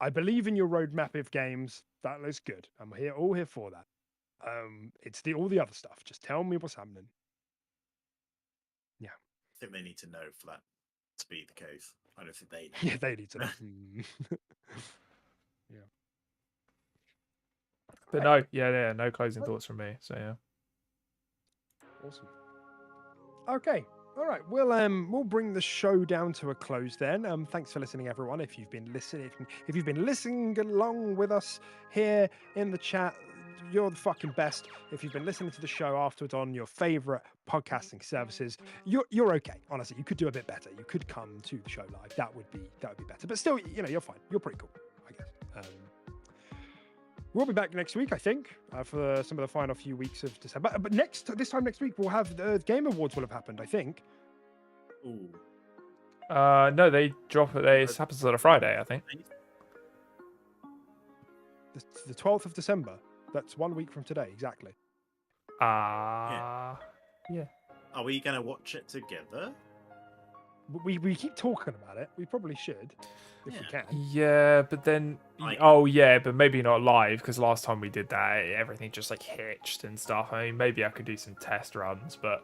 [SPEAKER 1] I believe in your roadmap of games. That looks good. I'm all here for that. It's all the other stuff. Just tell me what's happening. Yeah.
[SPEAKER 2] I think they need to know for that to be the case. I don't think they know.
[SPEAKER 1] Yeah, they need to know. Yeah.
[SPEAKER 3] But no closing thoughts from me. So yeah.
[SPEAKER 1] Awesome. Okay. All right, we'll bring the show down to a close then. Thanks for listening, everyone. If you've been listening along with us here in the chat, you're the fucking best. If you've been listening to the show afterwards on your favorite podcasting services, you're okay. Honestly, you could do a bit better. You could come to the show live. That would be better. But still, you know, you're fine. You're pretty cool, I guess. We'll be back next week, I think, for some of the final few weeks of December. But this time next week, we'll have the Game Awards will have happened, I think.
[SPEAKER 2] Ooh.
[SPEAKER 3] No, they drop it. It happens on a Friday, I think.
[SPEAKER 1] The 12th of December. That's 1 week from today, exactly.
[SPEAKER 3] Yeah.
[SPEAKER 2] Are we going to watch it together?
[SPEAKER 1] We keep talking about it. We probably should, if we can.
[SPEAKER 3] Yeah, but then but maybe not live, because last time we did that, everything just like hitched and stuff. I mean, maybe I could do some test runs, but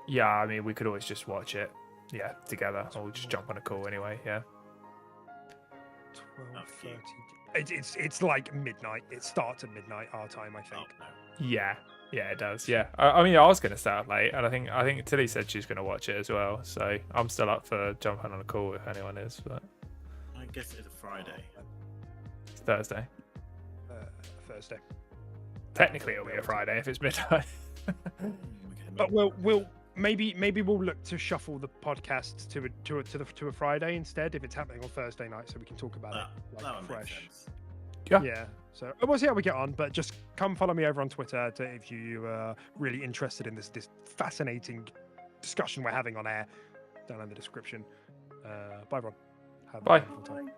[SPEAKER 3] yeah, I mean, we could always just watch it, together, or we'll just jump on a call anyway. Yeah.
[SPEAKER 1] 12:30. It's like midnight. It starts at midnight our time, I think.
[SPEAKER 2] Oh, no.
[SPEAKER 3] Yeah, it does. Yeah, I mean, I was going to start late, and I think Tilly said she's going to watch it as well. So I'm still up for jumping on a call if anyone is. But
[SPEAKER 2] I guess it's a Friday.
[SPEAKER 3] It's Thursday.
[SPEAKER 1] Thursday.
[SPEAKER 3] Technically, it'll be a Friday if it's midnight.
[SPEAKER 1] But we'll maybe we'll look to shuffle the podcast to a Friday instead if it's happening on Thursday night, so we can talk about it like fresh. Yeah. So we'll see how we get on, but just come follow me over on Twitter if you are really interested in this fascinating discussion we're having on air. Down in the description. Bye, everyone. Have a wonderful time.